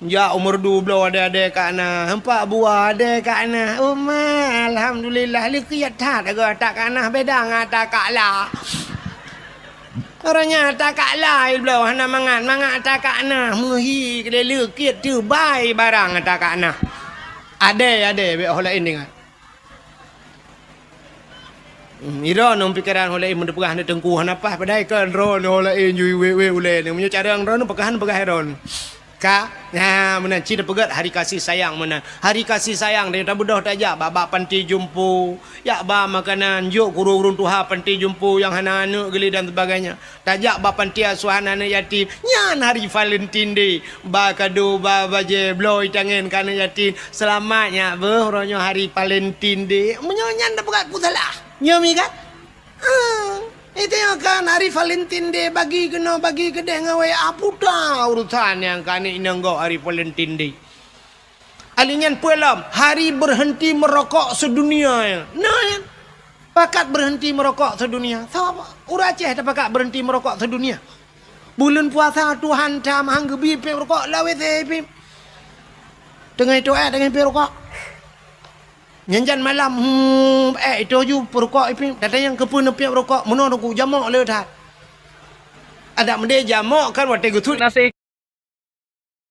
Speaker 1: Ya umur 12 ada kana, empat buah ada kana. Alhamdulillah li kiat tak tak kana beda ngata kala. Orangnya tak kala iblo hana mangat tak kana muhi kelele kiat tu bai barang tak kana. Ada be hola ini kan. Ira nom pikiran hola mun pegah ne tengku hanapa padai kan ron hola yui we ule ne munyo cara ron pegah ron. Nah, mana cina pegat hari kasih sayang mana. Hari kasih sayang dia tak budah tak jak babak panti jumpu. Ya ba makanan juk kurung tuha panti jumpu yang hana-hana geli dan sebagainya. Tak jak ba panti asuhan anak yatim. Nyan hari Valentine Day. Ba kado ba baje bloy tangan kana yatim. Selamatnya berorangnya hari Valentine Day. Menyanyan dah pegat ku salah. Nyami kan? Itu yang kan hari Valentine Day bagi gede ngawe aputa urusan yang kan inanggo hari Valentine Day. Alinyan puelam hari berhenti merokok sedunia. Nah, pakat berhenti merokok sedunia. Siapa? Ura Aceh dah pakat berhenti merokok sedunia. Bulan puasa Tuhan tam hanggebi pe rokok lawe te. Tengah itu dengan pe rokok. Nyanjan malam itu ju perokok ipin datang yang kepun nepiak rokok menon aku jamak le dah ada mende jamak kan waktu gutut nasi